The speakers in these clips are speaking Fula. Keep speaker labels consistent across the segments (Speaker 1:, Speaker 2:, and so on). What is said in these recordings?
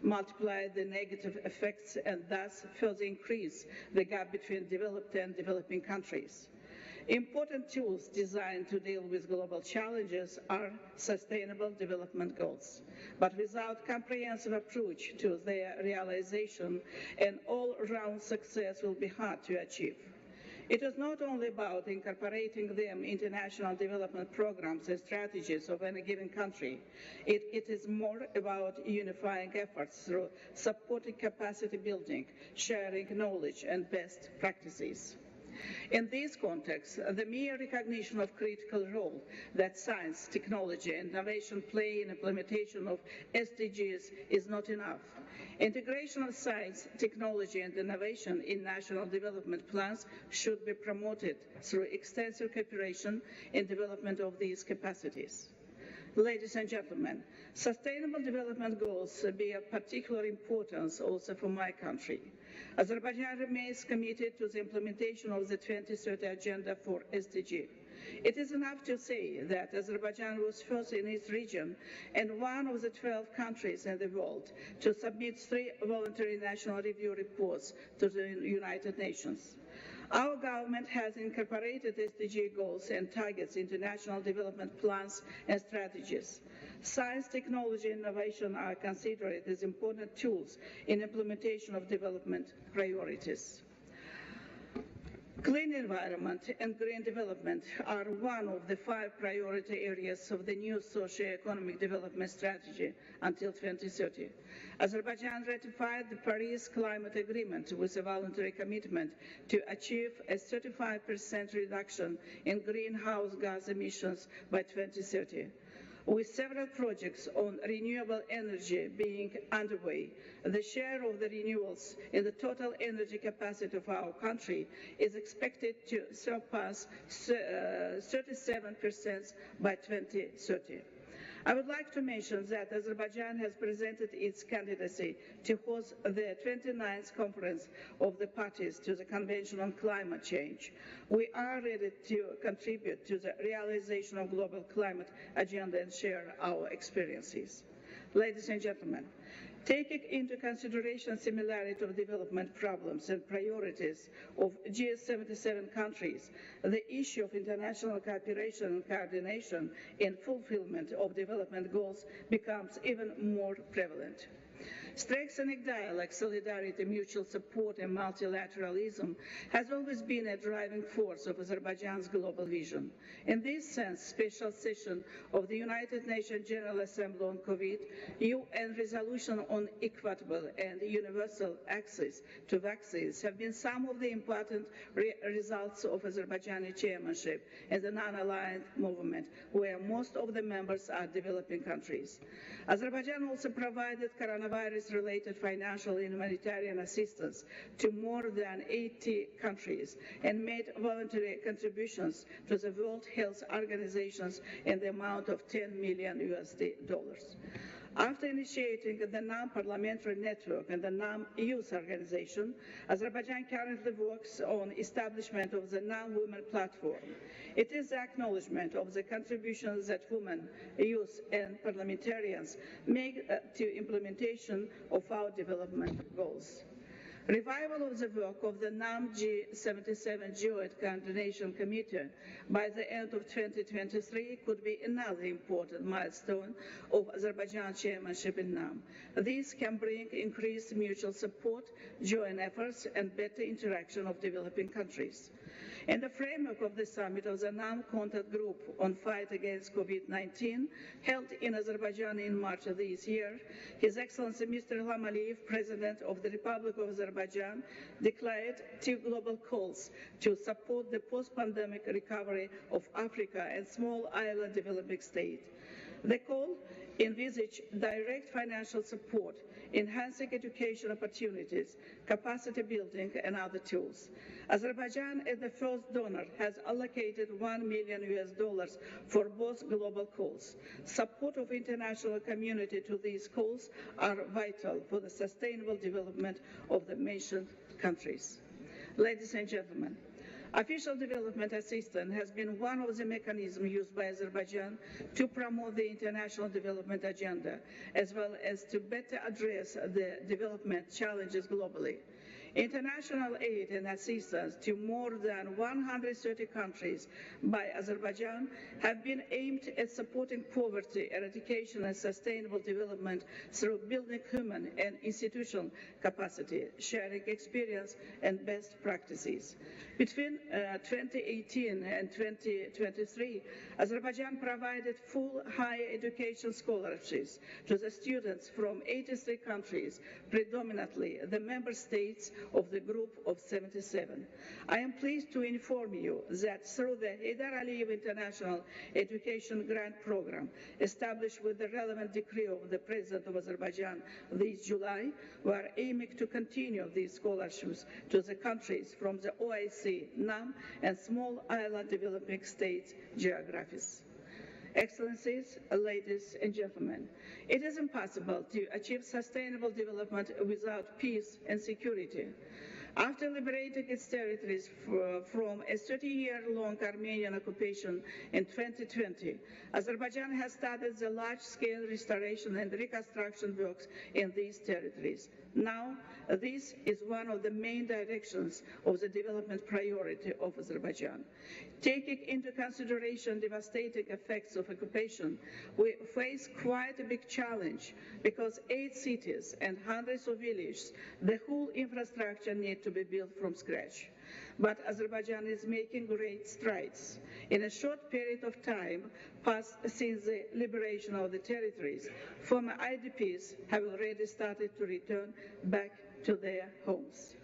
Speaker 1: multiply the negative effects and thus further increase the gap between developed and developing countries. Important tools designed to deal with global challenges are Sustainable Development Goals. But without a comprehensive approach to their realization, an all-round success will be hard to achieve. It is not only about incorporating them into national development programs and strategies of any given country. It is more about unifying efforts through supporting capacity building, sharing knowledge and best practices. In this context, the mere recognition of critical role that science, technology, and innovation play in implementation of SDGs is not enough. Integration of science, technology, and innovation in national development plans should be promoted through extensive cooperation in development of these capacities. Ladies and gentlemen, Sustainable Development Goals be of particular importance also for my country. Azerbaijan remains committed to the implementation of the 2030 Agenda for SDG. It is enough to say that Azerbaijan was first in its region and one of the 12 countries in the world to submit 3 voluntary national review reports to the United Nations. Our government has incorporated SDG goals and targets into national development plans and strategies. Science, technology, and innovation are considered as important tools in implementation of development priorities. Clean environment and green development are one of the 5 priority areas of the new socio-economic development strategy until 2030. Azerbaijan ratified the Paris Climate Agreement with a voluntary commitment to achieve a 35% reduction in greenhouse gas emissions by 2030. With several projects on renewable energy being underway, the share of the renewables in the total energy capacity of our country is expected to surpass 37% by 2030. I would like to mention that Azerbaijan has presented its candidacy to host the 29th Conference of the Parties to the Convention on Climate Change. We are ready to contribute to the realization of global climate agenda and share our experiences. Ladies and gentlemen, taking into consideration similarity of development problems and priorities of G77 countries, the issue of international cooperation and coordination in fulfillment of development goals becomes even more prevalent. Strengthening dialogue, solidarity, mutual support, and multilateralism has always been a driving force of Azerbaijan's global vision. In this sense, special session of the United Nations General Assembly on COVID, UN resolution on equitable and universal access to vaccines have been some of the important results of Azerbaijani chairmanship in the non-aligned movement, where most of the members are developing countries. Azerbaijan also provided coronavirus-related financial and humanitarian assistance to more than 80 countries and made voluntary contributions to the World Health Organizations in the amount of $10 million. After initiating the NAM Parliamentary Network and the NAM Youth Organization, Azerbaijan currently works on establishment of the NAM Women Platform. It is the acknowledgement of the contributions that women, youth, and parliamentarians make to implementation of our development goals. Revival of the work of the NAM G77 Joint Coordination Committee by the end of 2023 could be another important milestone of Azerbaijan's chairmanship in NAM. This can bring increased mutual support, joint efforts, and better interaction of developing countries. In the framework of the summit of the NAM Contact Group on Fight Against COVID-19, held in Azerbaijan in March of this year, His Excellency Mr. Ilham Aliyev, President of the Republic of Azerbaijan, declared 2 global calls to support the post-pandemic recovery of Africa and small island developing states. The call envisage direct financial support, enhancing education opportunities, capacity building, and other tools. Azerbaijan, as the first donor, has allocated $1 million for both global calls. Support of international community to these calls are vital for the sustainable development of the mentioned countries. Ladies and gentlemen, Official development assistance has been one of the mechanisms used by Azerbaijan to promote the international development agenda, as well as to better address the development challenges globally. International aid and assistance to more than 130 countries by Azerbaijan have been aimed at supporting poverty, eradication, and sustainable development through building human and institutional capacity, sharing experience and best practices. Between 2018 and 2023, Azerbaijan provided full higher education scholarships to the students from 83 countries, predominantly the member states of the Group of 77. I am pleased to inform you that through the Heydar Aliyev International Education Grant Program, established with the relevant decree of the President of Azerbaijan this July, we are aiming to continue these scholarships to the countries from the OIC, NAM, and small island developing states geographies. Excellencies, ladies and gentlemen, it is impossible to achieve sustainable development without peace and security. After liberating its territories from a 30-year-long Armenian occupation in 2020, Azerbaijan has started the large-scale restoration and reconstruction works in these territories. Now, this is one of the main directions of the development priority of Azerbaijan. Taking into consideration devastating effects of occupation, we face quite a big challenge because 8 cities and hundreds of villages, the whole infrastructure need to be built from scratch. But Azerbaijan is making great strides. In a short period of time passed since the liberation of the territories, former IDPs have already started to return back to their homes.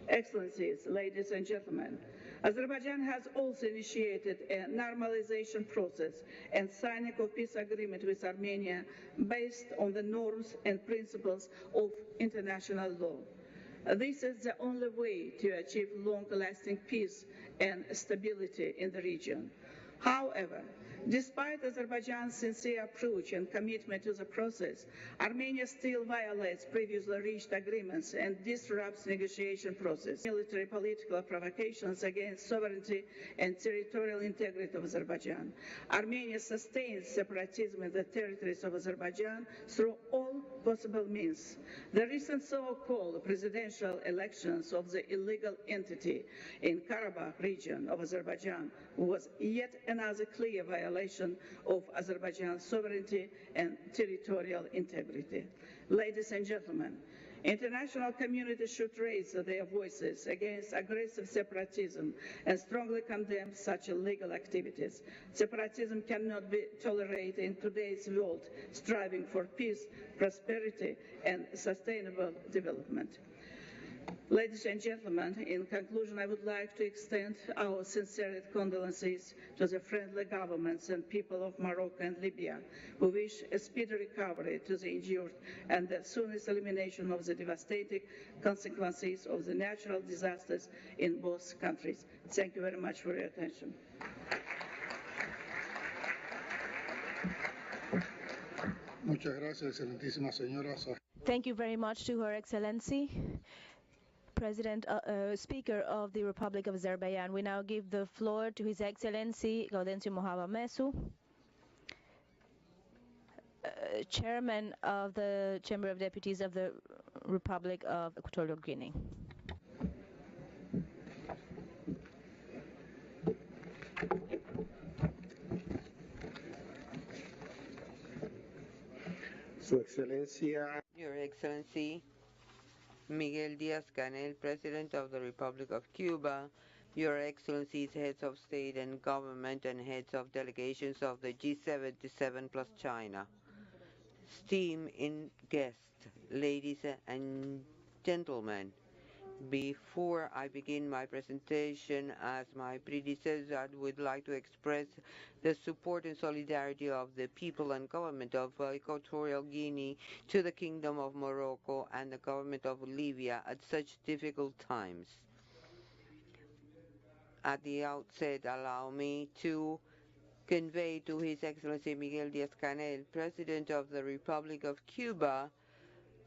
Speaker 1: Excellencies, ladies and gentlemen, Azerbaijan has also initiated a normalization process and signing of peace agreement with Armenia based on the norms and principles of international law. This is the only way to achieve long-lasting peace and stability in the region. However, despite Azerbaijan's sincere approach and commitment to the process, Armenia still violates previously reached agreements and disrupts negotiation process. Military political provocations against sovereignty and territorial integrity of Azerbaijan. Armenia sustains separatism in the territories of Azerbaijan through all possible means. The recent so-called presidential elections of the illegal entity in Karabakh region of Azerbaijan was yet another clear violation of Azerbaijan's sovereignty and territorial integrity. Ladies and gentlemen, international community should raise their voices against aggressive separatism and strongly condemn such illegal activities. Separatism cannot be tolerated in today's world, striving for peace, prosperity, and sustainable development. Ladies and gentlemen, in conclusion, I would like to extend our sincere condolences to the friendly governments and people of Morocco and Libya, who wish a speedy recovery to the injured and the soonest elimination of the devastating consequences of the natural disasters in both countries. Thank you very much for your attention.
Speaker 2: Muchas gracias, excelentísima señora.
Speaker 3: Thank you very much to Her Excellency, Speaker of the Republic of Azerbaijan. We now give the floor to His Excellency Gaudențiu Mohamesu, Chairman of the Chamber of Deputies of the Republic of Equatorial Guinea.
Speaker 4: Su Excelencia,
Speaker 5: Your Excellency, Miguel Díaz-Canel, President of the Republic of Cuba, Your Excellencies, Heads of State and Government and Heads of Delegations of the G77 plus China, esteemed guests, ladies and gentlemen, before I begin my presentation, as my predecessor, I would like to express the support and solidarity of the people and government of Equatorial Guinea to the Kingdom of Morocco and the government of Libya at such difficult times. At the outset, allow me to convey to His Excellency Miguel Díaz-Canel, President of the Republic of Cuba,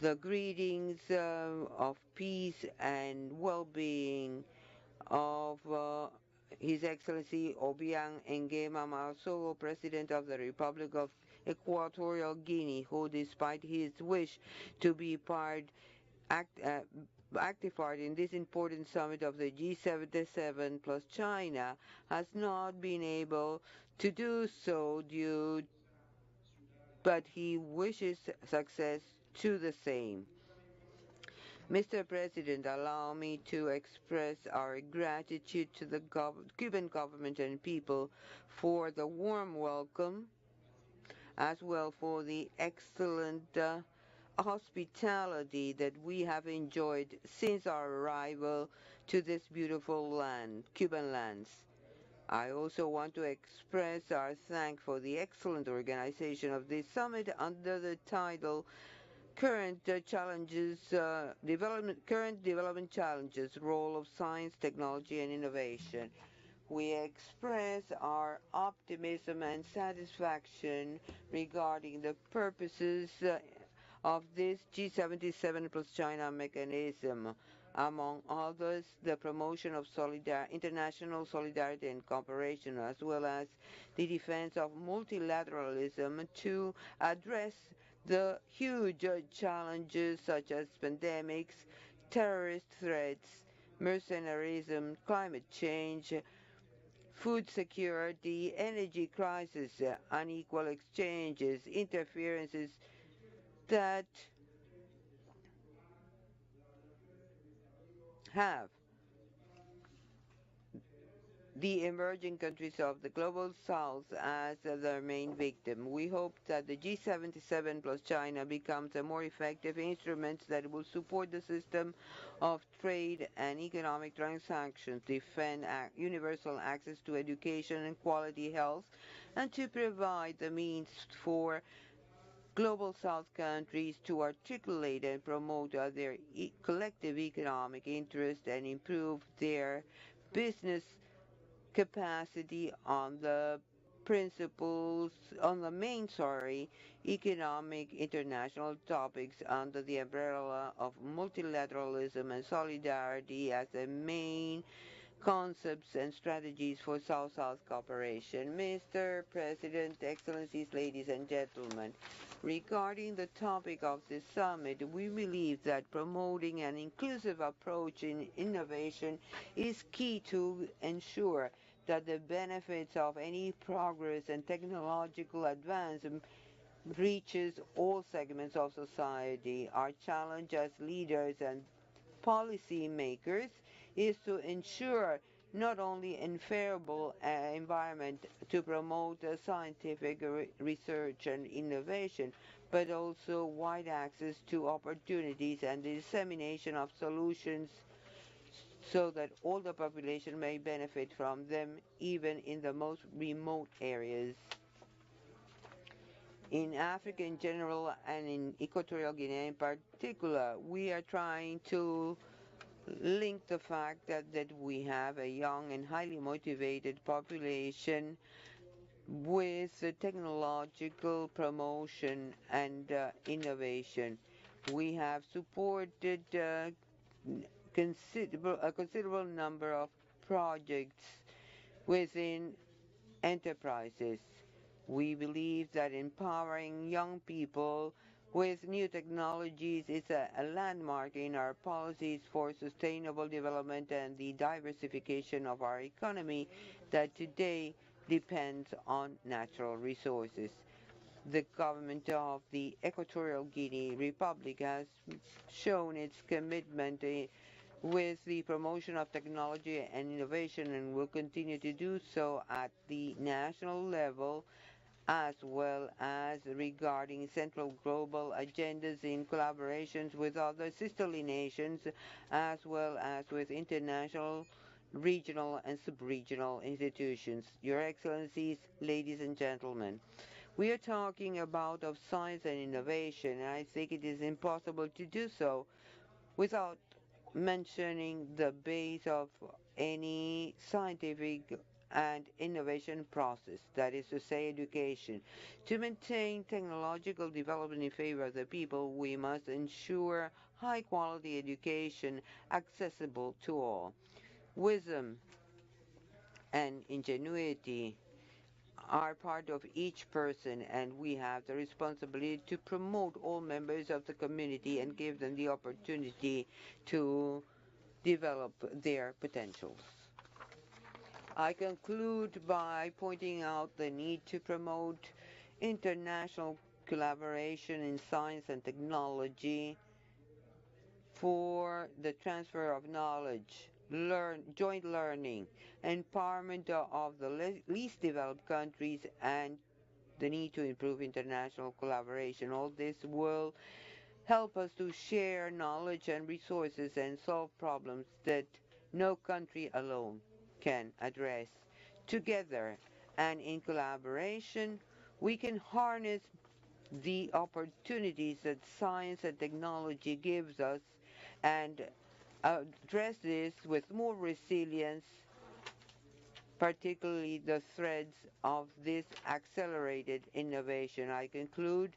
Speaker 5: the greetings of peace and well-being of His Excellency Obiang Nguema Marsogo, President of the Republic of Equatorial Guinea, who despite his wish to be active part in this important summit of the G77 plus China, has not been able to do so but he wishes success to the same. Mr. President, allow me to express our gratitude to the Cuban government and people for the warm welcome, as well for the excellent hospitality that we have enjoyed since our arrival to this beautiful land, Cuban lands. I also want to express our thanks for the excellent organization of this summit under the title current development challenges, role of science, technology, and innovation. We express our optimism and satisfaction regarding the purposes of this G77 plus China mechanism. Among others, the promotion of international solidarity and cooperation, as well as the defense of multilateralism to address the huge challenges such as pandemics, terrorist threats, mercenarism, climate change, food security, energy crisis, unequal exchanges, interferences that have the emerging countries of the global south as their main victim. We hope that the G77 plus China becomes a more effective instrument that will support the system of trade and economic transactions, defend universal access to education and quality health, and to provide the means for global south countries to articulate and promote their collective economic interest and improve their business capacity on the main economic international topics under the umbrella of multilateralism and solidarity as the main concepts and strategies for South-South cooperation. Mr. President, Excellencies, ladies and gentlemen, regarding the topic of this summit, we believe that promoting an inclusive approach in innovation is key to ensure that the benefits of any progress and technological advancement reaches all segments of society. Our challenge as leaders and policy makers is to ensure not only a favorable environment to promote scientific research and innovation, but also wide access to opportunities and the dissemination of solutions so that all the population may benefit from them, even in the most remote areas. In Africa in general and in Equatorial Guinea in particular, we are trying to link the fact that we have a young and highly motivated population with technological promotion and innovation. We have supported a considerable number of projects within enterprises. We believe that empowering young people with new technologies is a landmark in our policies for sustainable development and the diversification of our economy that today depends on natural resources. The government of the Equatorial Guinea Republic has shown its commitment with the promotion of technology and innovation and will continue to do so at the national level as well as regarding central global agendas in collaborations with other sisterly nations as well as with international, regional and sub-regional institutions. Your Excellencies, ladies and gentlemen, we are talking about science and innovation, and I think it is impossible to do so without mentioning the base of any scientific and innovation process, that is to say education. To maintain technological development in favor of the people, we must ensure high quality education accessible to all. Wisdom and ingenuity are part of each person, and we have the responsibility to promote all members of the community and give them the opportunity to develop their potentials. I conclude by pointing out the need to promote international collaboration in science and technology for the transfer of knowledge, joint learning, empowerment of the least developed countries, and the need to improve international collaboration. All this will help us to share knowledge and resources and solve problems that no country alone can address. Together and in collaboration, we can harness the opportunities that science and technology gives us and address this with more resilience, particularly the threads of this accelerated innovation. I conclude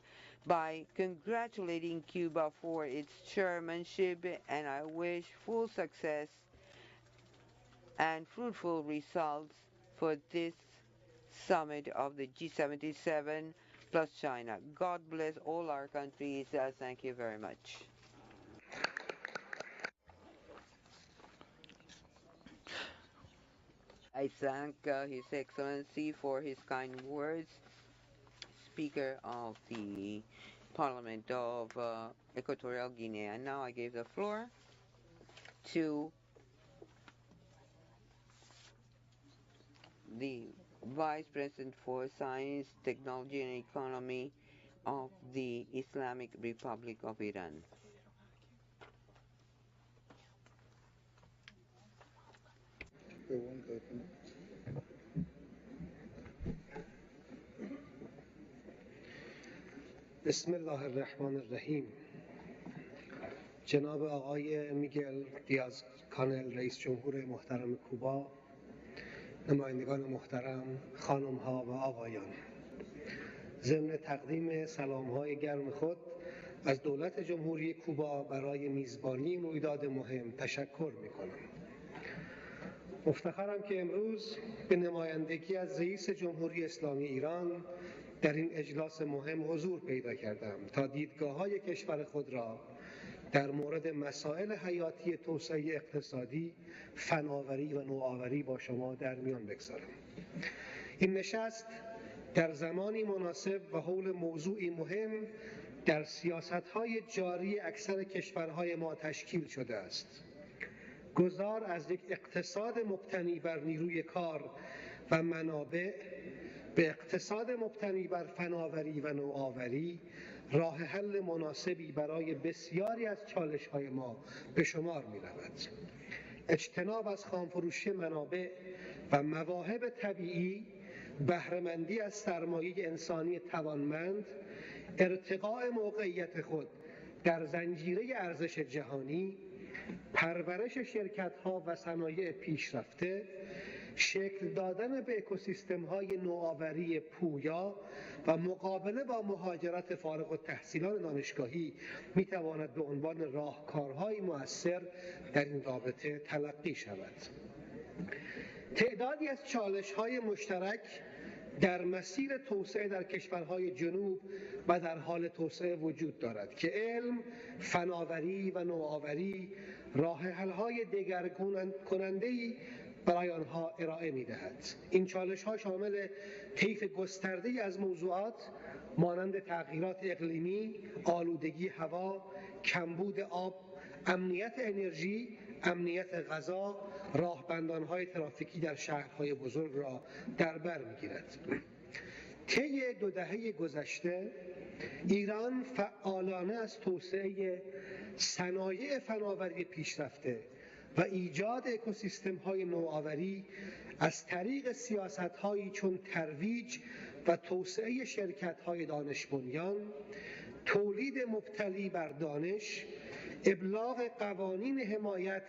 Speaker 5: by congratulating Cuba for its chairmanship, and I wish full success and fruitful results for this summit of the G77 plus China. God bless all our countries. Thank you very much. I thank His Excellency for his kind words, Speaker of the Parliament of Equatorial Guinea. And now I give the floor to the Vice President for Science, Technology and Economy of the Islamic Republic of Iran.
Speaker 6: بسم الله الرحمن الرحیم. جناب آقای میگل دیاز کانل رئیس جمهور محترم کوبا، نمایندگان محترم، خانم ها و آقایان، ضمن تقدیم سلام های گرم خود از دولت جمهوری کوبا برای میزبانی این رویداد مهم تشکر می کنم. مفتخرم که امروز به نمایندگی از رئیس جمهوری اسلامی ایران در این اجلاس مهم حضور پیدا کردم تا دیدگاه‌های کشور خود را در مورد مسائل حیاتی توسعه اقتصادی، فناوری و نوآوری با شما در میان بگذارم. این نشست در زمانی مناسب و حول موضوعی مهم در سیاست‌های جاری اکثر کشورهای ما تشکیل شده است. گذار از یک اقتصاد مبتنی بر نیروی کار و منابع به اقتصاد مبتنی بر فناوری و نوآوری راه حل مناسبی برای بسیاری از چالش‌های ما به شمار می‌رود. اجتناب از خامفروشی منابع و مواهب طبیعی، بهره‌مندی از سرمایه انسانی توانمند، ارتقاء موقعیت خود در زنجیره ارزش جهانی، پرورش شرکت‌ها و صنایع پیشرفته، شکل دادن به اکوسیستم‌های نوآوری پویا و مقابله با مهاجرت فارغ التحصیلان دانشگاهی می‌تواند به عنوان راهکارهای مؤثر در این رابطه تلقی شود. تعدادی از چالش‌های مشترک در مسیر توسعه در کشورهای جنوب و در حال توسعه وجود دارد که علم، فناوری و نوآوری راه حل‌های دگرگون کننده‌ای برای آنها ارائه می‌دهد. این چالش‌ها شامل طیف گسترده‌ای از موضوعات مانند تغییرات اقلیمی، آلودگی هوا، کمبود آب، امنیت انرژی، امنیت غذا، راهبندان‌های ترافیکی در شهرهای بزرگ را در بر می‌گیرد. طی 2 دهه گذشته ایران فعالانه از توسعه صنایع فناوری پیشرفته و ایجاد اکوسیستم‌های نوآوری از طریق سیاست‌هایی چون ترویج و توسعه شرکت‌های دانش بنیان، تولید مبتنی بر دانش، ابلاغ قوانین حمایت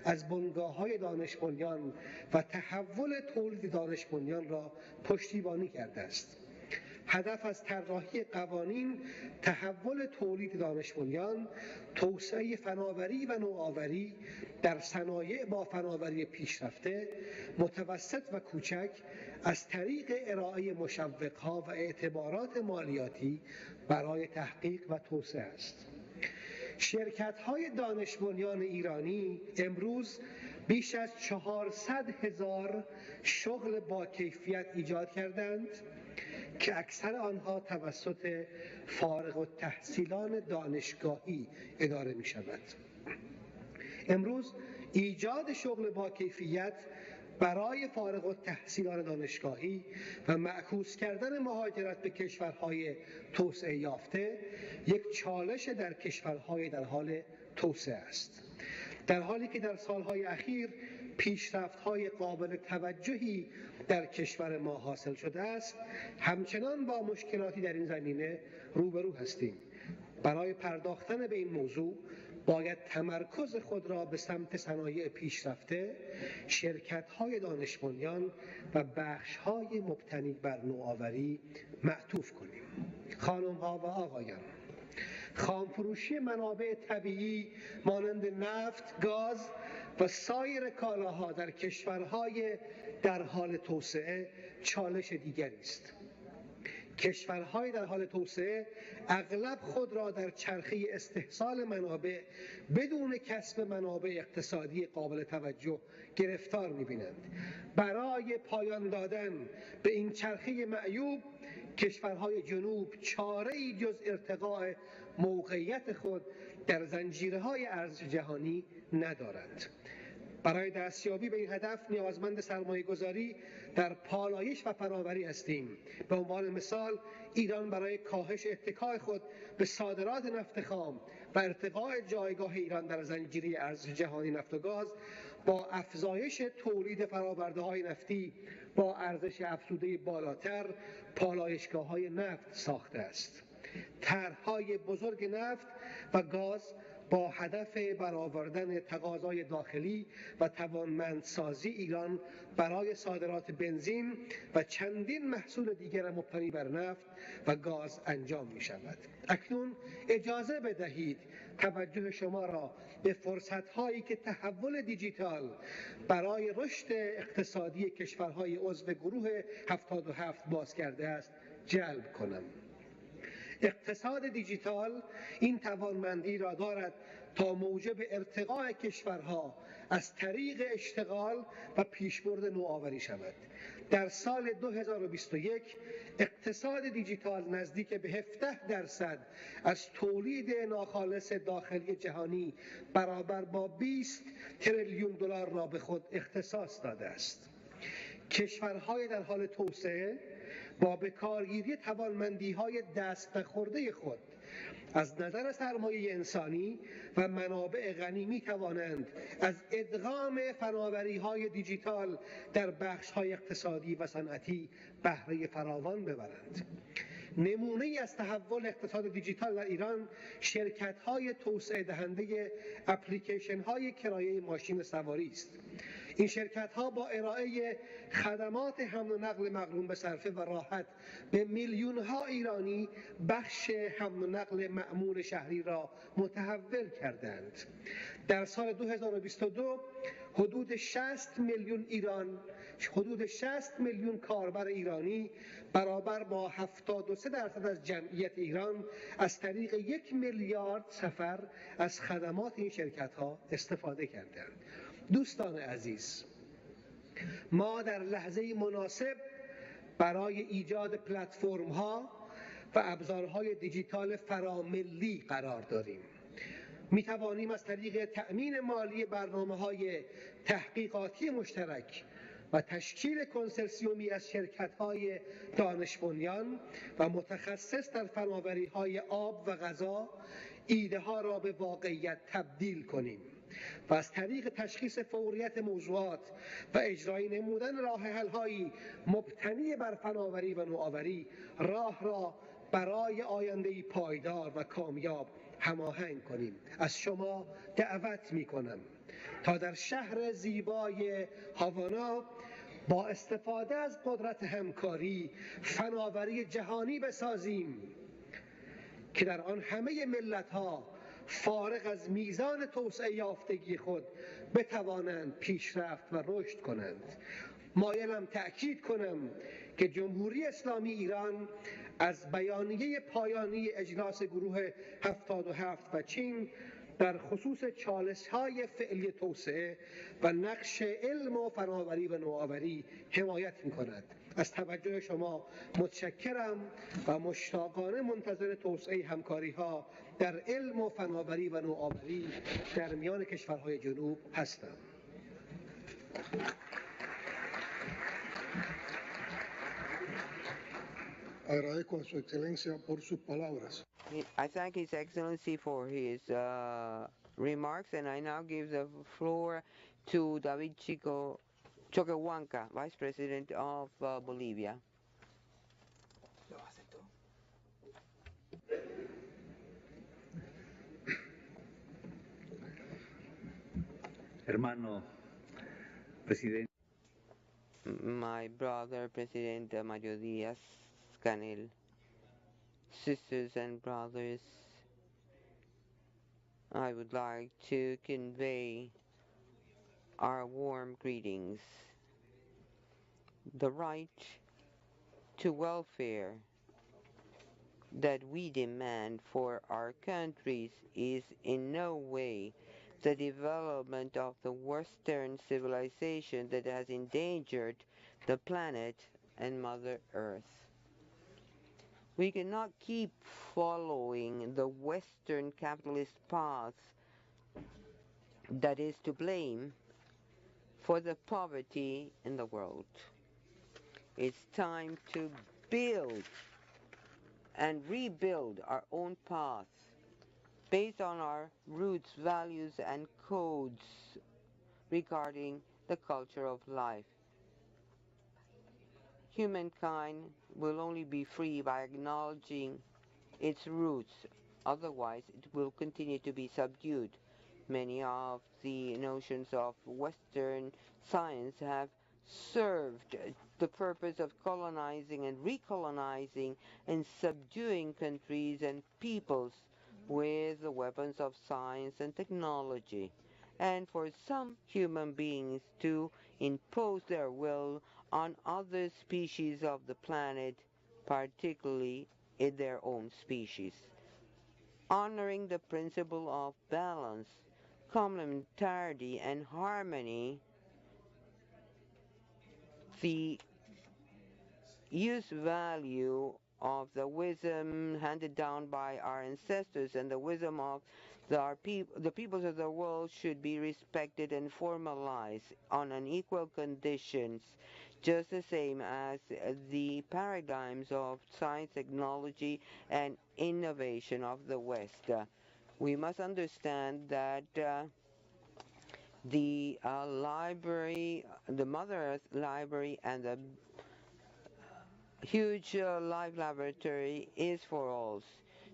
Speaker 6: از بنگاه‌های دانش بنیان و تحول تولید دانش بنیان را پشتیبانی کرده است. هدف از طراحی قوانین تحول تولید دانش بنیان، توسعه فناوری و نوآوری، در صنایع با فناوری پیشرفته، متوسط و کوچک از طریق ارائه مشوق‌ها و اعتبارات مالیاتی برای تحقیق و توسعه است. شرکت‌های دانش بنیان ایرانی امروز بیش از 400,000 شغل با کیفیت ایجاد کردند که اکثر آنها توسط فارغ التحصیلان دانشگاهی اداره می شود. امروز ایجاد شغل با کیفیت برای فارغ التحصیلان دانشگاهی و معکوس کردن مهاجرت به کشورهای توسعه یافته یک چالش در کشورهای در حال توسعه است. در حالی که در سالهای اخیر پیشرفت‌های قابل توجهی در کشور ما حاصل شده است، همچنان با مشکلاتی در این زمینه روبرو هستیم. برای پرداختن به این موضوع باید تمرکز خود را به سمت صنایع پیشرفته، شرکت‌های دانش بنیان و بخش‌های مبتنی بر نوآوری معطوف کنیم. خانم‌ها و آقایان، خامفروشی منابع طبیعی مانند نفت، گاز و سایر کالاها در کشورهای در حال توسعه چالش دیگری است. کشورهای در حال توسعه اغلب خود را در چرخه استحصال منابع بدون کسب منابع اقتصادی قابل توجه گرفتار می‌بینند. برای پایان دادن به این چرخه معیوب، کشورهای جنوب چاره‌ای جز ارتقاء موقعیت خود در زنجیره‌های ارزش جهانی ندارند. برای دستیابی به این هدف نیازمند سرمایه‌گذاری در پالایش و فناوری هستیم. به عنوان مثال، ایران برای کاهش اتکای خود به صادرات نفت خام و ارتقاء جایگاه ایران در زنجیره ارزش جهانی نفت و گاز با افزایش تولید فرآورده‌های نفتی با ارزش افزوده بالاتر پالایشگاه‌های نفت ساخته است. طرح‌های بزرگ نفت و گاز با هدف برآوردن تقاضای داخلی و توانمندسازی ایران برای صادرات بنزین و چندین محصول دیگر مبتنی بر نفت و گاز انجام می شود. اکنون اجازه بدهید توجه شما را به فرصت‌هایی که تحول دیجیتال برای رشد اقتصادی کشورهای عضو گروه 77 باز کرده است جلب کنم. اقتصاد دیجیتال این توانمندی را دارد تا موجب ارتقاء کشورها از طریق اشتغال و پیشبرد نوآوری شود. در سال 2021 اقتصاد دیجیتال نزدیک به 17% از تولید ناخالص داخلی جهانی برابر با 20 تریلیون دلار را به خود اختصاص داده است. کشورهای در حال توسعه با بکارگیری توانمندی‌های دست نخورده خود از نظر سرمایه انسانی و منابع غنی می‌توانند از ادغام فناوری‌های دیجیتال در بخش‌های اقتصادی و صنعتی بهره فراوان ببرند. نمونه‌ای از تحول اقتصاد دیجیتال در ایران شرکت‌های توسعه دهنده اپلیکیشن‌های کرایه ماشین سواری است. این شرکت‌ها با ارائه خدمات حمل و نقل مقرون به صرفه و راحت به میلیون‌ها ایرانی بخش حمل و نقل مأمون شهری را متحول کردند. در سال 2022 حدود 60 میلیون کاربر ایرانی برابر با 73% از جمعیت ایران از طریق 1 میلیارد سفر از خدمات این شرکت‌ها استفاده کردند. دوستان عزیز، ما در لحظه مناسب برای ایجاد پلتفرم‌ها و ابزارهای دیجیتال فراملی قرار داریم. می توانیم از طریق تأمین مالی برنامه‌های تحقیقاتی مشترک و تشکیل کنسرسیومی از شرکت‌های دانش بنیان و متخصص در فناوری‌های آب و غذا ایده‌ها را به واقعیت تبدیل کنیم و از طریق تشخیص فوریت موضوعات و اجرایی نمودن راه حل‌هایی مبتنی بر فناوری و نوآوری راه را برای آینده‌ای پایدار و کامیاب هماهنگ کنیم. از شما دعوت می‌کنم تا در شهر زیبای هاوانا با استفاده از قدرت همکاری فناوری جهانی بسازیم که در آن همه ملت‌ها فارغ از میزان توسعه یافتگی خود بتوانند پیشرفت و رشد کنند. مایلم تأکید کنم که جمهوری اسلامی ایران از بیانیه پایانی اجلاس گروه 77 و چین در خصوص چالش‌های فعلی توسعه و نقش علم و فناوری و نوآوری حمایت می‌کند. از توجه شما متشکرم و مشتاقانه منتظر توسعه همکاری‌ها در علم و فناوری و نوآوری در میان کشورهای جنوب هستم.
Speaker 2: Agradezco a Su Excelencia por sus palabras.
Speaker 5: I thank His Excellency for his remarks, and I now give the floor to David Choquehuanca, Vice President of Bolivia.
Speaker 7: Hermano Presidente.
Speaker 5: My brother, President Mario Diaz-Canel, sisters and brothers, I would like to convey our warm greetings. The right to welfare that we demand for our countries is in no way the development of the Western civilization that has endangered the planet and Mother Earth. We cannot keep following the Western capitalist path that is to blame for the poverty in the world. It's time to build and rebuild our own path based on our roots, values, and codes regarding the culture of life. Humankind will only be free by acknowledging its roots. Otherwise, it will continue to be subdued. Many of the notions of Western science have served the purpose of colonizing and recolonizing and subduing countries and peoples with the weapons of science and technology, and for some human beings to impose their will on other species of the planet, particularly in their own species. Honoring the principle of balance, complementarity, and harmony, the use value of the wisdom handed down by our ancestors and the wisdom of the peoples of the world should be respected and formalized on an equal conditions, just the same as the paradigms of science, technology, and innovation of the West. We must understand that the library, the Mother Earth Library, and the huge life laboratory is for all.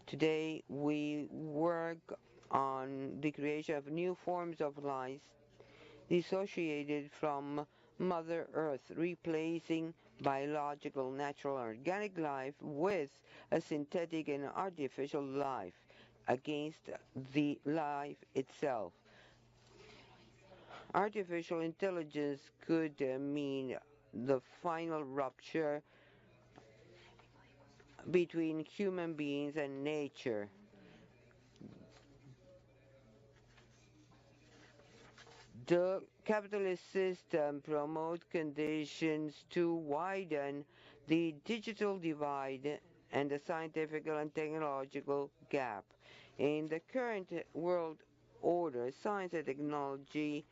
Speaker 5: Today we work on the creation of new forms of life dissociated from Mother Earth, replacing biological, natural, organic life with a synthetic and artificial life against the life itself. Artificial intelligence could mean the final rupture between human beings and nature. The capitalist system promotes conditions to widen the digital divide and the scientific and technological gap. In the current world order, science and technology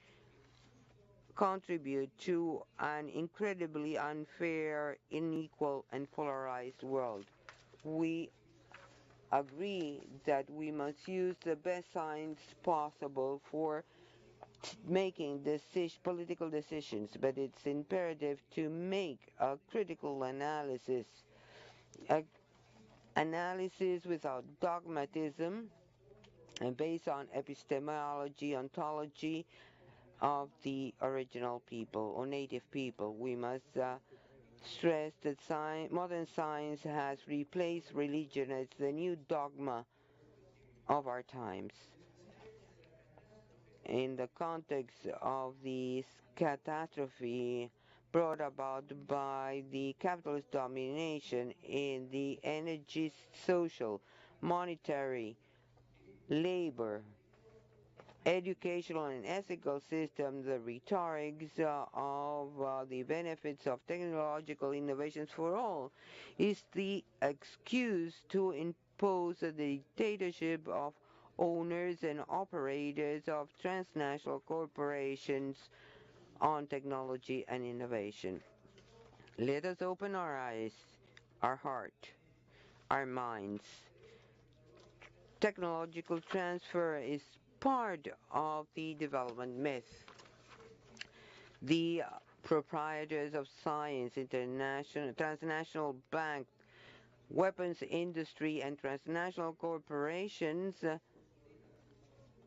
Speaker 5: contribute to an incredibly unfair, unequal, and polarized world. We agree that we must use the best science possible for making political decisions, but it's imperative to make a critical analysis, analysis without dogmatism, and based on epistemology, ontology of the original people or native people. We must stress that modern science has replaced religion as the new dogma of our times. In the context of this catastrophe brought about by the capitalist domination in the energy, social, monetary, labor, educational and ethical system, the rhetorics of the benefits of technological innovations for all is the excuse to impose a dictatorship of owners and operators of transnational corporations on technology and innovation. Let us open our eyes, our heart, our minds. Technological transfer is part of the development myth. The proprietors of science, transnational bank, weapons industry, and transnational corporations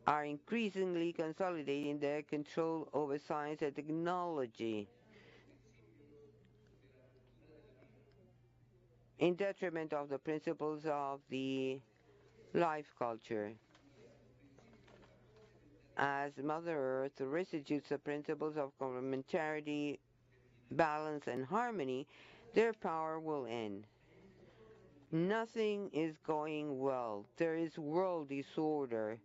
Speaker 5: are increasingly consolidating their control over science and technology in detriment of the principles of the life culture. As Mother Earth restitutes the principles of complementarity, balance, and harmony, their power will end. Nothing is going well. There is world disorder.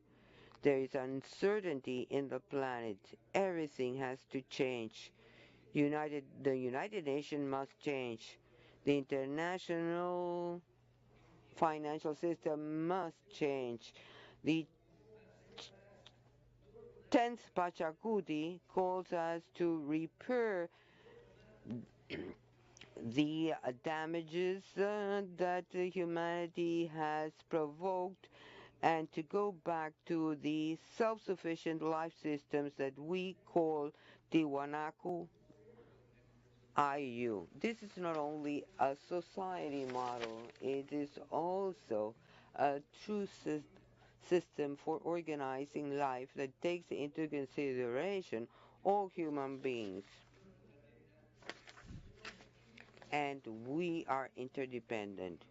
Speaker 5: There is uncertainty in the planet. Everything has to change. The United Nations must change. The international financial system must change. The 10th Pachacuti calls us to repair the damages that humanity has provoked and to go back to the self-sufficient life systems that we call Tiwanaku IU. This is not only a society model, it is also a true system for organizing life that takes into consideration all human beings. And we are interdependent.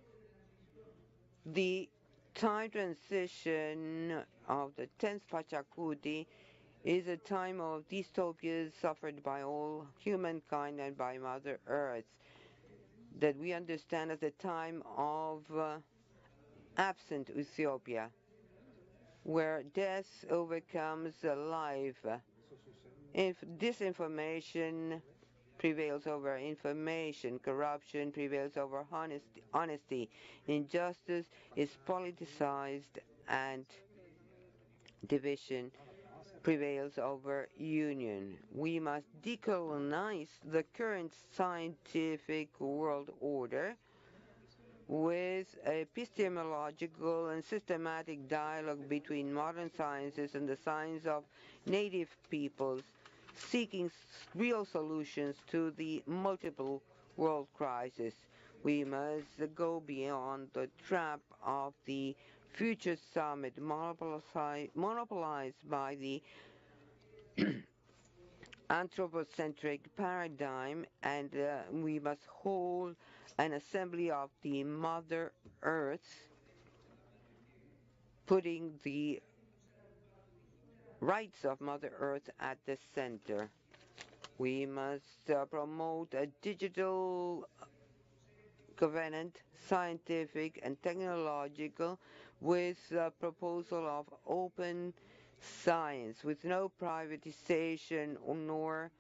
Speaker 5: The time transition of the 10th Pachacuti is a time of dystopias suffered by all humankind and by Mother Earth that we understand as the time of absent Ethiopia, where death overcomes life. If disinformation prevails over information, corruption prevails over honesty, injustice is politicized, and division prevails over union. We must decolonize the current scientific world order with epistemological and systematic dialogue between modern sciences and the science of native peoples, seeking real solutions to the multiple world crises. We must go beyond the trap of the Future Summit monopolized by the anthropocentric paradigm, and we must hold an assembly of the Mother Earth, putting the rights of Mother Earth at the center. We must promote a digital covenant, scientific and technological, with a proposal of open science, with no privatization nor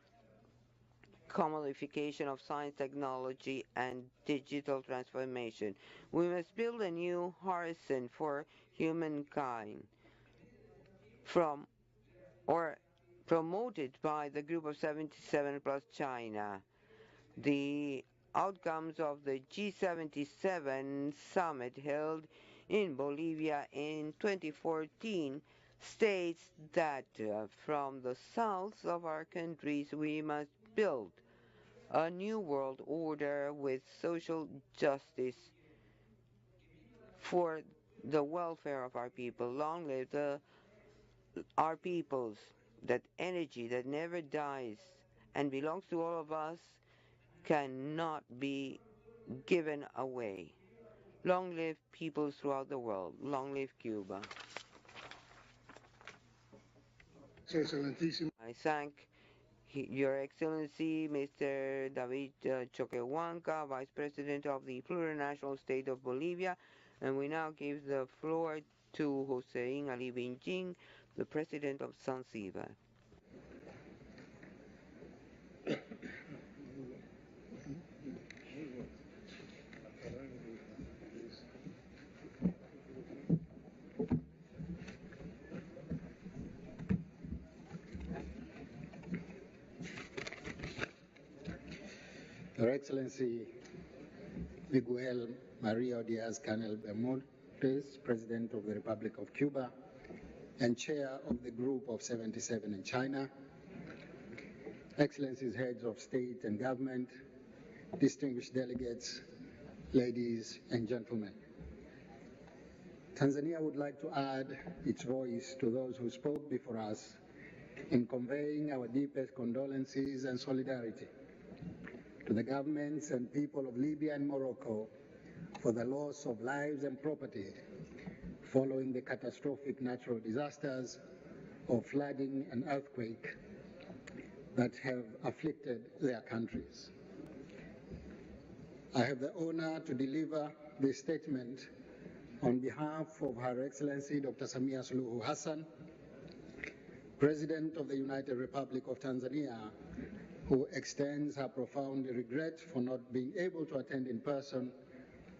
Speaker 5: commodification of science, technology, and digital transformation. We must build a new horizon for humankind from or promoted by the Group of 77 plus China. The outcomes of the G77 summit held in Bolivia in 2014 states that from the south of our countries we must build a new world order with social justice for the welfare of our people. Long live our peoples. That energy that never dies and belongs to all of us cannot be given away. Long live peoples throughout the world. Long live Cuba.
Speaker 2: Excelentísimo.
Speaker 5: I thank Your Excellency, Mr. David Choquehuanca, Vice President of the Plurinational State of Bolivia, and we now give the floor to Hossein Ali Binjing, the President of Zanzibar.
Speaker 8: Your Excellency Miguel Mario Diaz-Canel Bermudez, President of the Republic of Cuba and Chair of the Group of 77 in China, Excellencies, Heads of State and Government, distinguished delegates, ladies and gentlemen. Tanzania would like to add its voice to those who spoke before us in conveying our deepest condolences and solidarity to the governments and people of Libya and Morocco for the loss of lives and property following the catastrophic natural disasters of flooding and earthquake that have afflicted their countries. I have the honor to deliver this statement on behalf of Her Excellency Dr. Samia Suluhu Hassan, President of the United Republic of Tanzania, who extends her profound regret for not being able to attend in person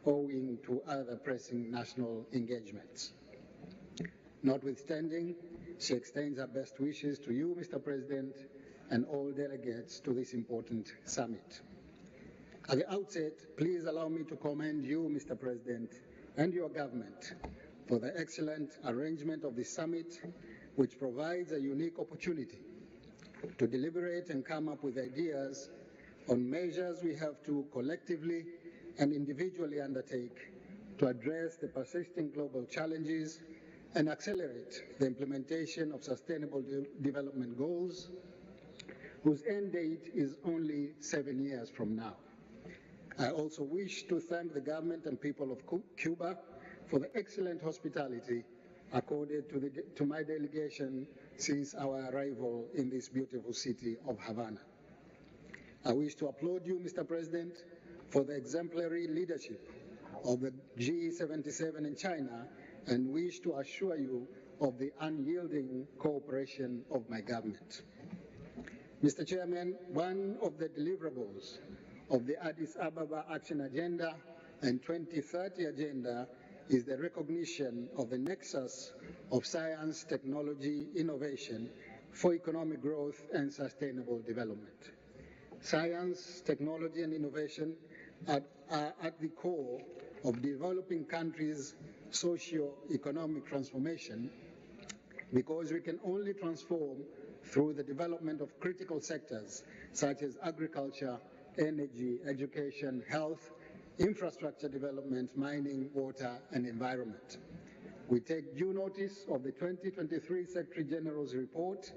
Speaker 8: owing to other pressing national engagements. Notwithstanding, she extends her best wishes to you, Mr. President, and all delegates to this important summit. At the outset, please allow me to commend you, Mr. President, and your government for the excellent arrangement of this summit, which provides a unique opportunity to deliberate and come up with ideas on measures we have to collectively and individually undertake to address the persisting global challenges and accelerate the implementation of Sustainable Development Goals, whose end date is only 7 years from now. I also wish to thank the government and people of Cuba for the excellent hospitality accorded to my delegation since our arrival in this beautiful city of Havana. I wish to applaud you, Mr. President, for the exemplary leadership of the G77 in China and wish to assure you of the unyielding cooperation of my government. Mr. Chairman, one of the deliverables of the Addis Ababa Action Agenda and 2030 Agenda is the recognition of the nexus of science, technology, innovation for economic growth and sustainable development. Science, technology, and innovation are at the core of developing countries' socio-economic transformation because we can only transform through the development of critical sectors such as agriculture, energy, education, health, infrastructure development, mining, water, and environment. We take due notice of the 2023 Secretary General's report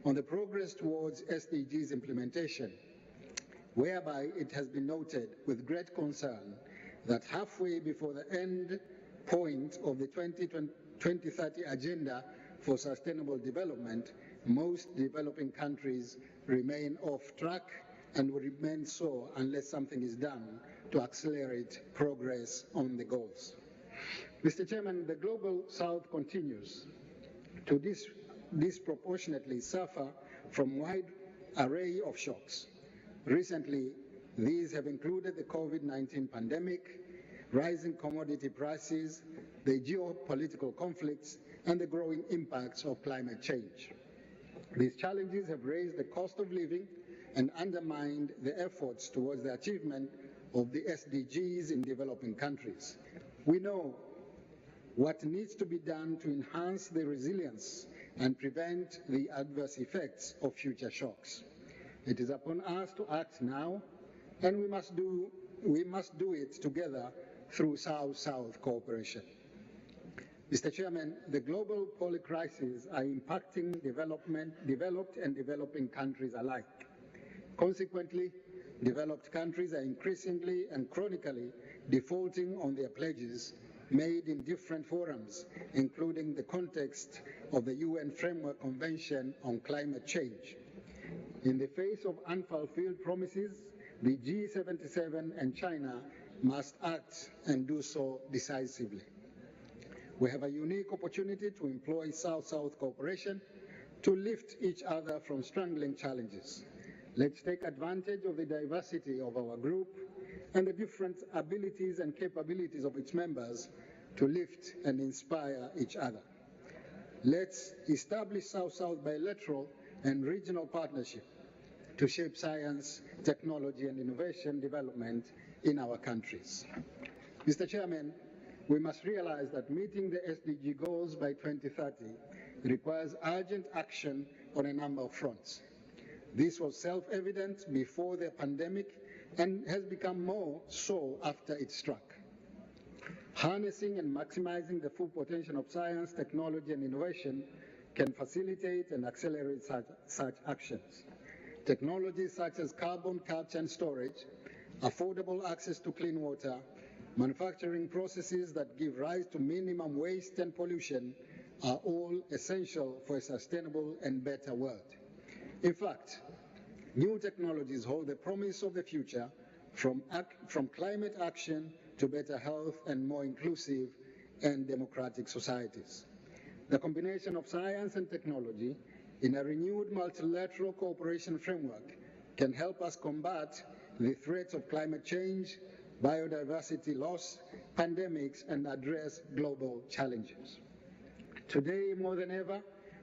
Speaker 8: on the progress towards SDGs implementation, whereby it has been noted with great concern that halfway before the end point of the 2030 Agenda for Sustainable Development, most developing countries remain off track and will remain so unless something is done to accelerate progress on the goals. Mr. Chairman, the Global South continues to disproportionately suffer from a wide array of shocks. Recently, these have included the COVID-19 pandemic, rising commodity prices, the geopolitical conflicts, and the growing impacts of climate change. These challenges have raised the cost of living and undermined the efforts towards the achievement of the SDGs in developing countries. We know what needs to be done to enhance the resilience and prevent the adverse effects of future shocks. It is upon us to act now, and we must do it together through South-South cooperation. Mr. Chairman, the global polycrises are impacting developed and developing countries alike. Consequently, developed countries are increasingly and chronically defaulting on their pledges made in different forums, including the context of the UN Framework Convention on Climate Change. In the face of unfulfilled promises, the G77 and China must act and do so decisively. We have a unique opportunity to employ South-South cooperation to lift each other from strangling challenges. Let's take advantage of the diversity of our group and the different abilities and capabilities of its members to lift and inspire each other. Let's establish South-South bilateral and regional partnership to shape science, technology, and innovation development in our countries. Mr. Chairman, we must realize that meeting the SDG goals by 2030 requires urgent action on a number of fronts. This was self-evident before the pandemic and has become more so after it struck. Harnessing and maximizing the full potential of science, technology, and innovation can facilitate and accelerate such actions. Technologies such as carbon capture and storage, affordable access to clean water, manufacturing processes that give rise to minimum waste and pollution are all essential for a sustainable and better world. In fact, new technologies hold the promise of the future, from climate action to better health and more inclusive and democratic societies. The combination of science and technology in a renewed multilateral cooperation framework can help us combat the threats of climate change, biodiversity loss, pandemics, and address global challenges. Today, more than ever,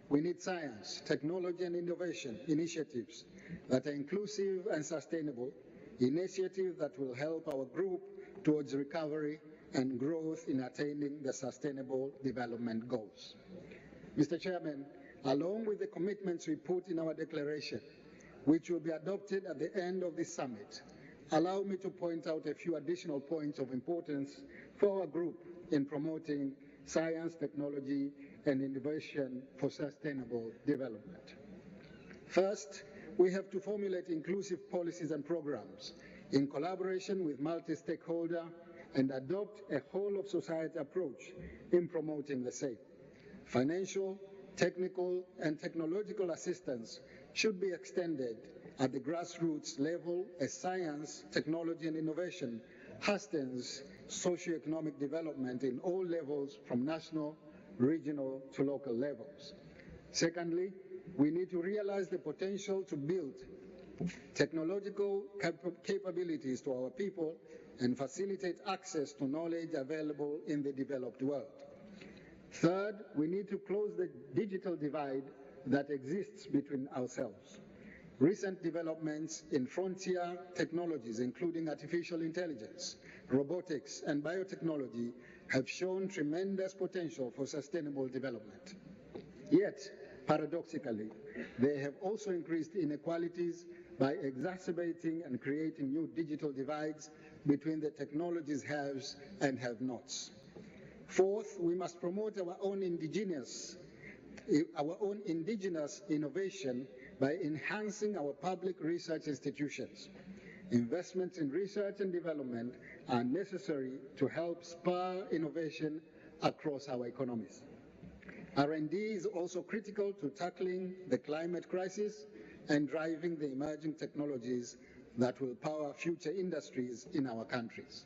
Speaker 8: we need science, technology, and innovation initiatives that are inclusive and sustainable, initiatives that will help our group towards recovery and growth in attaining the Sustainable Development Goals. Mr. Chairman, along with the commitments we put in our declaration, which will be adopted at the end of this summit, allow me to point out a few additional points of importance for our group in promoting science, technology, and innovation for sustainable development. First, we have to formulate inclusive policies and programs in collaboration with multi-stakeholder and adopt a whole-of-society approach in promoting the same. Financial, technical, and technological assistance should be extended at the grassroots level as science, technology, and innovation hastens socioeconomic development in all levels from national, regional, to local levels. Secondly, we need to realize the potential to build technological capabilities to our people and facilitate access to knowledge available in the developed world. Third, we need to close the digital divide that exists between ourselves. Recent developments in frontier technologies, including artificial intelligence, robotics, and biotechnology, have shown tremendous potential for sustainable development. Yet, paradoxically, they have also increased inequalities by exacerbating and creating new digital divides between the technology's haves and have-nots. Fourth, we must promote our own indigenous innovation by enhancing our public research institutions. Investments in research and development are necessary to help spur innovation across our economies. R&D is also critical to tackling the climate crisis and driving the emerging technologies that will power future industries in our countries.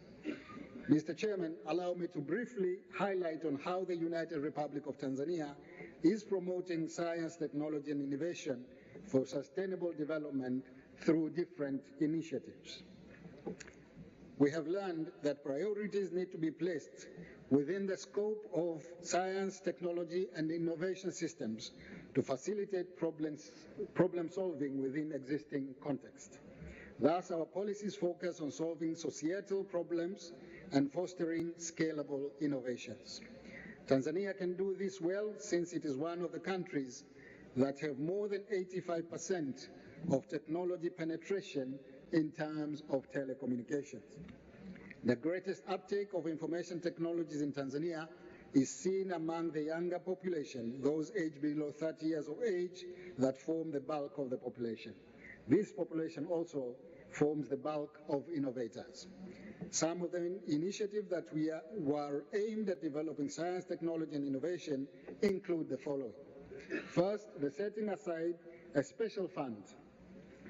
Speaker 8: Mr. Chairman, allow me to briefly highlight on how the United Republic of Tanzania is promoting science, technology, and innovation for sustainable development through different initiatives. We have learned that priorities need to be placed within the scope of science, technology, and innovation systems to facilitate problem solving within existing context. Thus, our policies focus on solving societal problems and fostering scalable innovations. Tanzania can do this well since it is one of the countries that have more than 85% of technology penetration in terms of telecommunications. The greatest uptake of information technologies in Tanzania is seen among the younger population, those aged below 30 years of age that form the bulk of the population. This population also forms the bulk of innovators. Some of the initiatives that were aimed at developing science, technology, and innovation include the following. First, the setting aside a special fund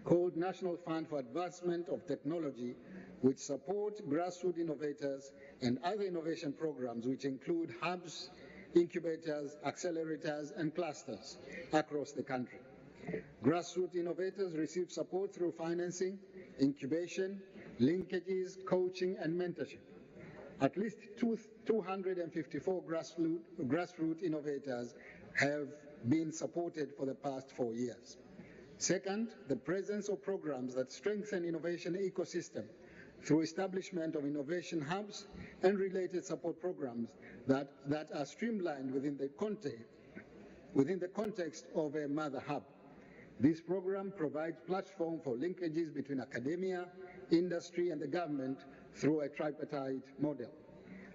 Speaker 8: called National Fund for Advancement of Technology, which support grassroots innovators and other innovation programs, which include hubs, incubators, accelerators, and clusters across the country. Grassroots innovators receive support through financing, incubation, linkages, coaching, and mentorship. At least 254 grassroots innovators have been supported for the past 4 years. Second, the presence of programs that strengthen innovation ecosystem through establishment of innovation hubs and related support programs that are streamlined within the context of a mother hub. This program provides platform for linkages between academia, industry, and the government through a tripartite model.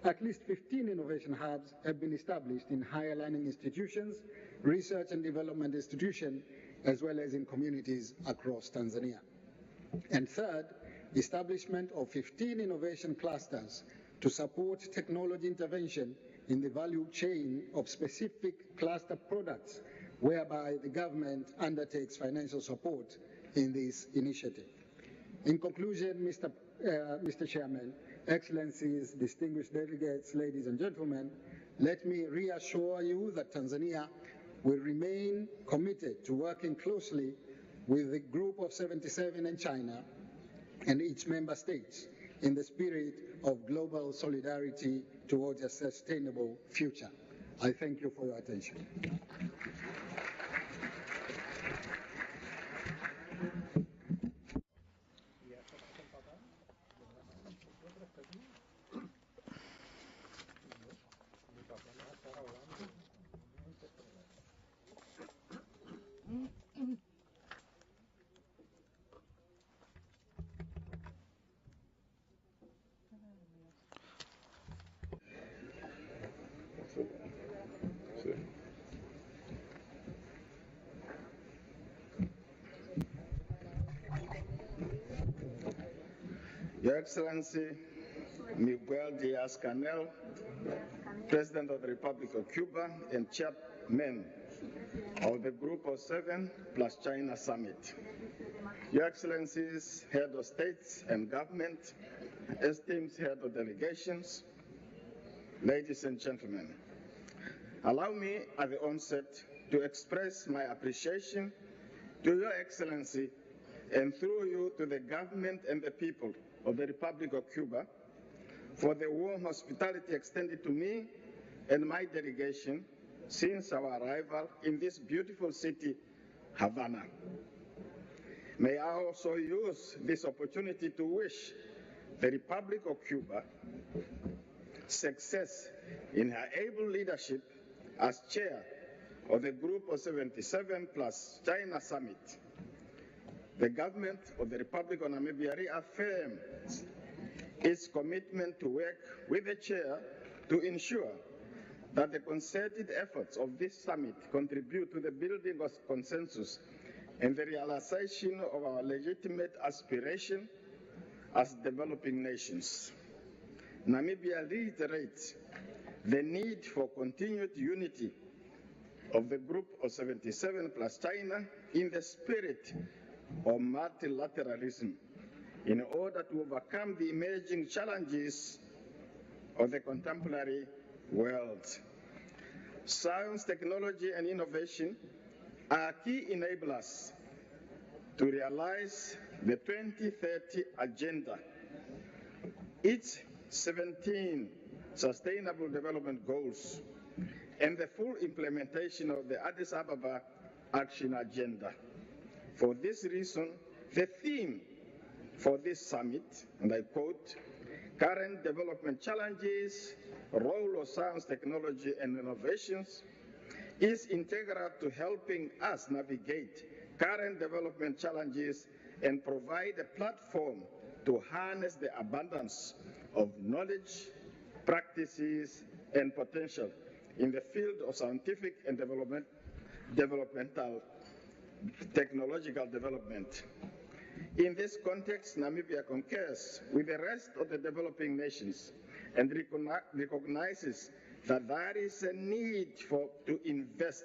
Speaker 8: At least 15 innovation hubs have been established in higher learning institutions, research and development institutions, as well as in communities across Tanzania. And third, establishment of 15 innovation clusters to support technology intervention in the value chain of specific cluster products, whereby the government undertakes financial support in this initiative. In conclusion, Mr. Chairman, Excellencies, distinguished delegates, ladies and gentlemen, let me reassure you that Tanzania will remain committed to working closely with the Group of 77 and China and its member states in the spirit of global solidarity towards a sustainable future. I thank you for your attention.
Speaker 4: Your Excellency Miguel Diaz-Canel, President of the Republic of Cuba and Chairman of the Group of 7 plus China Summit. Your Excellencies, Head of States and Government, esteemed Head of Delegations, ladies and gentlemen, allow me at the onset to express my appreciation to Your Excellency and through you to the government and the people of the Republic of Cuba for the warm hospitality extended to me and my delegation since our arrival in this beautiful city, Havana. May I also use this opportunity to wish the Republic of Cuba success in her able leadership as chair of the Group of 77 plus China Summit. The government of the Republic of Namibia reaffirms its commitment to work with the chair to ensure that the concerted efforts of this summit contribute to the building of consensus and the realization of our legitimate aspiration as developing nations. Namibia reiterates the need for continued unity of the Group of 77 plus China in the spirit of multilateralism in order to overcome the emerging challenges of the contemporary world. Science, technology, and innovation are key enablers to realize the 2030 Agenda, its 17 Sustainable Development Goals, and the full implementation of the Addis Ababa Action Agenda. For this reason, the theme for this summit, and I quote, current development challenges, role of science, technology, and innovations, is integral to helping us navigate current development challenges and provide a platform to harness the abundance of knowledge, practices, and potential in the field of scientific and technological development. In this context, Namibia concurs with the rest of the developing nations and recognizes that there is a need to invest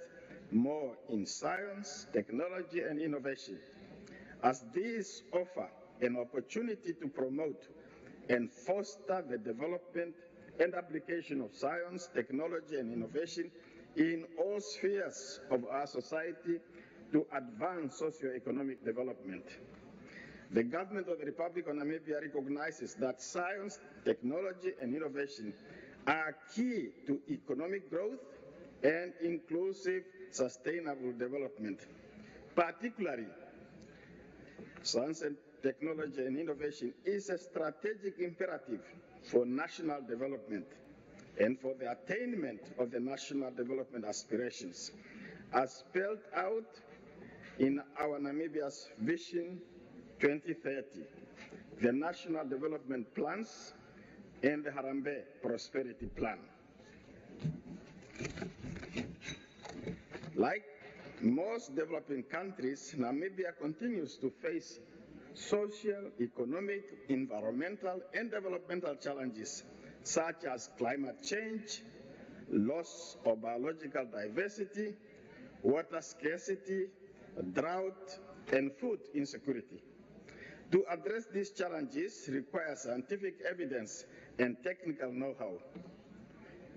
Speaker 4: more in science, technology, and innovation, as these offer an opportunity to promote and foster the development and application of science, technology, and innovation in all spheres of our society to advance socio-economic development. The government of the Republic of Namibia recognizes that science, technology, and innovation are key to economic growth and inclusive, sustainable development. Particularly, science and technology and innovation is a strategic imperative for national development and for the attainment of the national development aspirations, as spelled out in our Namibia's Vision 2030, the National Development Plans, and the Harambee Prosperity Plan. Like most developing countries, Namibia continues to face social, economic, environmental, and developmental challenges such as climate change, loss of biological diversity, water scarcity, drought, and food insecurity. To address these challenges requires scientific evidence and technical know-how.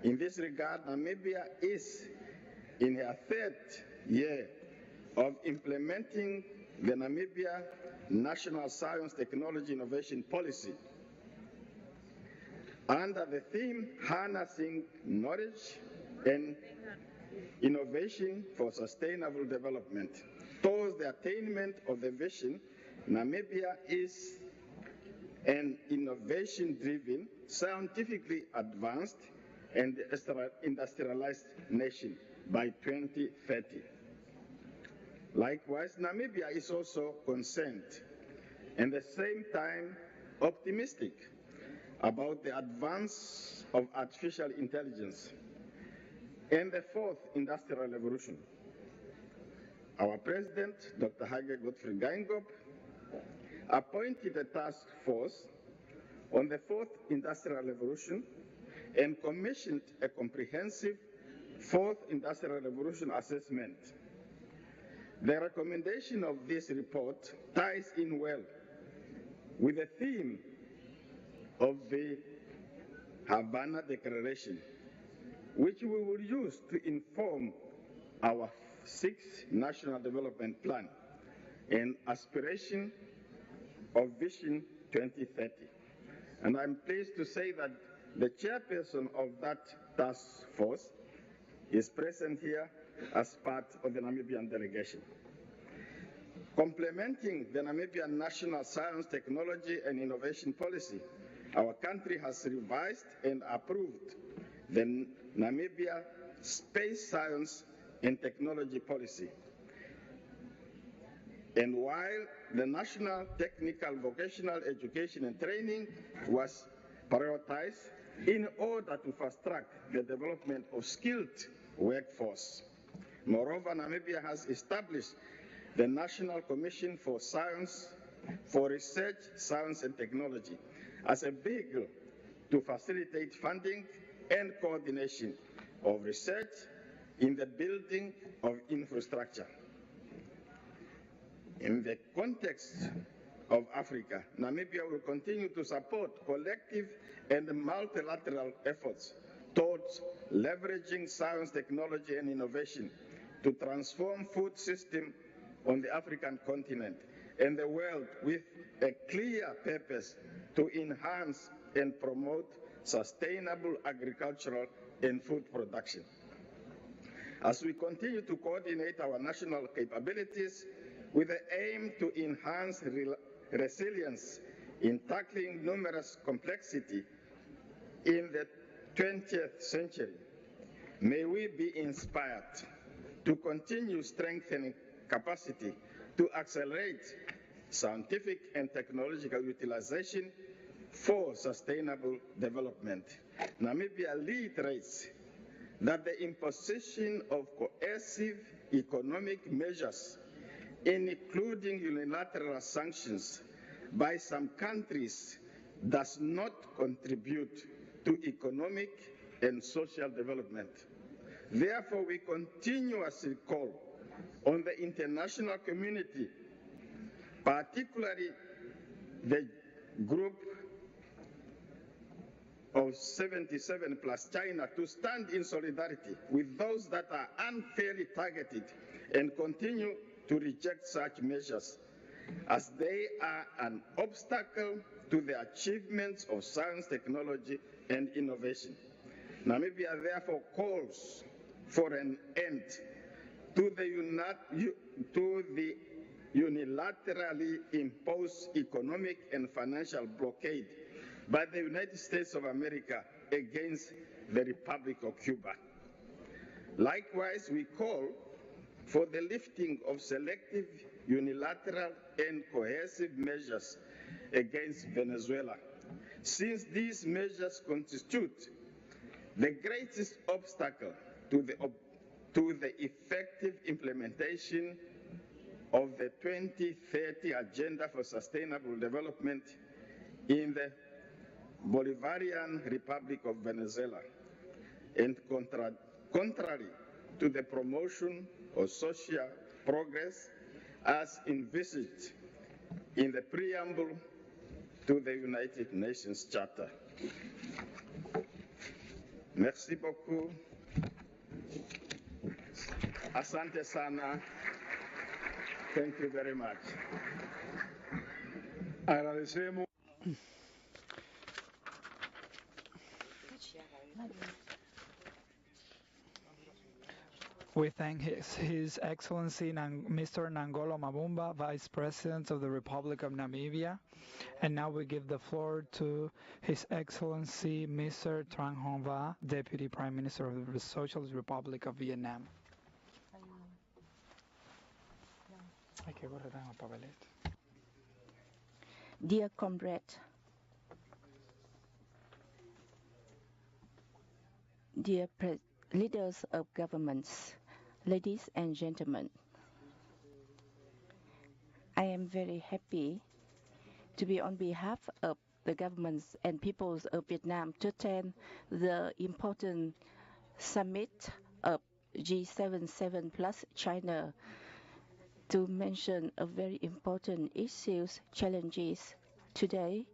Speaker 4: In this regard, Namibia is in her third year of implementing the Namibia National Science Technology Innovation Policy under the theme Harnessing Knowledge and Innovation for Sustainable Development. Towards the attainment of the vision, Namibia is an innovation-driven, scientifically advanced, and industrialized nation by 2030. Likewise, Namibia is also concerned and at the same time optimistic about the advance of artificial intelligence and the fourth industrial revolution. Our President, Dr. Hage Godfrey Geingob, appointed a task force on the fourth industrial revolution and commissioned a comprehensive fourth industrial revolution assessment. The recommendation of this report ties in well with the theme of the Havana Declaration, which we will use to inform our sixth National Development Plan and aspiration of Vision 2030. And I'm pleased to say that the chairperson of that task force is present here as part of the Namibian delegation. Complementing the Namibian National Science, Technology and Innovation Policy, our country has revised and approved the Namibia Space Science and Technology Policy. And while the National Technical Vocational Education and Training was prioritized in order to fast-track the development of skilled workforce. Moreover, Namibia has established the National Commission for Science, for Research, Science and Technology as a vehicle to facilitate funding and coordination of research in the building of infrastructure. In the context of Africa, Namibia will continue to support collective and multilateral efforts towards leveraging science, technology and innovation to transform food system on the African continent and the world with a clear purpose to enhance and promote sustainable agricultural and food production. As we continue to coordinate our national capabilities with the aim to enhance resilience in tackling numerous complexity in the 20th century, may we be inspired to continue strengthening capacity to accelerate scientific and technological utilization for sustainable development. Namibia reiterates that the imposition of coercive economic measures including unilateral sanctions by some countries, does not contribute to economic and social development. Therefore, we continuously call on the international community, particularly the group of 77 plus China, to stand in solidarity with those that are unfairly targeted and continue to reject such measures, as they are an obstacle to the achievements of science, technology, and innovation. Namibia therefore calls for an end to the unilaterally imposed economic and financial blockade by the United States of America against the Republic of Cuba. Likewise, we call for the lifting of selective, unilateral, and coercive measures against Venezuela, since these measures constitute the greatest obstacle to the effective implementation of the 2030 Agenda for Sustainable Development in the Bolivarian Republic of Venezuela, and contrary to the promotion of social progress as envisaged in the preamble to the United Nations Charter. Merci beaucoup. Asante sana. Thank you very much.
Speaker 9: Agradecemos.
Speaker 10: We thank His Excellency Mr. Nangolo Mabumba, Vice President of the Republic of Namibia. And now we give the floor to His Excellency Mr. Tran Hon Va, Deputy Prime Minister of the Socialist Republic of Vietnam.
Speaker 3: Dear comrade, dear leaders of governments, ladies and gentlemen, I am very happy to be on behalf of the governments and peoples of Vietnam to attend the important summit of G77 plus China to mention a very important issues, challenges today,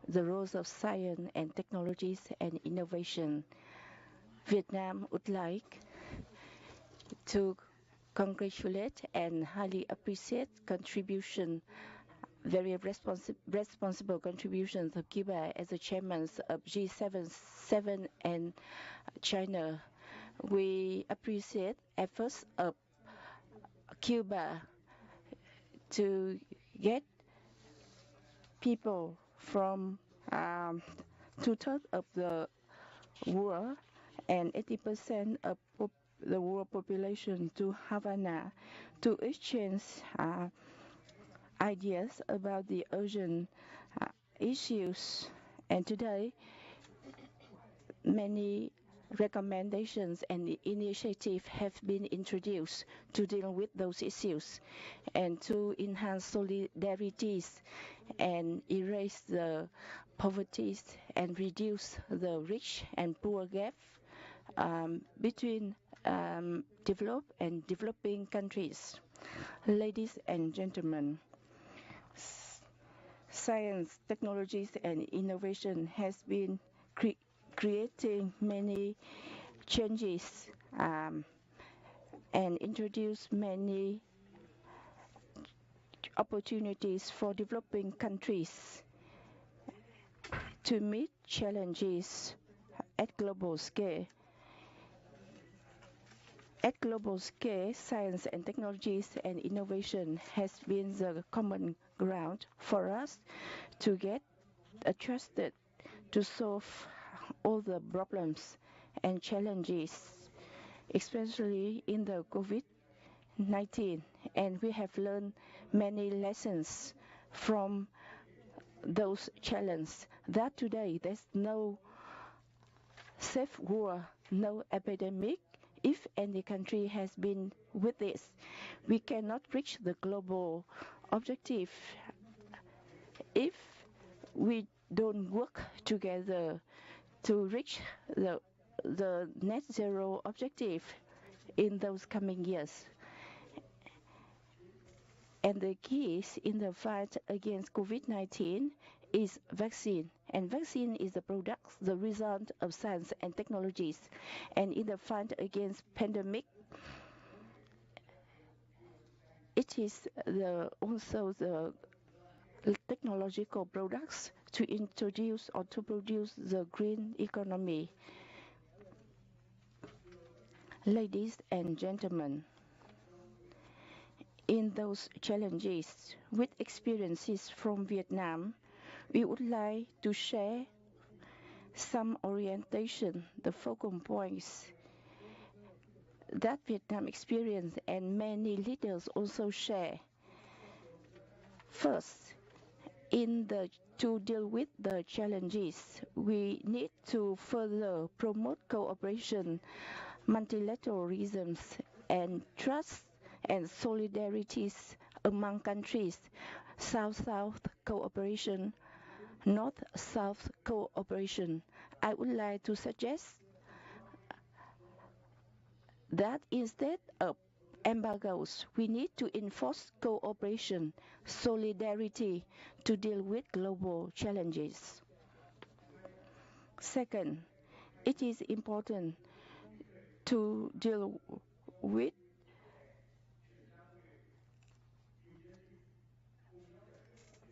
Speaker 3: the roles of science and technologies and innovation. Vietnam would like to congratulate and highly appreciate contribution, very responsible contributions of Cuba as the chairman of G77 and China. We appreciate efforts of Cuba to get people from 2/3 of the world and 80% of the world population to Havana to exchange ideas about the urgent issues. And today, many recommendations and initiatives have been introduced to deal with those issues and to enhance solidarities and erase the poverty and reduce the rich and poor gap between developed and developing countries. Ladies and gentlemen, science, technologies, and innovation has been creating many changes and introduced many opportunities for developing countries to meet challenges at global scale. At global scale, science and technologies and innovation has been the common ground for us to get trusted to solve all the problems and challenges, especially in the COVID-19. And we have learned many lessons from those challenges that today there's no safe war, no epidemic if any country has been with this, we cannot reach the global objective if we don't work together to reach the net zero objective in those coming years. And the keys in the fight against COVID-19 is vaccine. And vaccine is the product, the result of science and technologies. And in the fight against pandemic, it is also the technological products to introduce or to produce the green economy. Ladies and gentlemen, in those challenges with experiences from Vietnam, we would like to share some orientation, the focal points that Vietnam experienced and many leaders also share. First, to deal with the challenges, we need to further promote cooperation, multilateralism, and trust and solidarities among countries, South-South cooperation, North-South cooperation. I would like to suggest that instead of embargoes, we need to enforce cooperation, solidarity to deal with global challenges. Second, it is important to deal with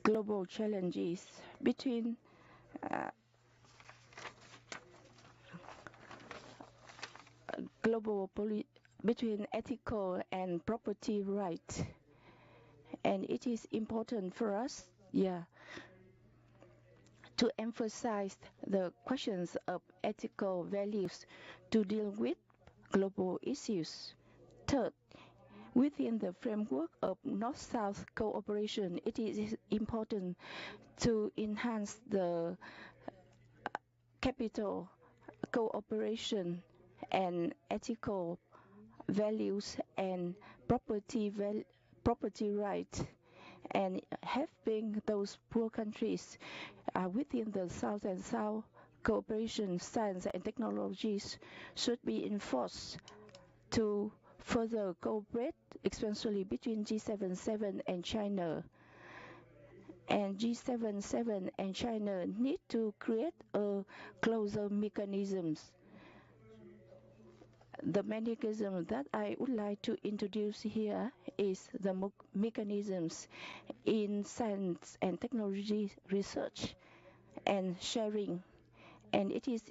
Speaker 3: global challenges between between ethical and property rights. And it is important for us, to emphasize the questions of ethical values to deal with global issues. Third, within the framework of North-South cooperation, it is important to enhance the capital cooperation and ethical values and property rights, and helping those poor countries within the South and South cooperation, science and technologies should be enforced to further cooperate, especially between G77 and China. And G77 and China need to create a closer mechanisms. The mechanism that I would like to introduce here is the mechanisms in science and technology research and sharing. And it is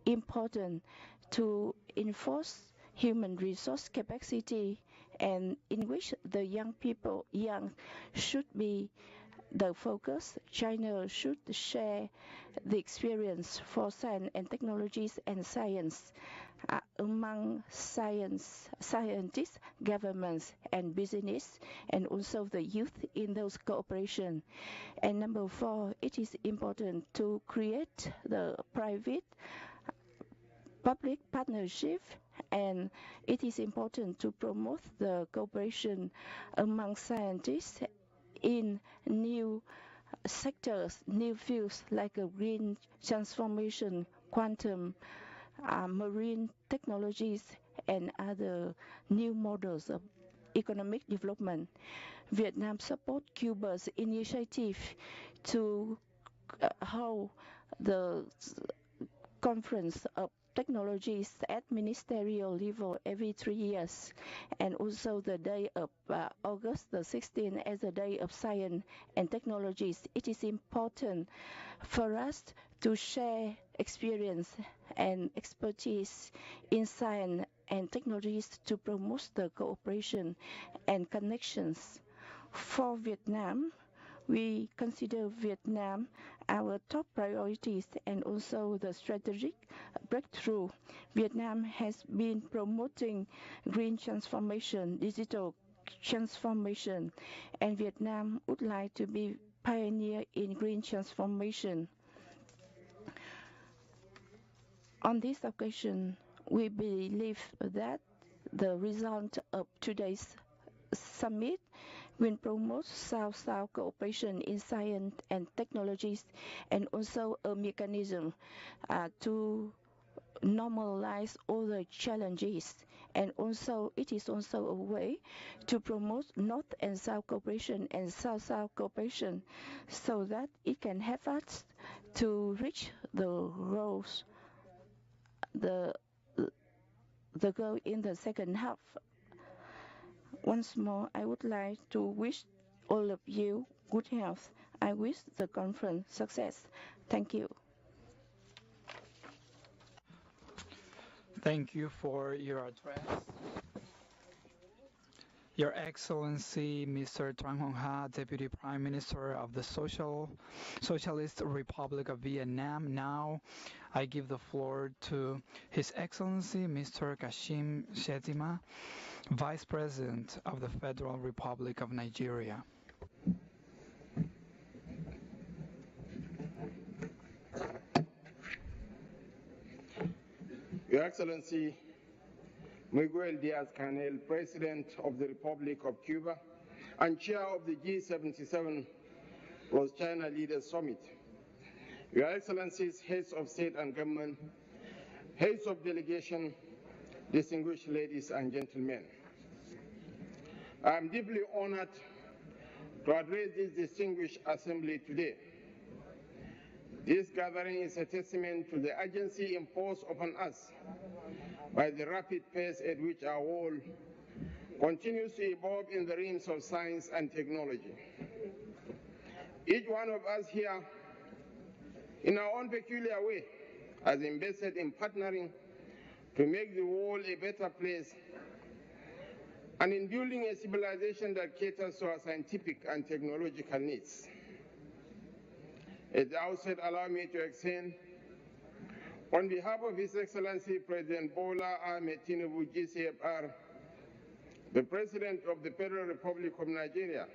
Speaker 3: important to enforce human resource capacity, and in which the young should be the focus. China should share the experience for science and technologies and science among scientists, governments and business, and also the youth in those cooperation. And number 4, it is important to create the private public partnership, and it is important to promote the cooperation among scientists in new sectors, new fields like green transformation, quantum, marine technologies, and other new models of economic development. Vietnam supports Cuba's initiative to hold the conference of technologies at ministerial level every 3 years, and also the day of August the 16th as a day of science and technologies. It is important for us to share experience and expertise in science and technologies to promote the cooperation and connections. For Vietnam, we consider Vietnam our top priorities and also the strategic breakthrough. Vietnam has been promoting green transformation, digital transformation, and Vietnam would like to be pioneer in green transformation. On this occasion, we believe that the result of today's summit will promote South-South cooperation in science and technologies, and also a mechanism to normalize all the challenges. And also, it is also a way to promote North and South cooperation and South-South cooperation, so that it can help us to reach the goals, the the goal in the second half. Once more, I would like to wish all of you good health. I wish the conference success. Thank you.
Speaker 10: Thank you for your address. Your Excellency, Mr. Tran Hon Ha, Deputy Prime Minister of the Socialist Republic of Vietnam. Now, I give the floor to His Excellency, Mr. Kashim Shettima, Vice President of the Federal Republic of Nigeria.
Speaker 4: Your Excellency, Miguel Diaz-Canel, President of the Republic of Cuba and Chair of the G77 plus China Leaders Summit, Your Excellencies, Heads of State and Government, Heads of Delegation, distinguished ladies and gentlemen, I am deeply honored to address this distinguished assembly today. This gathering is a testament to the urgency imposed upon us by the rapid pace at which our world continues to evolve in the realms of science and technology. Each one of us here, in our own peculiar way, has invested in partnering to make the world a better place and in building a civilization that caters to our scientific and technological needs. At the outset, allow me to extend, on behalf of His Excellency President Bola Ahmed Tinubu, GCFR, the President of the Federal Republic of Nigeria,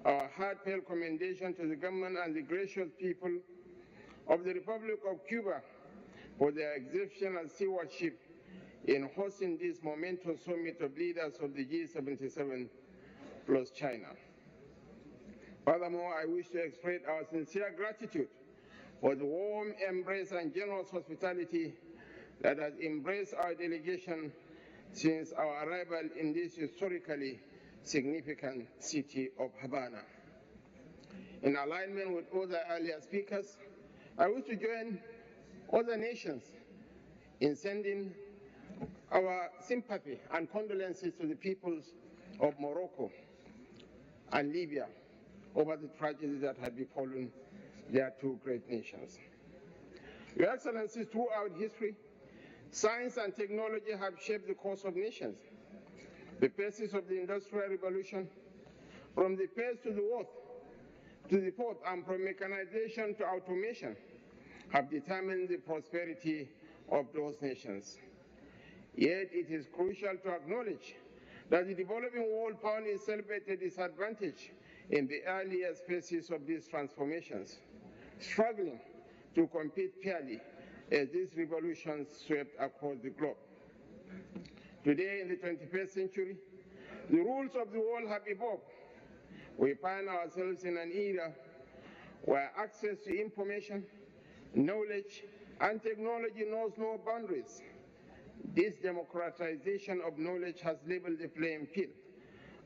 Speaker 4: our heartfelt commendation to the government and the gracious people of the Republic of Cuba for their exceptional stewardship in hosting this momentous summit of leaders of the G77 plus China. Furthermore, I wish to express our sincere gratitude for the warm embrace and generous hospitality that has embraced our delegation since our arrival in this historically significant city of Havana. In alignment with other earlier speakers, I wish to join other nations in sending our sympathy and condolences to the peoples of Morocco and Libya over the tragedy that had befallen their two great nations. Your Excellencies, throughout history, science and technology have shaped the course of nations. The paces of the Industrial Revolution, from the pace to the fourth, and from mechanization to automation, have determined the prosperity of those nations. Yet it is crucial to acknowledge that the developing world found itself at a disadvantage in the earliest phases of these transformations, struggling to compete fairly as these revolutions swept across the globe. Today, in the 21st century, the rules of the world have evolved. We find ourselves in an era where access to information, knowledge, and technology knows no boundaries. This democratization of knowledge has leveled the playing field,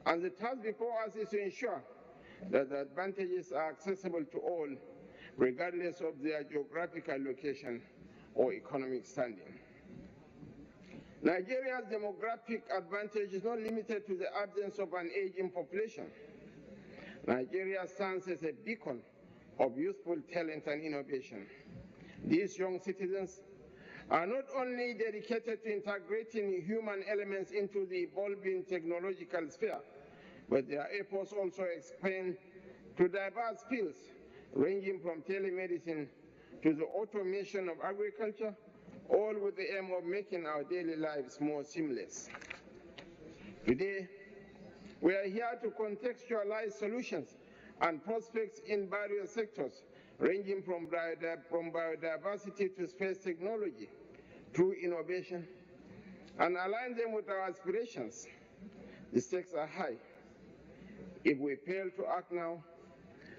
Speaker 4: and the task before us is to ensure that the advantages are accessible to all, regardless of their geographical location or economic standing. Nigeria's demographic advantage is not limited to the absence of an aging population. Nigeria stands as a beacon of youthful talent and innovation. These young citizens are not only dedicated to integrating human elements into the evolving technological sphere, but their efforts also expand to diverse fields, ranging from telemedicine to the automation of agriculture, all with the aim of making our daily lives more seamless. Today, we are here to contextualize solutions and prospects in various sectors, ranging from biodiversity to space technology, through innovation and align them with our aspirations. The stakes are high. If we fail to act now,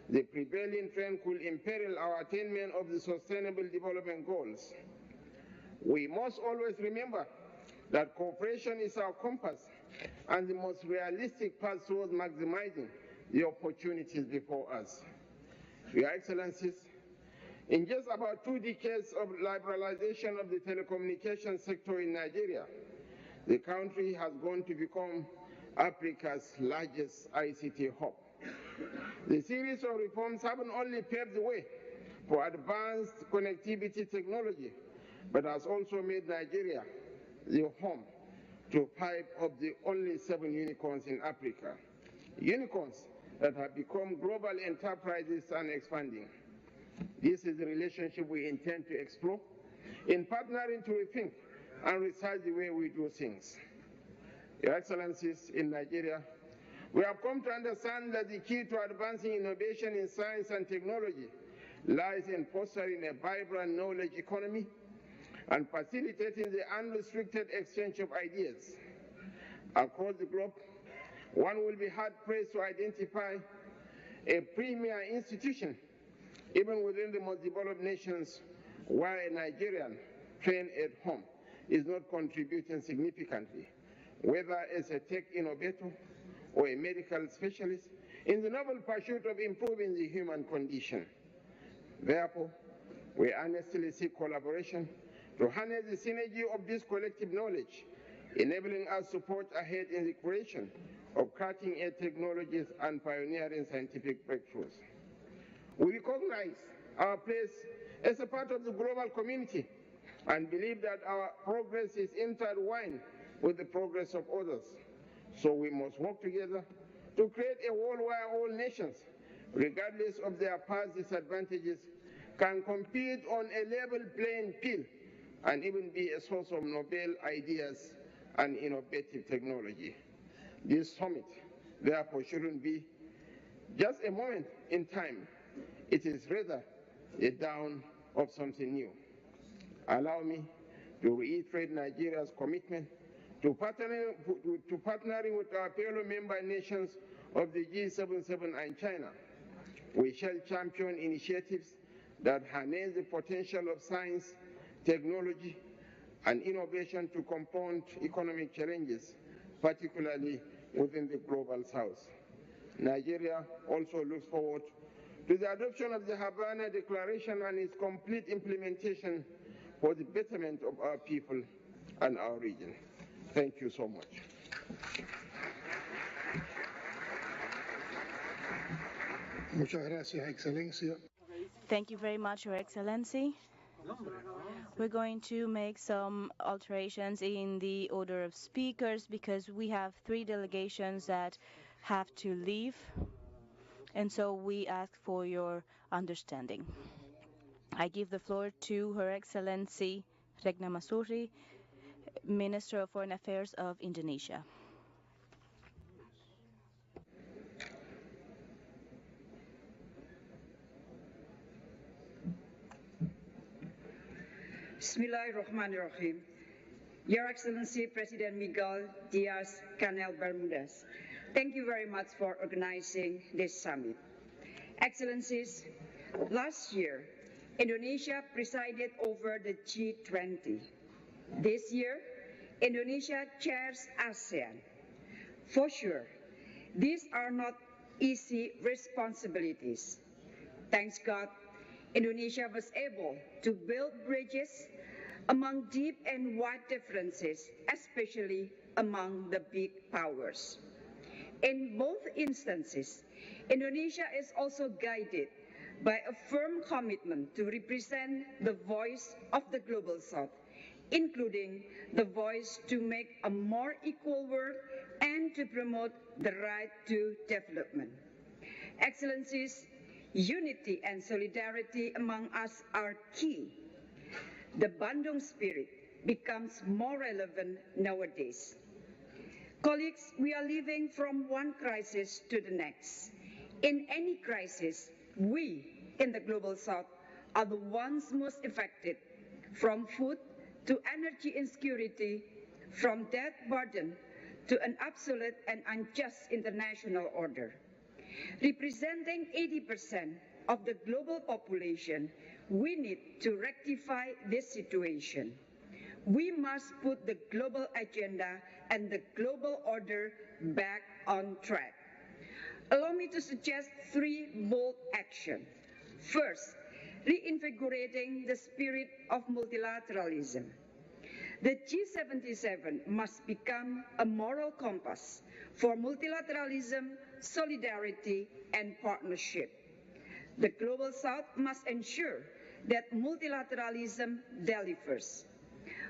Speaker 4: the prevailing trend could imperil our attainment of the Sustainable Development Goals. We must always remember that cooperation is our compass and the most realistic path towards maximizing the opportunities before us. Your Excellencies, in just about 2 decades of liberalization of the telecommunications sector in Nigeria, the country has grown to become Africa's largest ICT hub. The series of reforms haven't only paved the way for advanced connectivity technology, but has also made Nigeria the home to 5 of the only 7 unicorns in Africa. Unicorns that have become global enterprises and expanding. This is the relationship we intend to explore in partnering to rethink and resize the way we do things. Your Excellencies, in Nigeria, we have come to understand that the key to advancing innovation in science and technology lies in fostering a vibrant knowledge economy and facilitating the unrestricted exchange of ideas. Across the globe, one will be hard-pressed to identify a premier institution, even within the most developed nations, where a Nigerian trained at home is not contributing significantly, whether as a tech innovator or a medical specialist, in the noble pursuit of improving the human condition. Therefore, we earnestly seek collaboration to harness the synergy of this collective knowledge, enabling us to forge ahead in the creation of cutting-edge technologies and pioneering scientific breakthroughs. We recognize our place as a part of the global community and believe that our progress is intertwined with the progress of others. So we must work together to create a world where all nations, regardless of their past disadvantages, can compete on a level playing field and even be a source of novel ideas and innovative technology. This summit, therefore, shouldn't be just a moment in time. It is rather a dawn of something new. Allow me to reiterate Nigeria's commitment to partnering with our fellow member nations of the G77 and China. We shall champion initiatives that harness the potential of science, technology, and innovation to compound economic challenges, particularly within the global south. Nigeria also looks forward to the adoption of the Havana Declaration and its complete implementation for the betterment of our people and our region. Thank you so much.
Speaker 2: Muchas gracias, Excelencia.
Speaker 3: Thank you very much, Your Excellency. We're going to make some alterations in the order of speakers because we have 3 delegations that have to leave, and so we ask for your understanding. I give the floor to Her Excellency Retno Marsudi, Minister of Foreign Affairs of Indonesia.
Speaker 9: Bismillahirrahmanirrahim. Your Excellency President Miguel Diaz-Canel Bermudez, thank you very much for organizing this summit. Excellencies, last year, Indonesia presided over the G20. This year, Indonesia chairs ASEAN. For sure, these are not easy responsibilities. Thanks God, Indonesia was able to build bridges among deep and wide differences, especially among the big powers. In both instances, Indonesia is also guided by a firm commitment to represent the voice of the Global South, including the voice to make a more equal world and to promote the right to development. Excellencies, unity and solidarity among us are key. The Bandung spirit becomes more relevant nowadays. Colleagues, we are living from one crisis to the next. In any crisis, we in the Global South are the ones most affected, from food to energy insecurity, from debt burden to an absolute and unjust international order. Representing 80% of the global population, we need to rectify this situation. We must put the global agenda and the global order back on track. Allow me to suggest 3 bold actions. First, reinvigorating the spirit of multilateralism. The G77 must become a moral compass for multilateralism, solidarity, and partnership. The Global South must ensure that multilateralism delivers.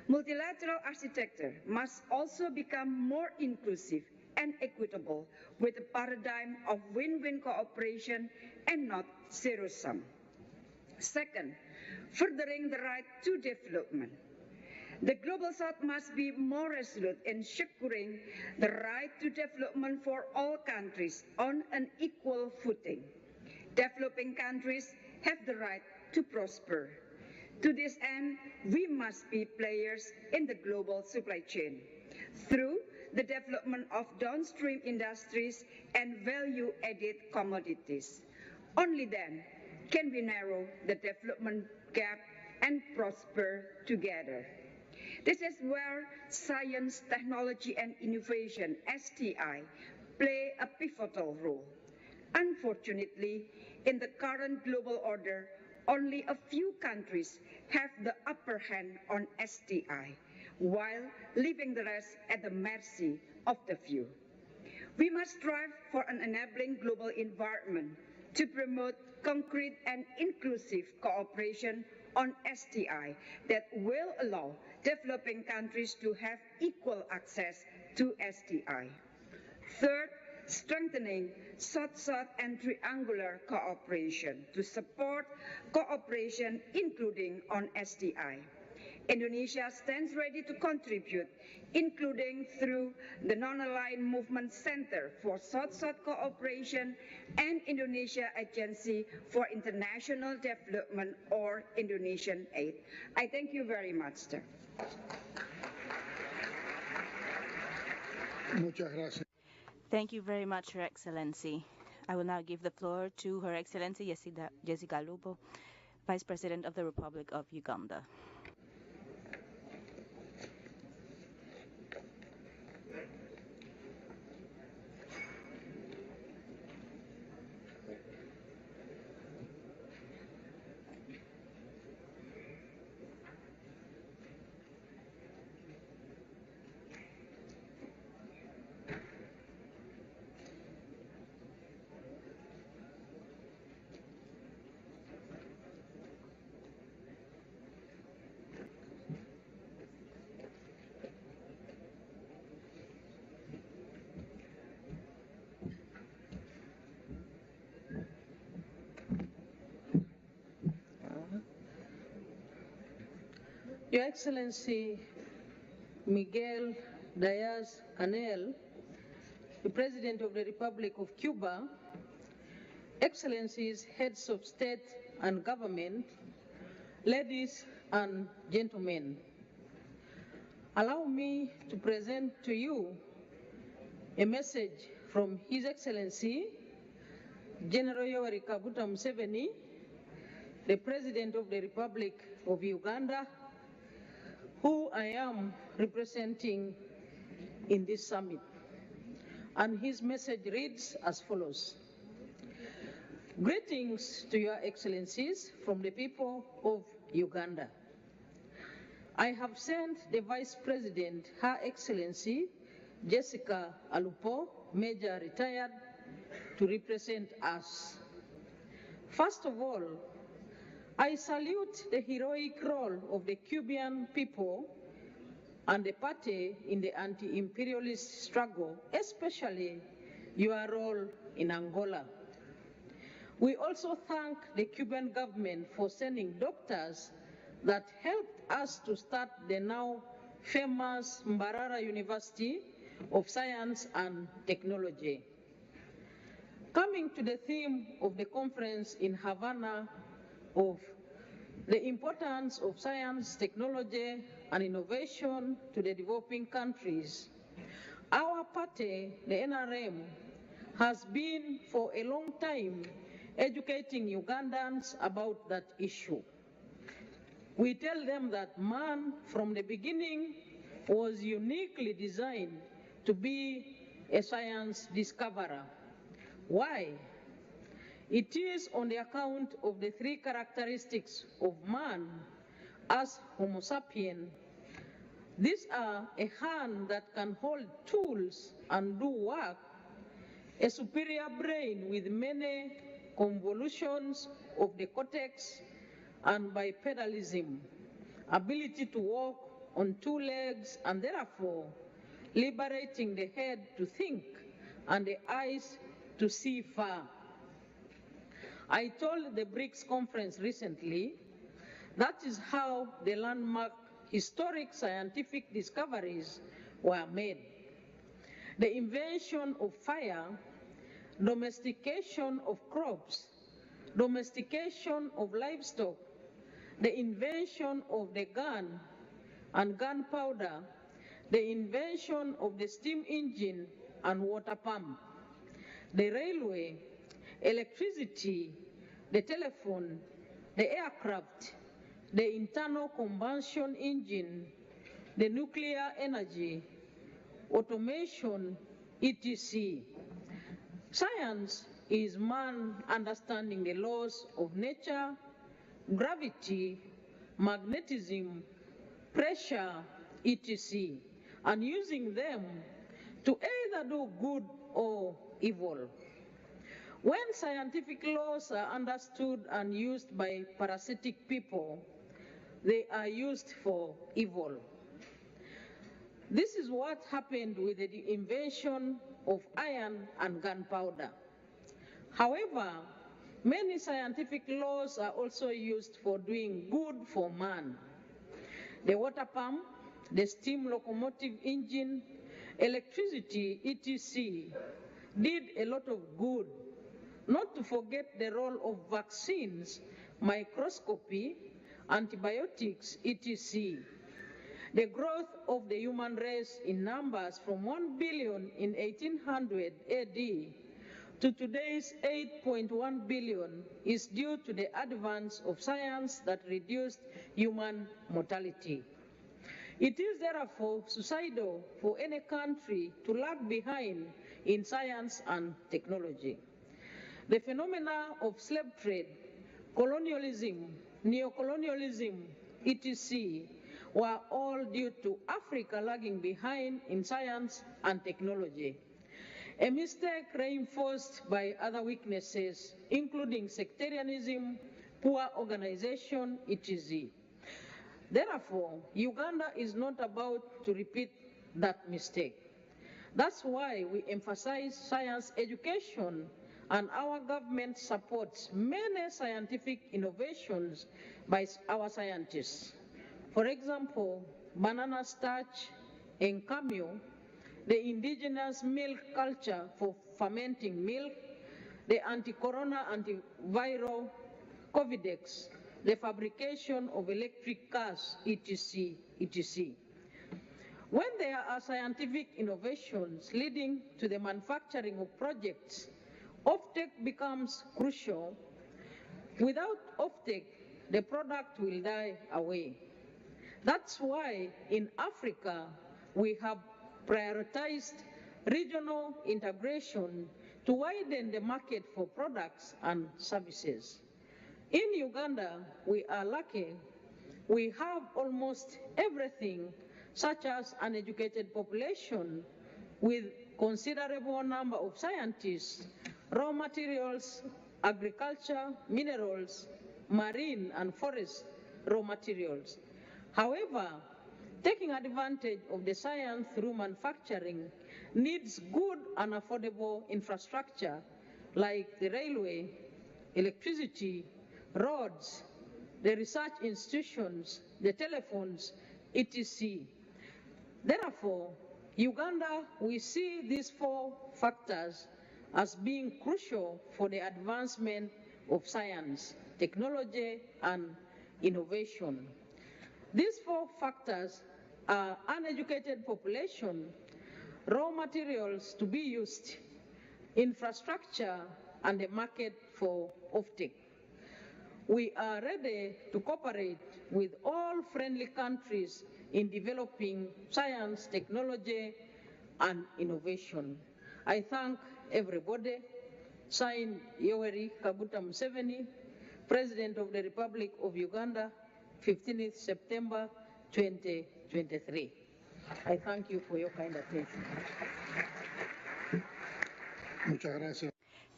Speaker 9: Multilateral architecture must also become more inclusive and equitable with a paradigm of win-win cooperation and not zero-sum. Second, furthering the right to development. The Global South must be more resolute in securing the right to development for all countries on an equal footing. Developing countries have the right to prosper. To this end, we must be players in the global supply chain through the development of downstream industries and value-added commodities. Only then can we narrow the development gap and prosper together. This is where science, technology, and innovation, STI, play a pivotal role. Unfortunately, in the current global order, only a few countries have the upper hand on STI, while leaving the rest at the mercy of the few. We must strive for an enabling global environment to promote concrete and inclusive cooperation on STI that will allow developing countries to have equal access to STI. Third, strengthening South-South and triangular cooperation to support cooperation including on STI. Indonesia stands ready to contribute, including through the Non-Aligned Movement Center for South-South Cooperation and Indonesia Agency for International Development, or Indonesian Aid. I thank you very much, sir.
Speaker 2: Muchas gracias.
Speaker 11: Thank you very much, Her Excellency. I will now give the floor to Her Excellency Jessica Lupo, Vice President of the Republic of Uganda.
Speaker 12: Your Excellency Miguel Diaz-Canel, the President of the Republic of Cuba, Excellencies, Heads of State and Government, ladies and gentlemen, allow me to present to you a message from His Excellency General Yoweri Kaguta Museveni, the President of the Republic of Uganda, who I am representing in this summit. And his message reads as follows. Greetings to Your Excellencies from the people of Uganda. I have sent the Vice President, Her Excellency Jessica Alupo, Major Retired, to represent us. First of all, I salute the heroic role of the Cuban people and the party in the anti-imperialist struggle, especially your role in Angola. We also thank the Cuban government for sending doctors that helped us to start the now famous Mbarara University of Science and Technology. Coming to the theme of the conference in Havana of the importance of science, technology, and innovation to the developing countries. Our party, the NRM, has been for a long time educating Ugandans about that issue. We tell them that man from the beginning was uniquely designed to be a science discoverer. Why? It is on the account of the three characteristics of man as Homo sapien. These are a hand that can hold tools and do work, a superior brain with many convolutions of the cortex and bipedalism, ability to walk on two legs and therefore liberating the head to think and the eyes to see far. I told the BRICS conference recently that is how the landmark historic scientific discoveries were made. The invention of fire, domestication of crops, domestication of livestock, the invention of the gun and gunpowder, the invention of the steam engine and water pump, the railway, electricity, the telephone, the aircraft, the internal combustion engine, the nuclear energy, automation, etc. Science is man understanding the laws of nature, gravity, magnetism, pressure, etc., and using them to either do good or evil. When scientific laws are understood and used by parasitic people, they are used for evil. This is what happened with the invention of iron and gunpowder. However, many scientific laws are also used for doing good for man. The water pump, the steam locomotive engine, electricity, etc., did a lot of good. Not to forget the role of vaccines, microscopy, antibiotics, etc. The growth of the human race in numbers from 1 billion in 1800 AD to today's 8.1 billion is due to the advance of science that reduced human mortality. It is therefore suicidal for any country to lag behind in science and technology. The phenomena of slave trade, colonialism, neocolonialism, etc., were all due to Africa lagging behind in science and technology. A mistake reinforced by other weaknesses, including sectarianism, poor organization, etc. Therefore, Uganda is not about to repeat that mistake. That's why we emphasize science education, and our government supports many scientific innovations by our scientists. For example, banana starch and cameo, the indigenous milk culture for fermenting milk, the anti-corona, antiviral, Covidex, the fabrication of electric cars, etc., etc. When there are scientific innovations leading to the manufacturing of projects, offtake becomes crucial. Without offtake, the product will die away. That's why in Africa, we have prioritized regional integration to widen the market for products and services. In Uganda, we are lucky. We have almost everything, such as an educated population with considerable number of scientists, raw materials, agriculture, minerals, marine and forest raw materials. However, taking advantage of the science through manufacturing needs good and affordable infrastructure like the railway, electricity, roads, the research institutions, the telephones, etc. Therefore, Uganda, we see these four factors as being crucial for the advancement of science, technology, and innovation. These four factors are uneducated population, raw materials to be used, infrastructure, and a market for offtake. We are ready to cooperate with all friendly countries in developing science, technology, and innovation. I thank everybody. Signed, Yoweri Kaguta Museveni, President of the Republic of Uganda, 15th September 2023. I thank you for your kind attention.
Speaker 2: Muchas gracias.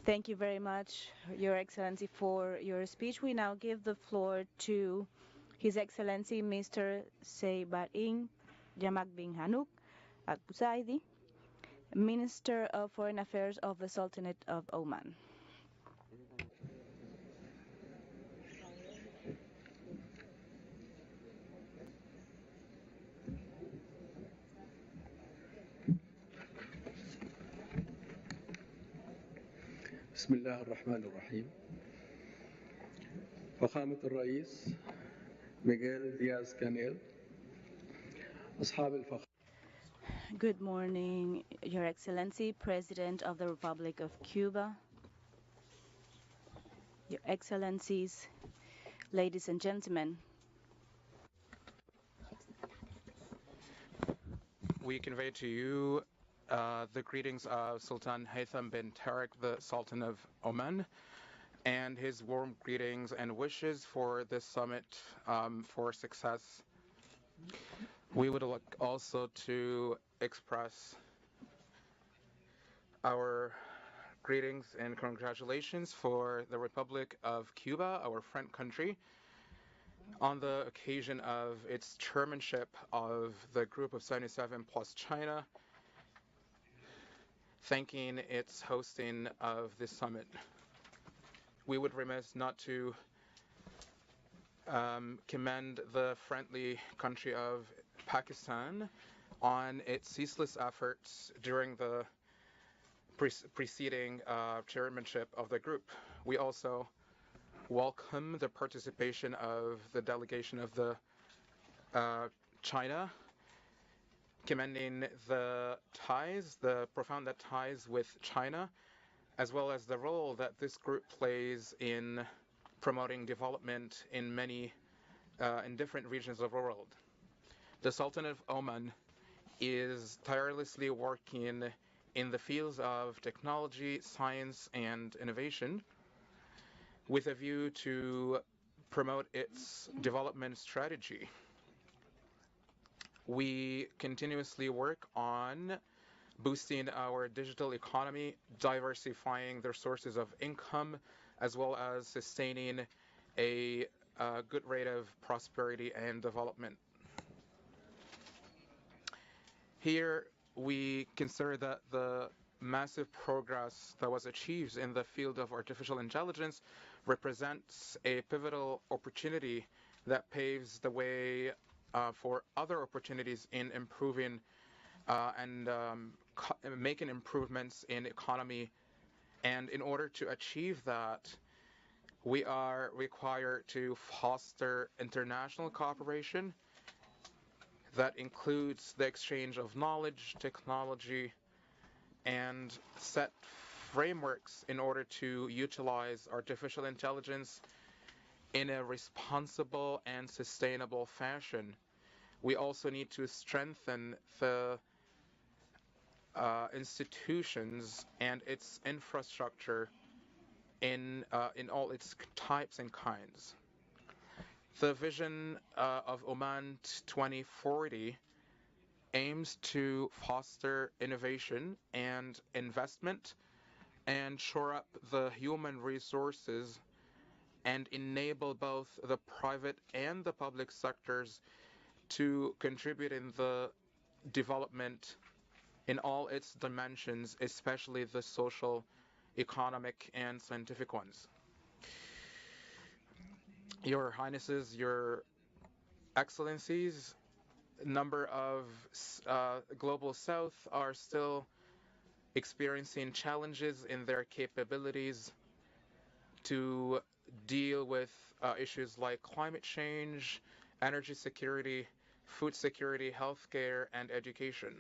Speaker 11: Thank you very much, Your Excellency, for your speech. We now give the floor to His Excellency Mr. Seybaring Jamagbing Hanuk Al Busaidi, Minister of Foreign Affairs of the Sultanate of Oman.
Speaker 13: بسم الله الرحمن الرحيم. فخامة الرئيس ميغيل دياز كانيل، أصحاب الفخر.
Speaker 11: Good morning, Your Excellency, President of the Republic of Cuba, Your Excellencies, ladies and gentlemen.
Speaker 14: We convey to you the greetings of Sultan Haytham bin Tariq, the Sultan of Oman, and his warm greetings and wishes for this summit for success. We would like also to express our greetings and congratulations for the Republic of Cuba, our friend country, on the occasion of its chairmanship of the Group of 77 plus China, thanking its hosting of this summit. We would remiss not to commend the friendly country of Pakistan on its ceaseless efforts during the preceding chairmanship of the group. We also welcome the participation of the delegation of the China, commending the ties, the profound ties with China, as well as the role that this group plays in promoting development in many, in different regions of the world. The Sultanate of Oman is tirelessly working in the fields of technology, science, and innovation with a view to promote its development strategy. We continuously work on boosting our digital economy, diversifying their sources of income, as well as sustaining a good rate of prosperity and development. Here, we consider that the massive progress that was achieved in the field of artificial intelligence represents a pivotal opportunity that paves the way for other opportunities in improving and making improvements in economy. And in order to achieve that, we are required to foster international cooperation that includes the exchange of knowledge, technology, and set frameworks in order to utilize artificial intelligence in a responsible and sustainable fashion. We also need to strengthen the institutions and its infrastructure in all its types and kinds. The vision of Oman 2040 aims to foster innovation and investment and shore up the human resources and enable both the private and the public sectors to contribute in the development in all its dimensions, especially the social, economic, and scientific ones. Your Highnesses, Your Excellencies, a number of Global South are still experiencing challenges in their capabilities to deal with issues like climate change energy security, food security, healthcare, and education.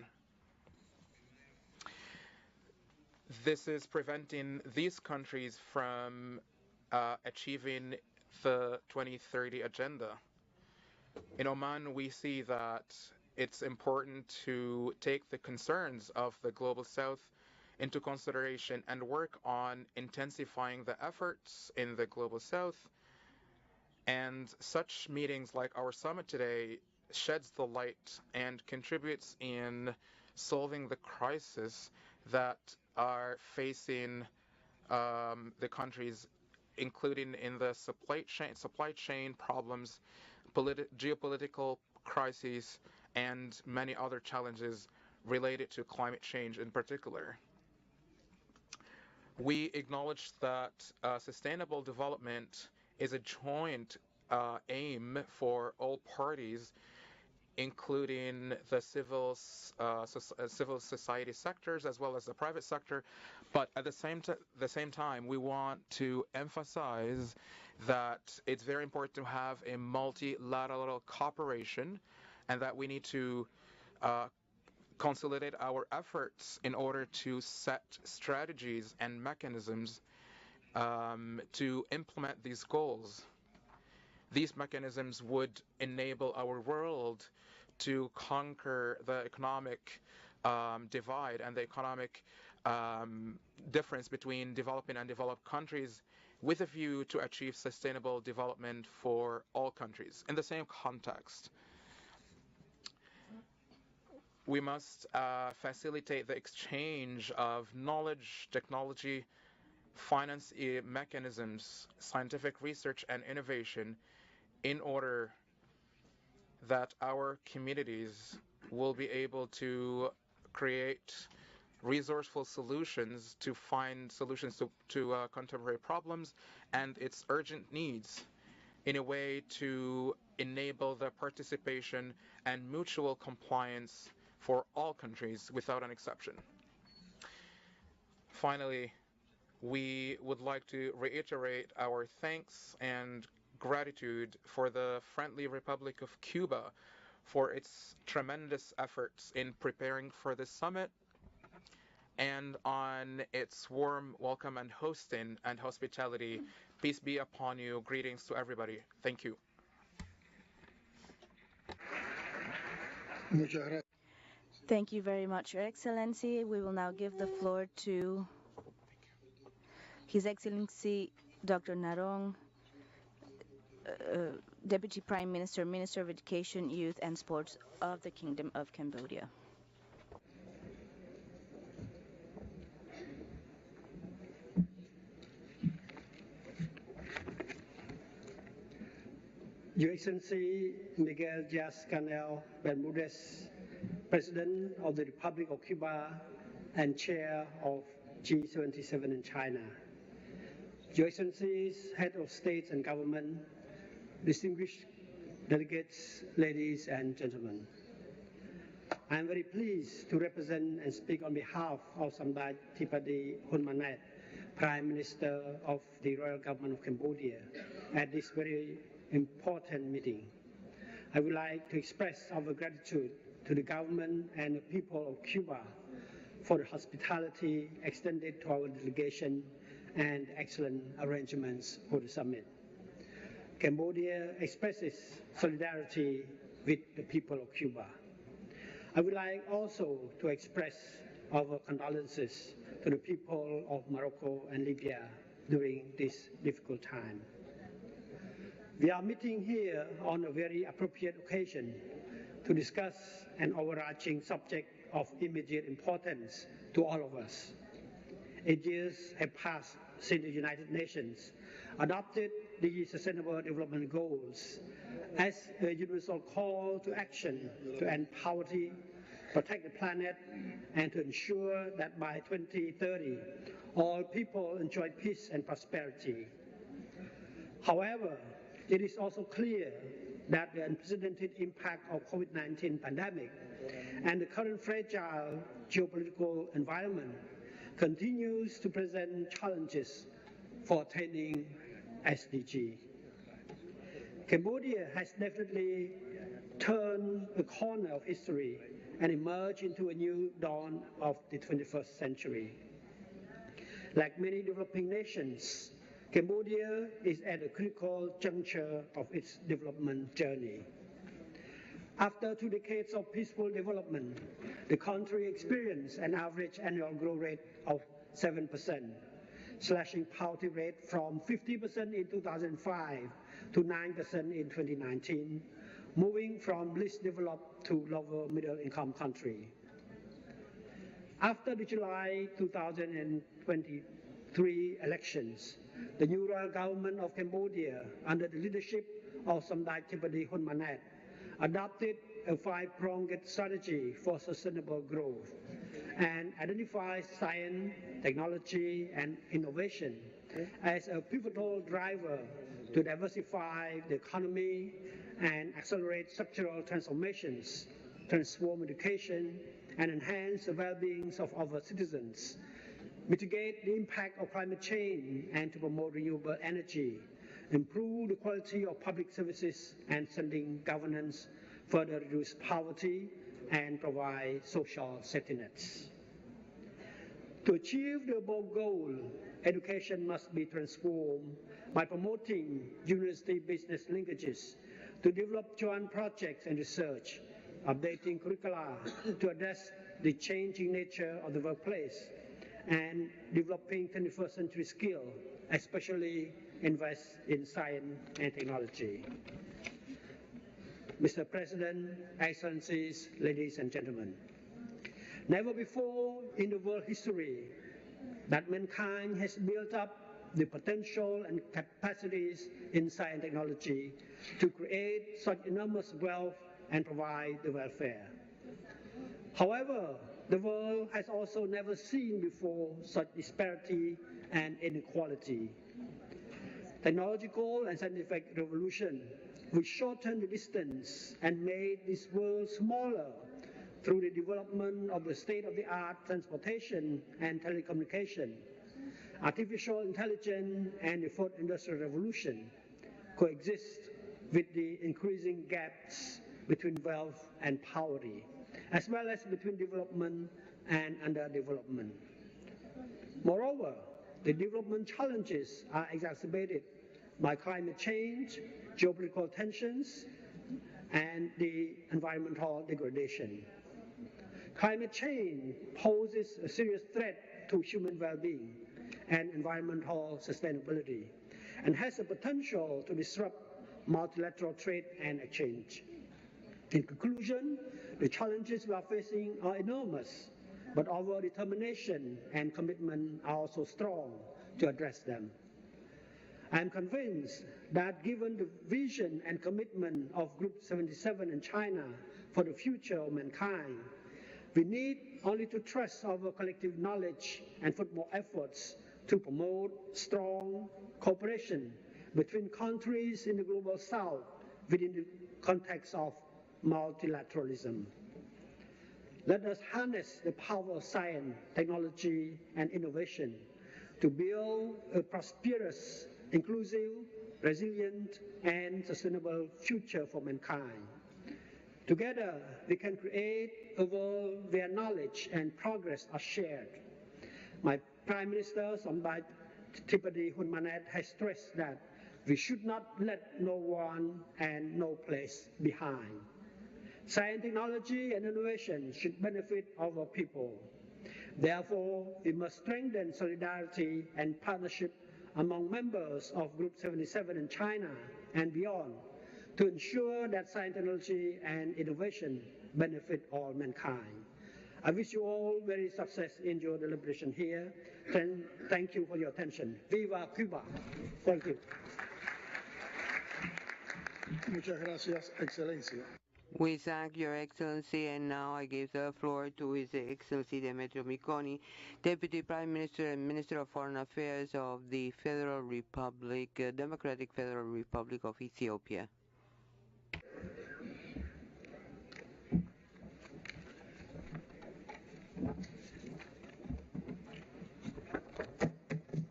Speaker 14: This is preventing these countries from achieving the 2030 agenda. In Oman, we see that it's important to take the concerns of the Global South into consideration and work on intensifying the efforts in the Global South. And such meetings like our summit today sheds the light and contributes in solving the crisis that are facing the countries, including in the supply chain problems, geopolitical crises, and many other challenges related to climate change in particular. We acknowledge that sustainable development is a joint aim for all parties, including the civil society sectors as well as the private sector. But at the same time, we want to emphasize that it's very important to have a multilateral cooperation and that we need to consolidate our efforts in order to set strategies and mechanisms to implement these goals. These mechanisms would enable our world to conquer the economic divide and the economic difference between developing and developed countries with a view to achieve sustainable development for all countries. In the same context, we must facilitate the exchange of knowledge, technology, finance mechanisms, scientific research, and innovation in order that our communities will be able to create resourceful solutions to find solutions to contemporary problems and its urgent needs in a way to enable the participation and mutual compliance for all countries without an exception. Finally, we would like to reiterate our thanks and gratitude for the friendly Republic of Cuba for its tremendous efforts in preparing for this summit and on its warm welcome and hosting and hospitality. Peace be upon you. Greetings to everybody. Thank you.
Speaker 11: Thank you very much, Your Excellency. We will now give the floor to His Excellency Dr. Narong, Deputy Prime Minister, Minister of Education, Youth and Sports of the Kingdom of Cambodia.
Speaker 6: Your Excellency Miguel Diaz-Canel Bermudez, President of the Republic of Cuba and Chair of G77 in China. Your Excellencies, Head of State and Government, distinguished delegates, ladies and gentlemen. I am very pleased to represent and speak on behalf of Samdech Thipadi Hun Manet, Prime Minister of the Royal Government of Cambodia, at this very important meeting. I would like to express our gratitude to the government and the people of Cuba for the hospitality extended to our delegation and excellent arrangements for the summit. Cambodia expresses solidarity with the people of Cuba. I would like also to express our condolences to the people of Morocco and Libya during this difficult time. We are meeting here on a very appropriate occasion to discuss an overarching subject of immediate importance to all of us. 8 years have passed since the United Nations adopted the Sustainable Development Goals as a universal call to action to end poverty, protect the planet, and to ensure that by 2030, all people enjoy peace and prosperity. However, it is also clear that the unprecedented impact of COVID-19 pandemic and the current fragile geopolitical environment continues to present challenges for attaining SDG.
Speaker 15: Cambodia has definitely turned a corner of history and emerged into a new dawn of the 21st century. Like many developing nations, Cambodia is at a critical juncture of its development journey. After 2 decades of peaceful development, the country experienced an average annual growth rate of 7%, slashing poverty rate from 50% in 2005 to 9% in 2019, moving from least developed to lower middle income country. After the July 2023 elections, the new royal government of Cambodia, under the leadership of Samdech Thimpadi Hun-Manet, adopted a 5-pronged strategy for sustainable growth and identified science, technology, and innovation as a pivotal driver to diversify the economy and accelerate structural transformations, transform education, and enhance the well-being of our citizens, mitigate the impact of climate change, and to promote renewable energy, improve the quality of public services and strengthen governance, further reduce poverty, and provide social safety nets. To achieve the above goal, education must be transformed by promoting university-business linkages to develop joint projects and research, updating curricula to address the changing nature of the workplace, and developing 21st century skills, especially invest in science and technology. Mr. President, Excellencies, ladies and gentlemen, never before in the world history that mankind has built up the potential and capacities in science and technology to create such enormous wealth and provide the welfare. However, the world has also never seen before such disparity and inequality. Technological and scientific revolution which shortened the distance and made this world smaller through the development of the state-of-the-art transportation and telecommunication, artificial intelligence, and the fourth industrial revolution coexist with the increasing gaps between wealth and poverty, as well as between development and underdevelopment. Moreover, the development challenges are exacerbated by climate change, geopolitical tensions, and the environmental degradation. Climate change poses a serious threat to human well-being and environmental sustainability, and has the potential to disrupt multilateral trade and exchange. In conclusion, the challenges we are facing are enormous, but our determination and commitment are also strong to address them. I am convinced that given the vision and commitment of Group 77 in China for the future of mankind, we need only to trust our collective knowledge and put more efforts to promote strong cooperation between countries in the Global South within the context of multilateralism. Let us harness the power of science, technology, and innovation to build a prosperous, inclusive, resilient, and sustainable future for mankind. Together, we can create a world where knowledge and progress are shared. My Prime Minister, Samdech Thimpadi Hun-Manet, has stressed that we should not let no one and no place behind. Science, technology, and innovation should benefit our people. Therefore, we must strengthen solidarity and partnership among members of Group 77 in China and beyond to ensure that science, technology, and innovation benefit all mankind. I wish you all very success in your deliberation here. Thank you for your attention. Viva Cuba! Thank you.
Speaker 2: Muchas gracias, Excelencia.
Speaker 5: We thank Your Excellency, and now I give the floor to His Excellency Demetrio Mikoni, Deputy Prime Minister and Minister of Foreign Affairs of the Federal Republic, Democratic Federal Republic of Ethiopia.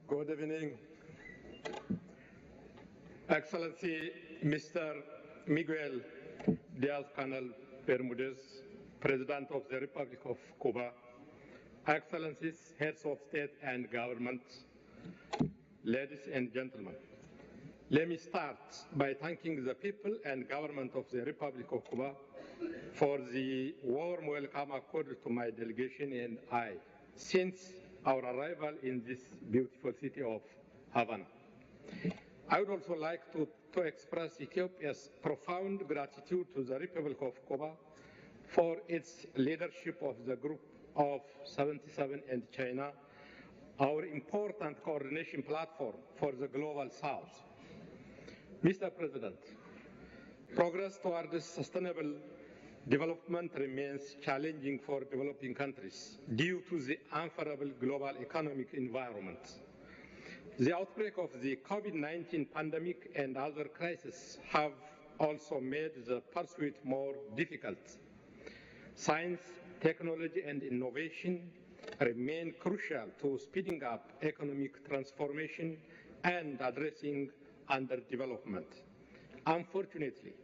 Speaker 16: Good evening. Excellency Mr. Miguel Diaz-Canel Bermudez, President of the Republic of Cuba, Excellencies, Heads of State and Government, ladies and gentlemen. Let me start by thanking the people and government of the Republic of Cuba for the warm welcome accorded to my delegation and I since our arrival in this beautiful city of Havana. I would also like to express Ethiopia's profound gratitude to the Republic of Cuba for its leadership of the Group of 77 and China, our important coordination platform for the Global South. Mr. President, progress towards sustainable development remains challenging for developing countries due to the unfavorable global economic environment. The outbreak of the COVID-19 pandemic and other crises have also made the pursuit more difficult. Science, technology, and innovation remain crucial to speeding up economic transformation and addressing underdevelopment. Unfortunately,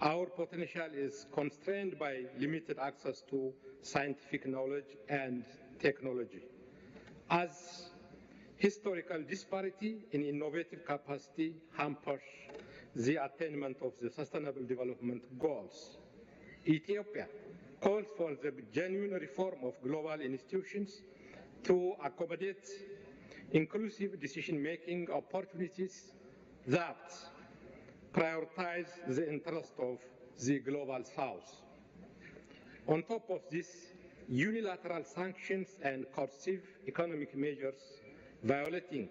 Speaker 16: our potential is constrained by limited access to scientific knowledge and technology. As historical disparity in innovative capacity hampers the attainment of the Sustainable Development Goals. Ethiopia calls for the genuine reform of global institutions to accommodate inclusive decision-making opportunities that prioritize the interest of the Global South. On top of this, unilateral sanctions and coercive economic measures violating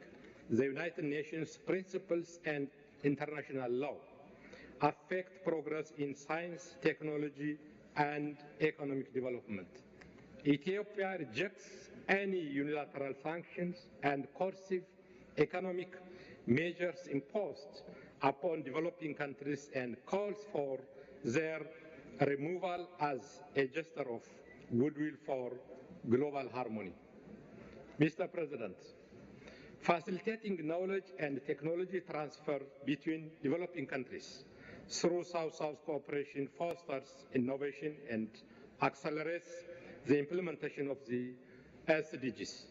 Speaker 16: the United Nations principles and international law affect progress in science, technology, and economic development. Ethiopia rejects any unilateral sanctions and coercive economic measures imposed upon developing countries and calls for their removal as a gesture of goodwill for global harmony. Mr. President, facilitating knowledge and technology transfer between developing countries through South-South cooperation fosters innovation and accelerates the implementation of the SDGs.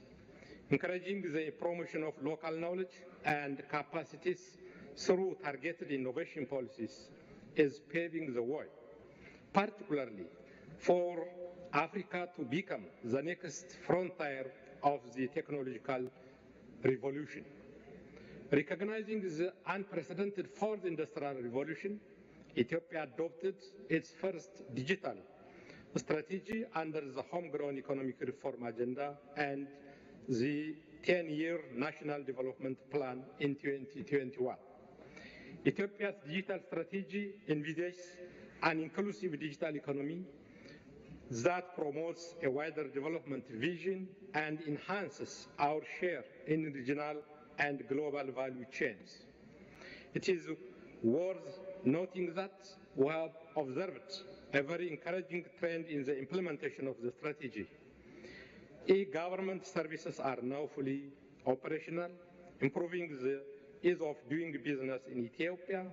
Speaker 16: Encouraging the promotion of local knowledge and capacities through targeted innovation policies is paving the way, particularly for Africa to become the next frontier of the technological revolution. Recognizing the unprecedented fourth industrial revolution, Ethiopia adopted its first digital strategy under the homegrown economic reform agenda and the 10-year National Development Plan in 2021. Ethiopia's digital strategy envisages an inclusive digital economy that promotes a wider development vision and enhances our share in regional and global value chains. It is worth noting that we have observed a very encouraging trend in the implementation of the strategy. E-government services are now fully operational, improving the ease of doing business in Ethiopia,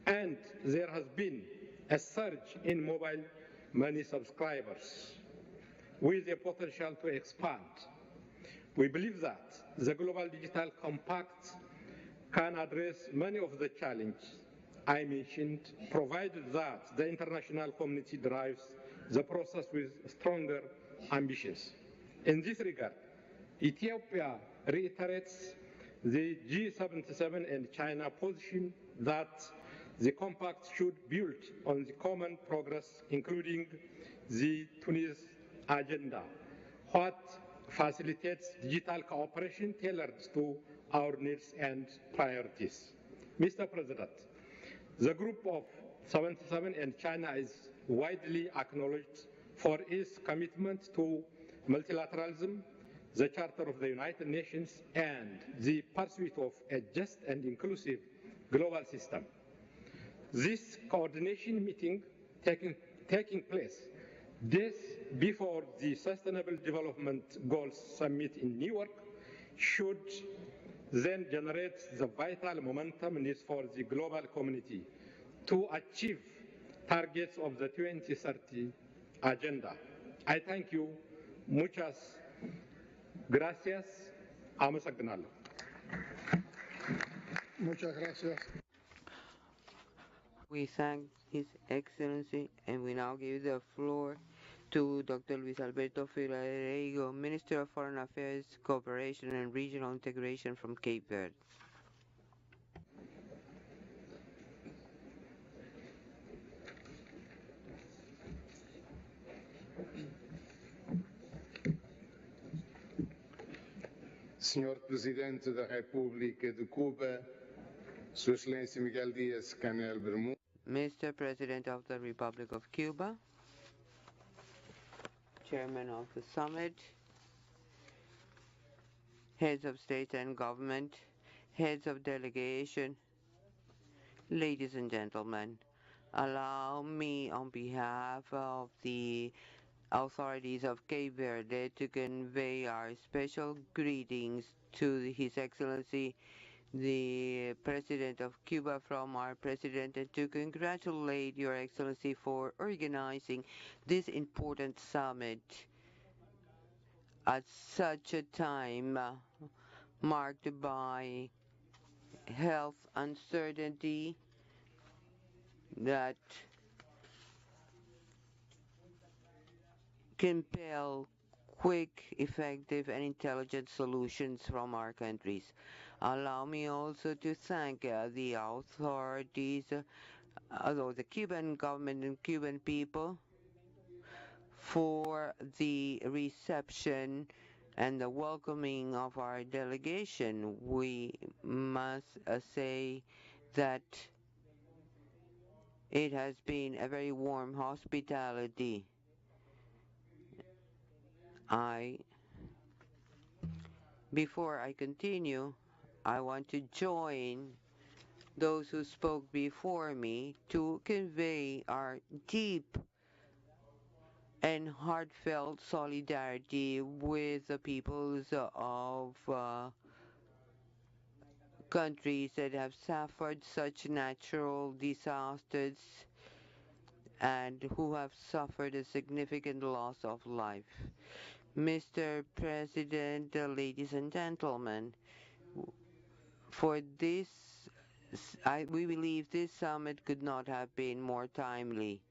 Speaker 16: and there has been a surge in mobile money subscribers with the potential to expand. We believe that the Global Digital Compact can address many of the challenges I mentioned, provided that the international community drives the process with stronger ambitions. In this regard, Ethiopia reiterates the G77 and China position that the compact should build on the common progress, including the Tunis agenda, what facilitates digital cooperation tailored to our needs and priorities. Mr. President, the Group of 77 and China is widely acknowledged for its commitment to multilateralism, the Charter of the United Nations, and the pursuit of a just and inclusive global system. This coordination meeting taking place days before the Sustainable Development Goals Summit in New York should then generates the vital momentum needed for the global community to achieve targets of the 2030 agenda. I thank you. Muchas gracias. Amasagnalo.
Speaker 2: Muchas gracias.
Speaker 5: We thank His Excellency, and we now give the floor to Dr. Luis Alberto Filarego, Minister of Foreign Affairs, Cooperation and Regional Integration from Cape Verde.
Speaker 17: Senhor Presidente da República de Cuba, Sua Excelência Miguel Díaz-Canel Bermúdez,
Speaker 5: Mr. President of the Republic of Cuba, Chairman of the Summit, Heads of State and Government, Heads of Delegation, ladies and gentlemen, allow me on behalf of the authorities of Cape Verde to convey our special greetings to His Excellency the President of Cuba from our President, and to congratulate Your Excellency for organizing this important summit at such a time marked by health uncertainty that compel quick, effective, and intelligent solutions from our countries. Allow me also to thank the authorities, the Cuban government and Cuban people for the reception and the welcoming of our delegation. We must say that it has been a very warm hospitality. Before I continue, I want to join those who spoke before me to convey our deep and heartfelt solidarity with the peoples of countries that have suffered such natural disasters and who have suffered a significant loss of life. Mr. President, ladies and gentlemen, for this, we believe this summit could not have been more timely,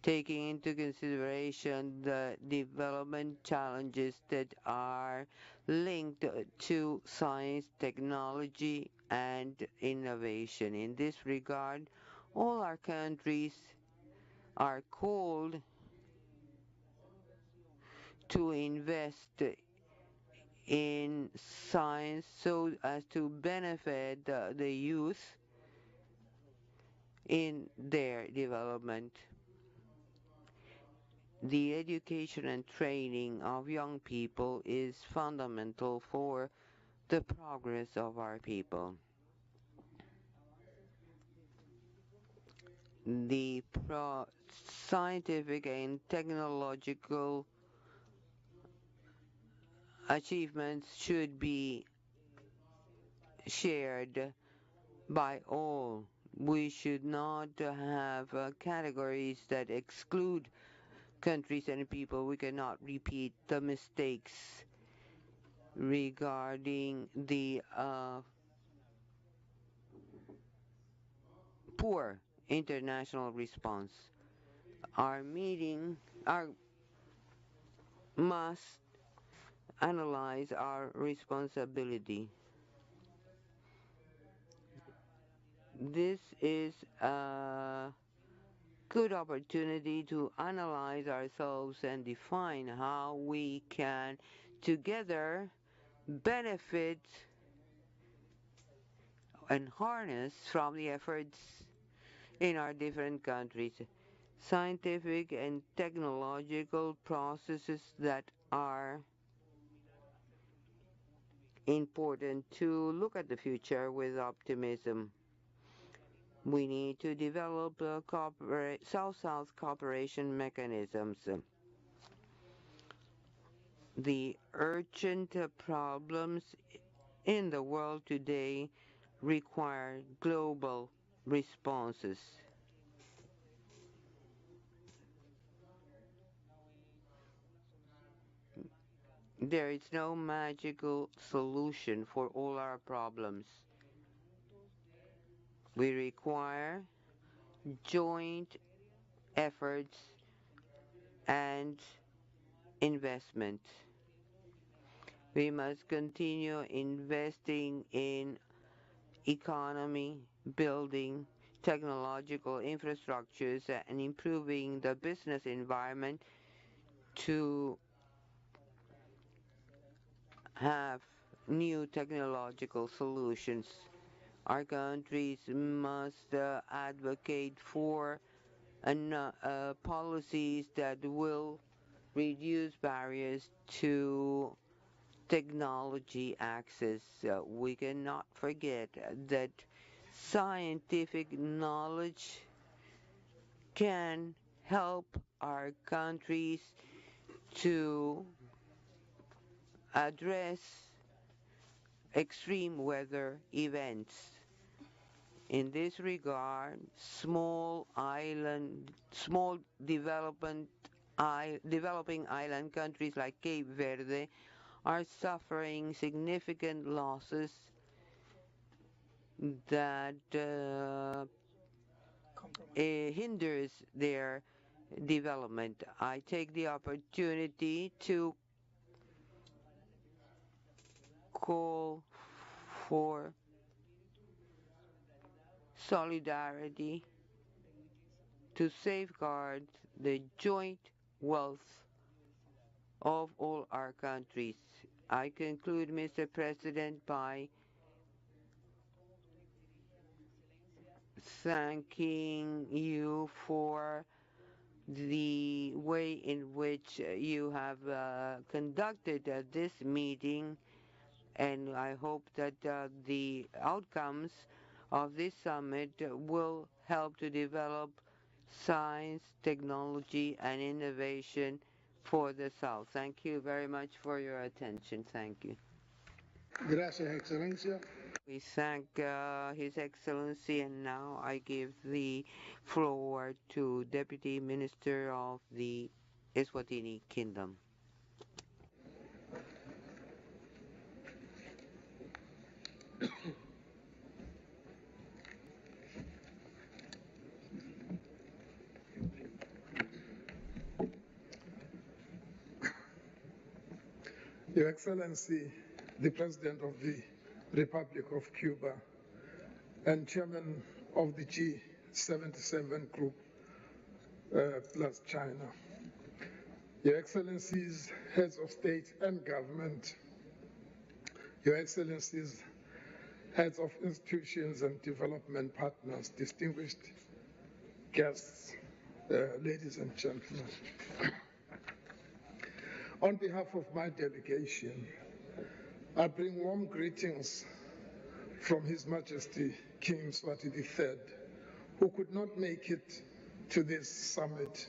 Speaker 5: taking into consideration the development challenges that are linked to science, technology, and innovation. In this regard, all our countries are called to invest in science so as to benefit the youth in their development. The education and training of young people is fundamental for the progress of our people. The scientific and technological achievements should be shared by all. We should not have categories that exclude countries and people. We cannot repeat the mistakes regarding the poor international response. Our must analyze our responsibility. This is a good opportunity to analyze ourselves and define how we can together benefit and harness from the efforts in our different countries. Scientific and technological processes that are important to look at the future with optimism. We need to develop South-South cooperation mechanisms. The urgent problems in the world today require global responses. There is no magical solution for all our problems. We require joint efforts and investment. We must continue investing in economy, building technological infrastructures, and improving the business environment to have new technological solutions. Our countries must advocate for policies that will reduce barriers to technology access. We cannot forget that scientific knowledge can help our countries to address extreme weather events. In this regard, small developing island countries like Cape Verde are suffering significant losses that hinders their development. I take the opportunity to call for solidarity to safeguard the joint wealth of all our countries. I conclude, Mr. President, by thanking you for the way in which you have conducted this meeting, and I hope that the outcomes of this summit will help to develop science, technology, and innovation for the South. Thank you very much for your attention. Thank you.
Speaker 2: Gracias, Excelencia.
Speaker 5: We thank His Excellency, and now I give the floor to Deputy Minister of the Eswatini Kingdom.
Speaker 18: Your Excellency, the President of the Republic of Cuba and Chairman of the G77 Group plus China, Your Excellencies, Heads of State and Government, Your Excellencies, Heads of Institutions and Development Partners, distinguished guests, ladies and gentlemen. On behalf of my delegation, I bring warm greetings from His Majesty King Mswati III, who could not make it to this summit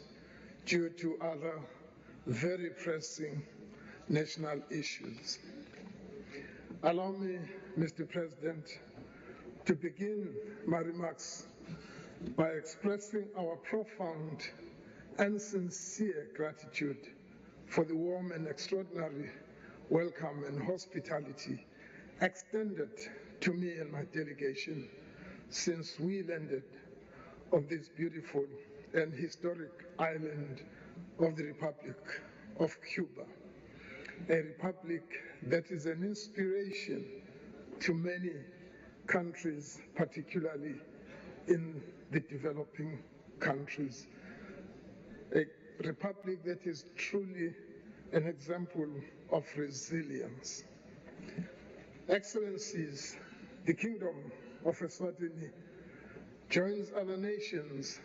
Speaker 18: due to other very pressing national issues. Allow me, Mr. President, to begin my remarks by expressing our profound and sincere gratitude for the warm and extraordinary welcome and hospitality extended to me and my delegation since we landed on this beautiful and historic island of the Republic of Cuba, a republic that is an inspiration to many countries, particularly in the developing countries. A republic that is truly an example of resilience. Excellencies, the Kingdom of Eswatini joins other nations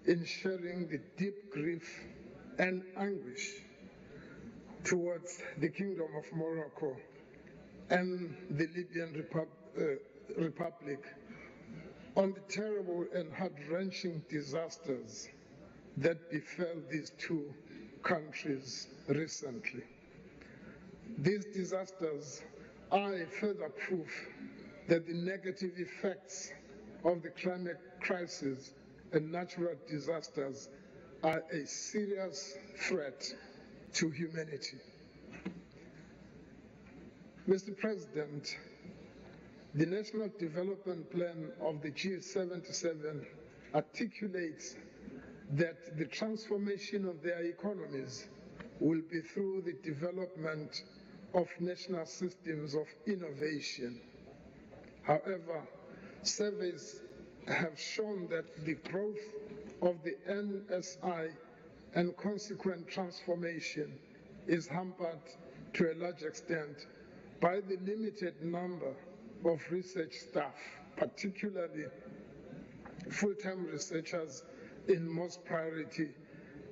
Speaker 18: in sharing the deep grief and anguish towards the Kingdom of Morocco and the Libyan Republic on the terrible and heart-wrenching disasters that befell these two countries recently. These disasters are a further proof that the negative effects of the climate crisis and natural disasters are a serious threat to humanity. Mr. President, the National Development Plan of the G77 articulates that the transformation of their economies will be through the development of national systems of innovation. However, surveys have shown that the growth of the NSI and consequent transformation is hampered to a large extent by the limited number of research staff, particularly full-time researchers in most priority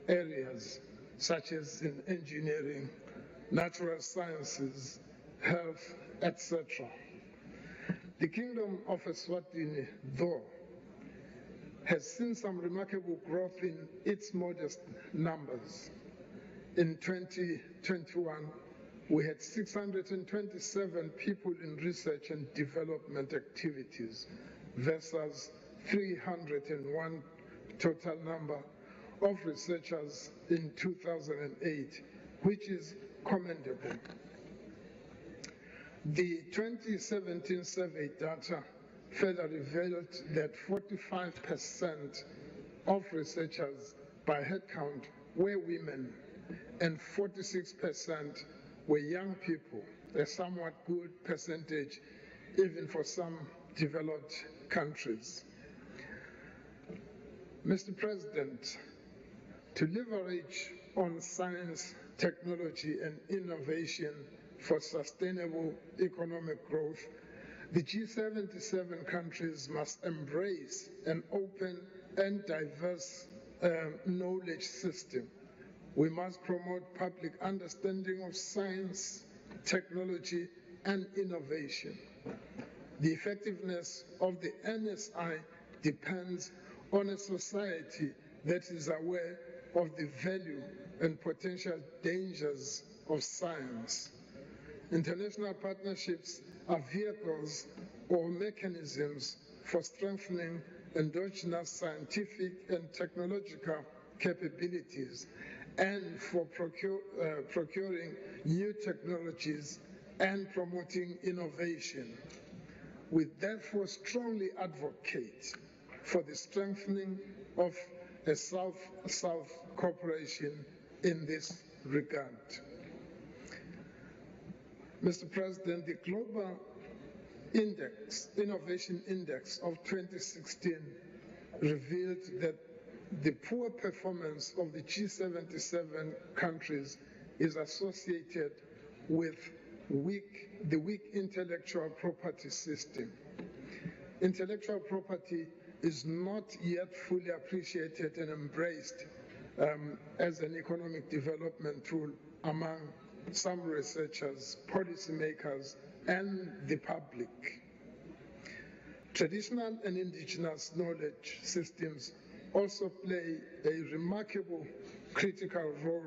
Speaker 18: areas, such as in engineering, natural sciences, health, etc. The Kingdom of Eswatini, though, has seen some remarkable growth in its modest numbers. In 2021, we had 627 people in research and development activities versus 301 total number of researchers in 2008, which is commendable. The 2017 survey data further revealed that 45% of researchers by headcount were women and 46% were young people, a somewhat good percentage even for some developed countries. Mr. President, to leverage on science, technology, and innovation for sustainable economic growth, the G77 countries must embrace an open and diverse knowledge system. We must promote public understanding of science, technology, and innovation. The effectiveness of the NSI depends on a society that is aware of the value and potential dangers of science. International partnerships are vehicles or mechanisms for strengthening endogenous scientific and technological capabilities and for procuring new technologies and promoting innovation. We therefore strongly advocate for the strengthening of a South-South cooperation in this regard. Mr. President, the Global Innovation Index of 2016 revealed that the poor performance of the G77 countries is associated with the weak intellectual property system. Intellectual property is not yet fully appreciated and embraced as an economic development tool among some researchers, policymakers, and the public. Traditional and indigenous knowledge systems also play a remarkable critical role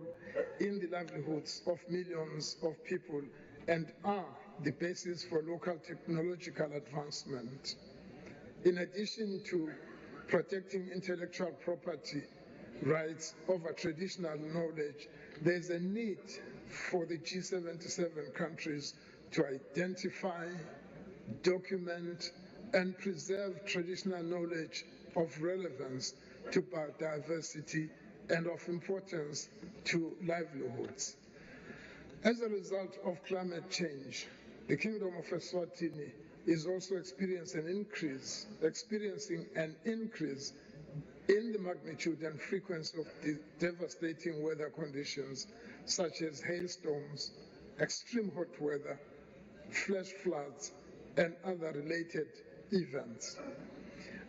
Speaker 18: in the livelihoods of millions of people and are the basis for local technological advancement. In addition to protecting intellectual property rights over traditional knowledge, there is a need for the G77 countries to identify, document, and preserve traditional knowledge of relevance to biodiversity and of importance to livelihoods. As a result of climate change, the Kingdom of Eswatini is also experiencing an increase in the magnitude and frequency of the devastating weather conditions such as hailstorms, extreme hot weather, flash floods, and other related events.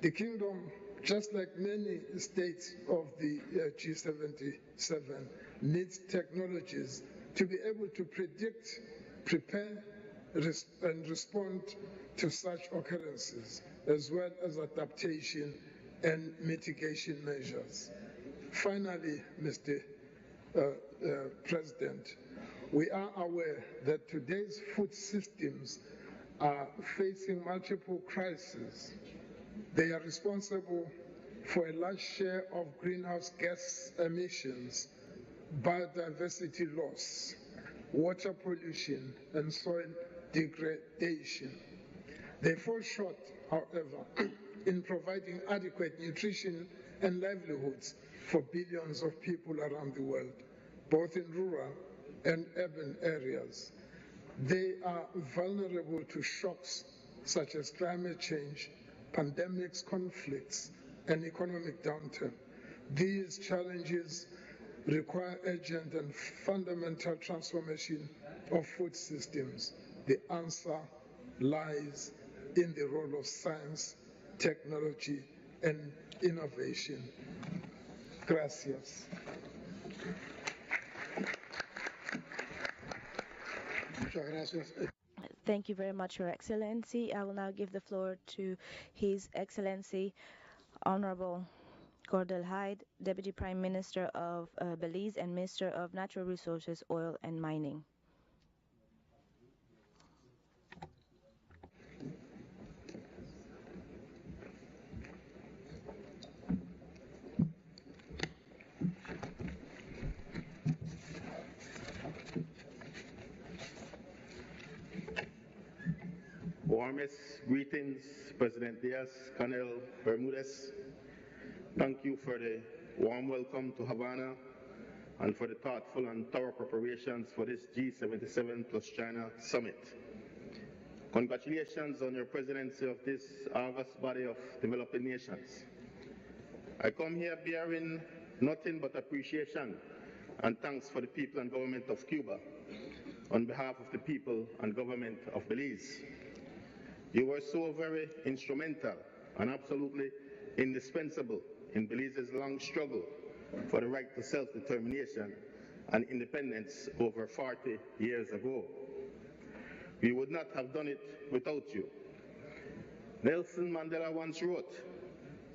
Speaker 18: The Kingdom, just like many states of the G77, needs technologies to be able to predict, prepare, and respond to such occurrences, as well as adaptation and mitigation measures. Finally, Mr. President, We are aware that today's food systems are facing multiple crises. They are responsible for a large share of greenhouse gas emissions, biodiversity loss, water pollution, and soil degradation. They fall short, however, in providing adequate nutrition and livelihoods for billions of people around the world, both in rural and urban areas. They are vulnerable to shocks such as climate change, pandemics, conflicts, and economic downturn. These challenges require urgent and fundamental transformation of food systems. The answer lies in the role of science, technology, and innovation. Gracias.
Speaker 11: Thank you very much, Your Excellency. I will now give the floor to His Excellency Honorable Cordell Hyde, Deputy Prime Minister of Belize and Minister of Natural Resources, Oil and Mining.
Speaker 4: Warmest greetings, President Diaz-Canel Bermudez. Thank you for the warm welcome to Havana and for the thoughtful and thorough preparations for this G77 plus China summit. Congratulations on your presidency of this august body of developing nations. I come here bearing nothing but appreciation and thanks for the people and government of Cuba on behalf of the people and government of Belize. You were so very instrumental and absolutely indispensable in Belize's long struggle for the right to self-determination and independence over 40 years ago. We would not have done it without you. Nelson Mandela once wrote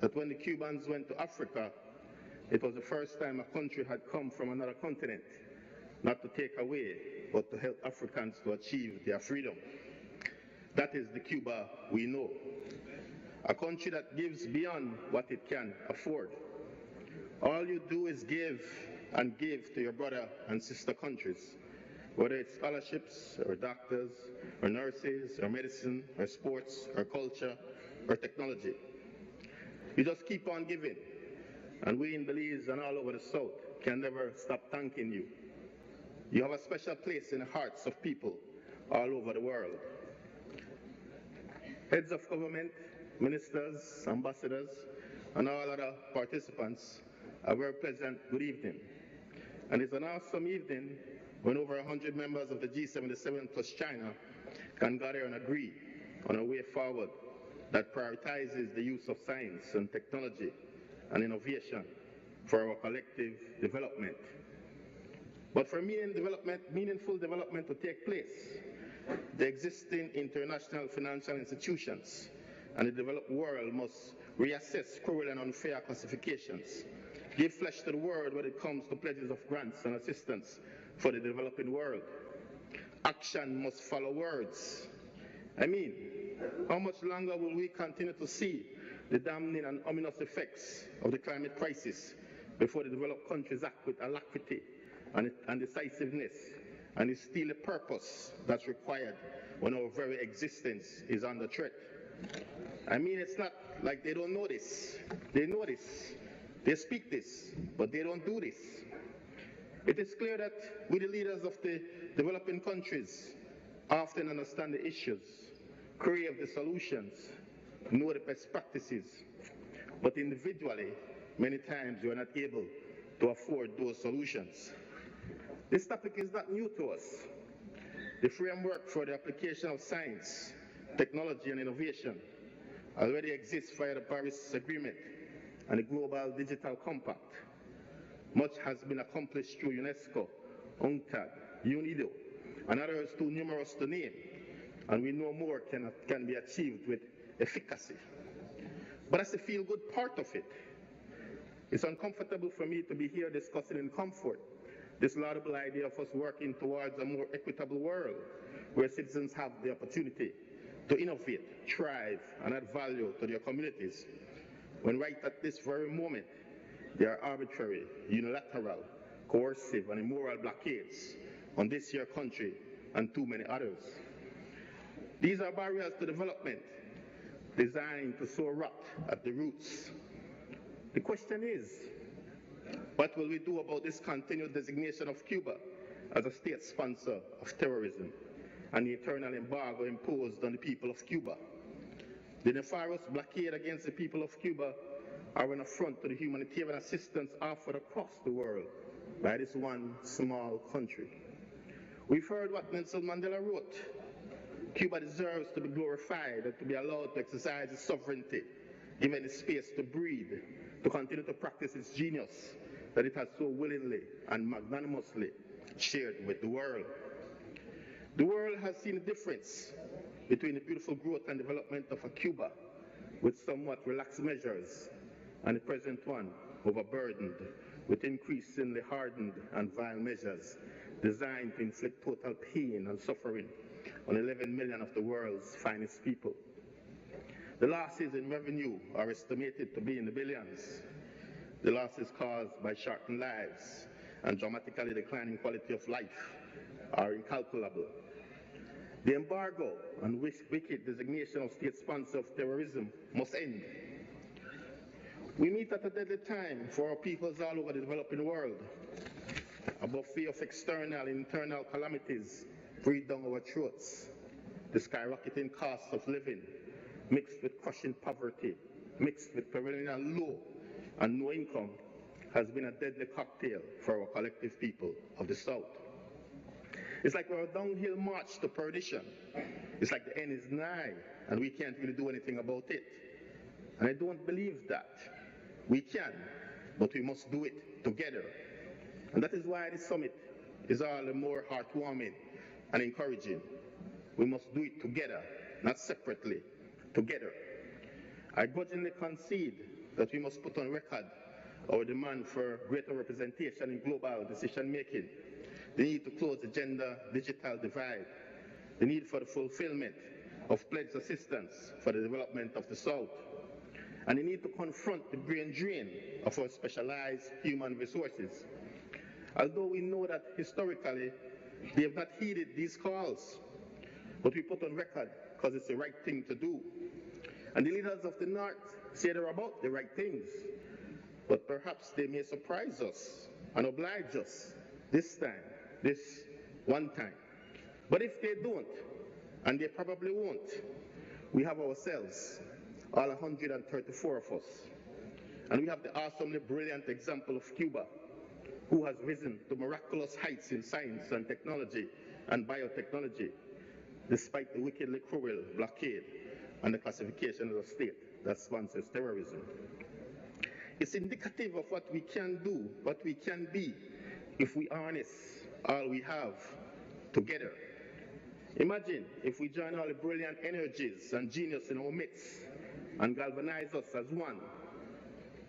Speaker 4: that when the Cubans went to Africa, it was the first time a country had come from another continent, not to take away, but to help Africans to achieve their freedom. That is the Cuba we know. A country that gives beyond what it can afford. All you do is give and give to your brother and sister countries, whether it's scholarships, or doctors, or nurses, or medicine, or sports, or culture, or technology. You just keep on giving, and we in Belize and all over the South can never stop thanking you. You have a special place in the hearts of people all over the world. Heads of government, ministers, ambassadors, and all other participants, a very pleasant good evening. And it's an awesome evening when over 100 members of the G77 plus China can gather and agree on a way forward that prioritizes the use of science and technology and innovation for our collective development. But for meaningful development to take place, the existing international financial institutions and the developed world must reassess cruel and unfair classifications, give flesh to the world when it comes to pledges of grants and assistance for the developing world. Action must follow words. I mean, how much longer will we continue to see the damning and ominous effects of the climate crisis before the developed countries act with alacrity and decisiveness and instill a purpose that's required when our very existence is under threat? I mean, it's not like they don't know this. They know this. They speak this, but they don't do this. It is clear that we, the leaders of the developing countries, often understand the issues, crave the solutions, know the best practices, but individually, many times we are not able to afford those solutions. This topic is not new to us. The framework for the application of science, technology, and innovation already exists via the Paris Agreement and the Global Digital Compact. Much has been accomplished through UNESCO, UNCTAD, UNIDO, and others too numerous to name, and we know more can be achieved with efficacy. But that's the feel-good part of it. It's uncomfortable for me to be here discussing in comfort this laudable idea of us working towards a more equitable world where citizens have the opportunity to innovate, thrive, and add value to their communities, when right at this very moment, there are arbitrary, unilateral, coercive, and immoral blockades on this here country and too many others. These are barriers to development designed to sow rot at the roots. The question is, what will we do about this continued designation of Cuba as a state sponsor of terrorism and the eternal embargo imposed on the people of Cuba? The nefarious blockade against the people of Cuba are an affront to the humanitarian assistance offered across the world by this one small country. We've heard what Nelson Mandela wrote. Cuba deserves to be glorified and to be allowed to exercise its sovereignty, given its space to breathe, to continue to practice its genius that it has so willingly and magnanimously shared with the world. The world has seen a difference between the beautiful growth and development of a Cuba with somewhat relaxed measures and the present one overburdened with increasingly hardened and vile measures designed to inflict total pain and suffering on 11 million of the world's finest people. The losses in revenue are estimated to be in the billions. The losses caused by shortened lives and dramatically declining quality of life are incalculable. The embargo and wicked designation of state sponsor of terrorism must end. We meet at a deadly time for our peoples all over the developing world. A buffet of external and internal calamities breathe down our throats. The skyrocketing cost of living, mixed with crushing poverty, mixed with perennial low and no income, has been a deadly cocktail for our collective people of the South. It's like we're a downhill march to perdition. It's like the end is nigh and we can't really do anything about it. And I don't believe that. We can, but we must do it together. And that is why this summit is all the more heartwarming and encouraging. We must do it together, not separately, together. I grudgingly concede that we must put on record our demand for greater representation in global decision-making, the need to close the gender-digital divide, the need for the fulfillment of pledged assistance for the development of the South, and the need to confront the brain drain of our specialized human resources. Although we know that historically they have not heeded these calls, but we put on record because it's the right thing to do. And the leaders of the North say they're about the right things, but perhaps they may surprise us and oblige us this time, this one time. But if they don't, and they probably won't, we have ourselves, all 134 of us. And we have the awesomely brilliant example of Cuba, who has risen to miraculous heights in science and technology and biotechnology, despite the wickedly cruel blockade and the classification of a state that sponsors terrorism. It's indicative of what we can do, what we can be, if we harness all we have together. Imagine if we join all the brilliant energies and genius in our midst and galvanize us as one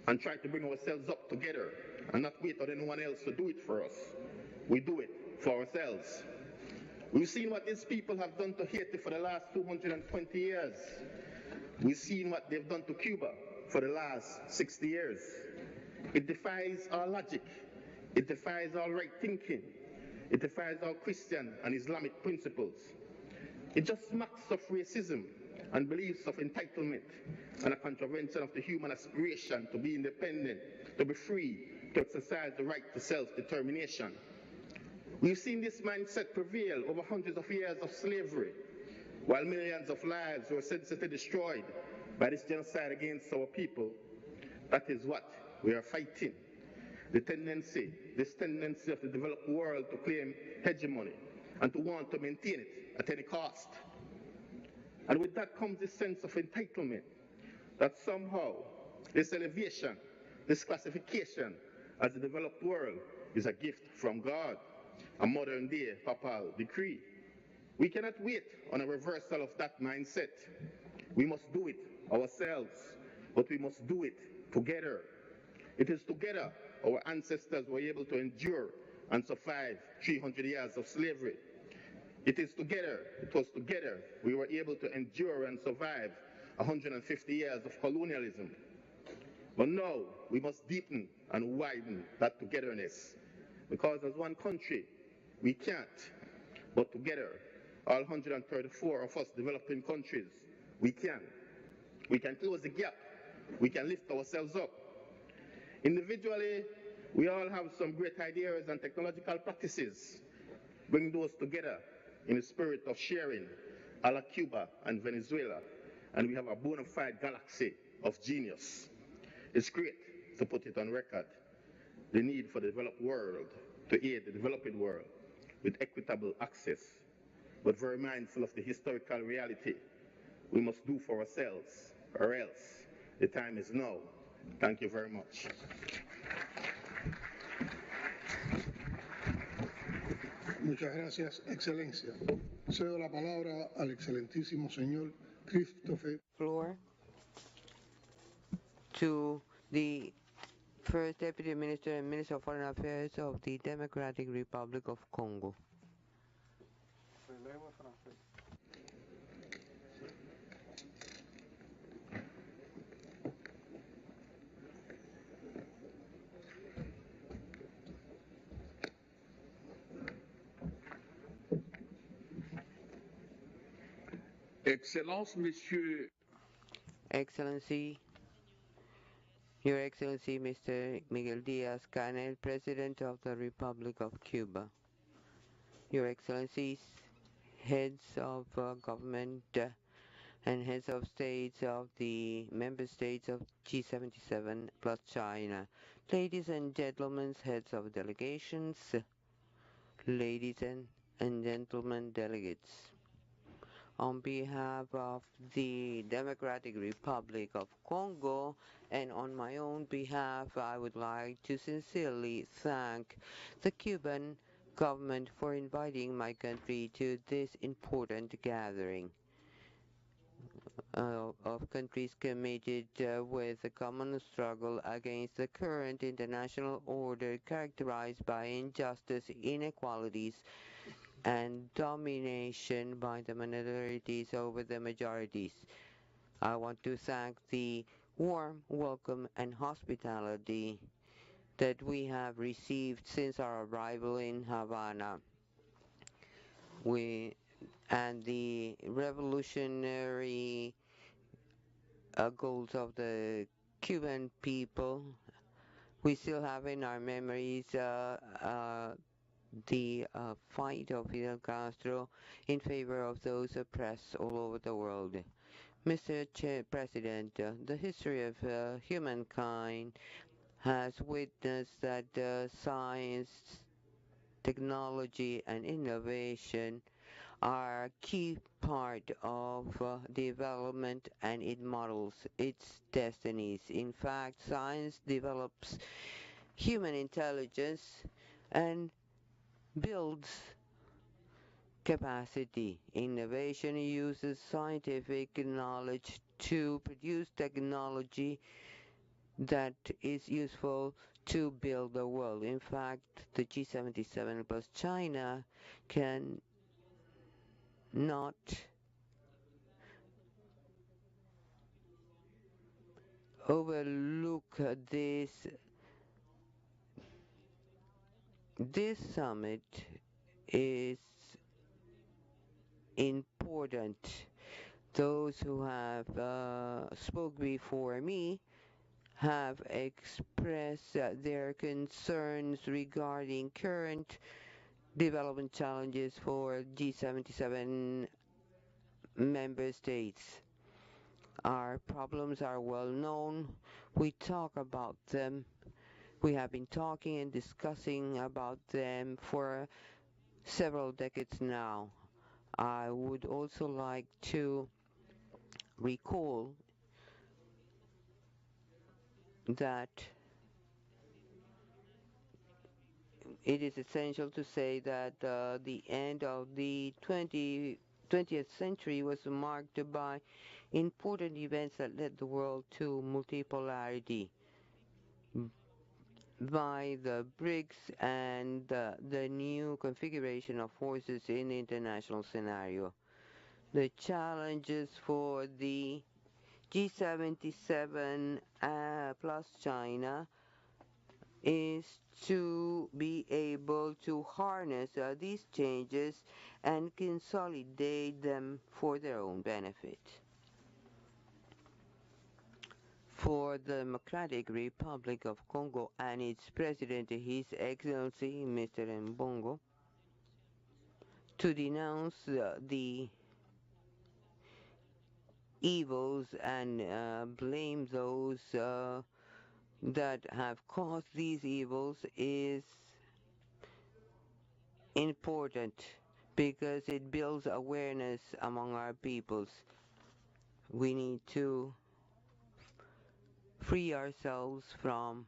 Speaker 4: and try to bring ourselves up together and not wait on anyone else to do it for us. We do it for ourselves. We've seen what these people have done to Haiti for the last 220 years. We've seen what they've done to Cuba for the last 60 years. It defies our logic. It defies our right thinking. It defies our Christian and Islamic principles. It just smacks of racism and beliefs of entitlement and a contravention of the human aspiration to be independent, to be free, to exercise the right to self-determination. We've seen this mindset prevail over hundreds of years of slavery, while millions of lives were senselessly destroyed by this genocide against our people. That is what we are fighting. This tendency of the developed world to claim hegemony and to want to maintain it at any cost. And with that comes this sense of entitlement that somehow this elevation, this classification as the developed world is a gift from God, a modern day papal decree. We cannot wait on a reversal of that mindset. We must do it ourselves, but we must do it together. It is together our ancestors were able to endure and survive 300 years of slavery. It was together we were able to endure and survive 150 years of colonialism. But now we must deepen and widen that togetherness, because as one country we can't, but together, all 134 of us developing countries, we can. We can close the gap. We can lift ourselves up. Individually, we all have some great ideas and technological practices. Bring those together in the spirit of sharing, a la Cuba and Venezuela, and we have a bona fide galaxy of genius. It's great to put it on record, the need for the developed world to aid the developing world with equitable access, but very mindful of the historical reality. We must do for ourselves, or else the time is now. Thank you very much.
Speaker 2: Muchas gracias, Excelencia. Cedo la palabra al excelentísimo señor Christopher.
Speaker 5: Floor to the First Deputy Minister and Minister of Foreign Affairs of the Democratic Republic of Congo.
Speaker 7: Excellences, Monsieur.
Speaker 5: Excellency, Your Excellency Mr. Miguel Díaz-Canel, President of the Republic of Cuba. Your Excellencies, heads of government and heads of states of the member states of G77 plus China. Ladies and gentlemen, heads of delegations, ladies and gentlemen delegates. On behalf of the Democratic Republic of Congo and on my own behalf, I would like to sincerely thank the Cuban government for inviting my country to this important gathering of countries committed with a common struggle against the current international order characterized by injustice, inequalities, and domination by the minorities over the majorities. I want to thank the warm welcome and hospitality that we have received since our arrival in Havana. And the revolutionary goals of the Cuban people, we still have in our memories the fight of Fidel Castro in favor of those oppressed all over the world. Mr. President, the history of humankind has witnessed that science, technology, and innovation are a key part of development, and it models its destinies. In fact, science develops human intelligence and builds capacity. Innovation uses scientific knowledge to produce technology that is useful to build the world. In fact, the G77 plus China can not overlook this. This summit is important. Those who have spoke before me have expressed their concerns regarding current development challenges for G77 member states. Our problems are well known. We talk about them. We have been talking and discussing about them for several decades now. I would also like to recall that it is essential to say that the end of the 20th century was marked by important events that led the world to multipolarity. by the BRICS and the new configuration of forces in the international scenario. The challenges for the G77 plus China is to be able to harness these changes and consolidate them for their own benefit. For the Democratic Republic of Congo and its President, His Excellency Mr. Mbongo, to denounce the evils and blame those that have caused these evils is important because it builds awareness among our peoples. We need to free ourselves from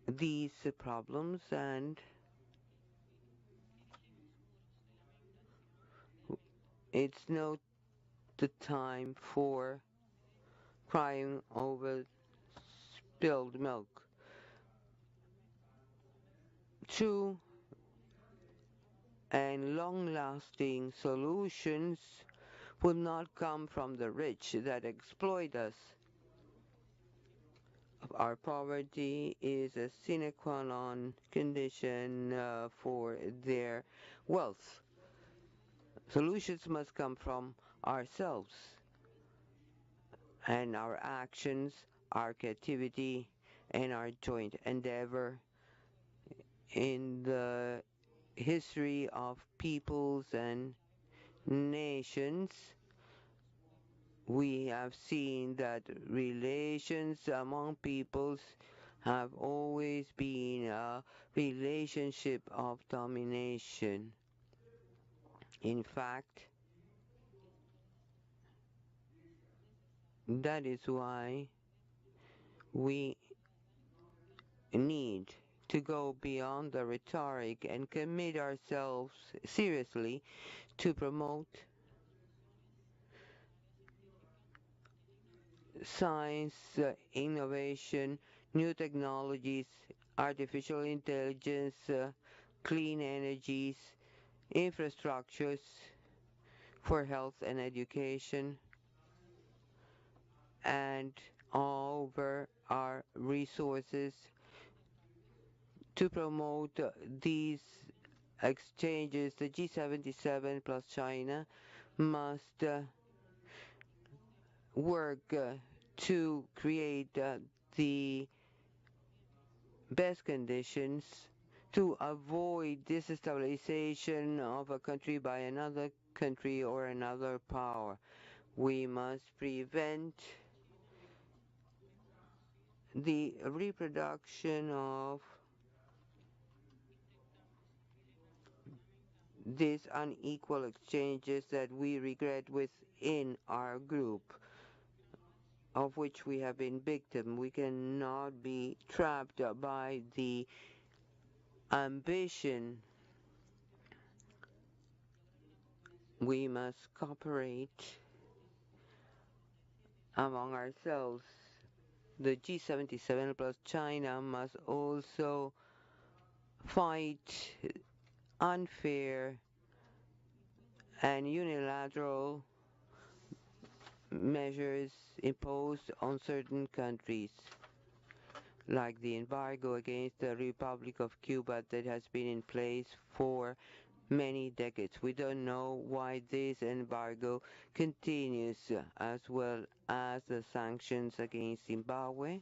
Speaker 5: these problems, and it's not the time for crying over spilled milk. True and long-lasting solutions will not come from the rich that exploit us. Our poverty is a sine qua non condition for their wealth. Solutions must come from ourselves and our actions, our creativity, and our joint endeavor. In the history of peoples and nations, we have seen that relations among peoples have always been a relationship of domination. In fact, that is why we need to go beyond the rhetoric and commit ourselves seriously to promote science, innovation, new technologies, artificial intelligence, clean energies, infrastructures for health and education, and over our resources to promote these exchanges. The G77 plus China must work to create the best conditions to avoid destabilization of a country by another country or another power. We must prevent the reproduction of these unequal exchanges that we regret within our group, of which we have been victim. We cannot be trapped by the ambition. We must cooperate among ourselves. The G77 plus China must also fight unfair and unilateral measures imposed on certain countries, like the embargo against the Republic of Cuba that has been in place for many decades. We don't know why this embargo continues, as well as the sanctions against Zimbabwe,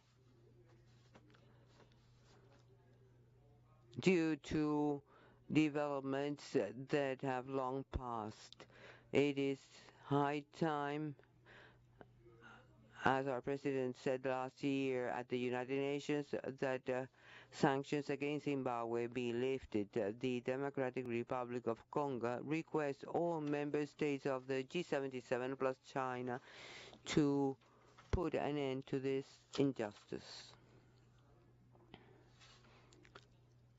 Speaker 5: due to developments that have long passed. It is high time, as our President said last year at the United Nations, that sanctions against Zimbabwe be lifted. The Democratic Republic of Congo requests all member states of the G77 plus China to put an end to this injustice.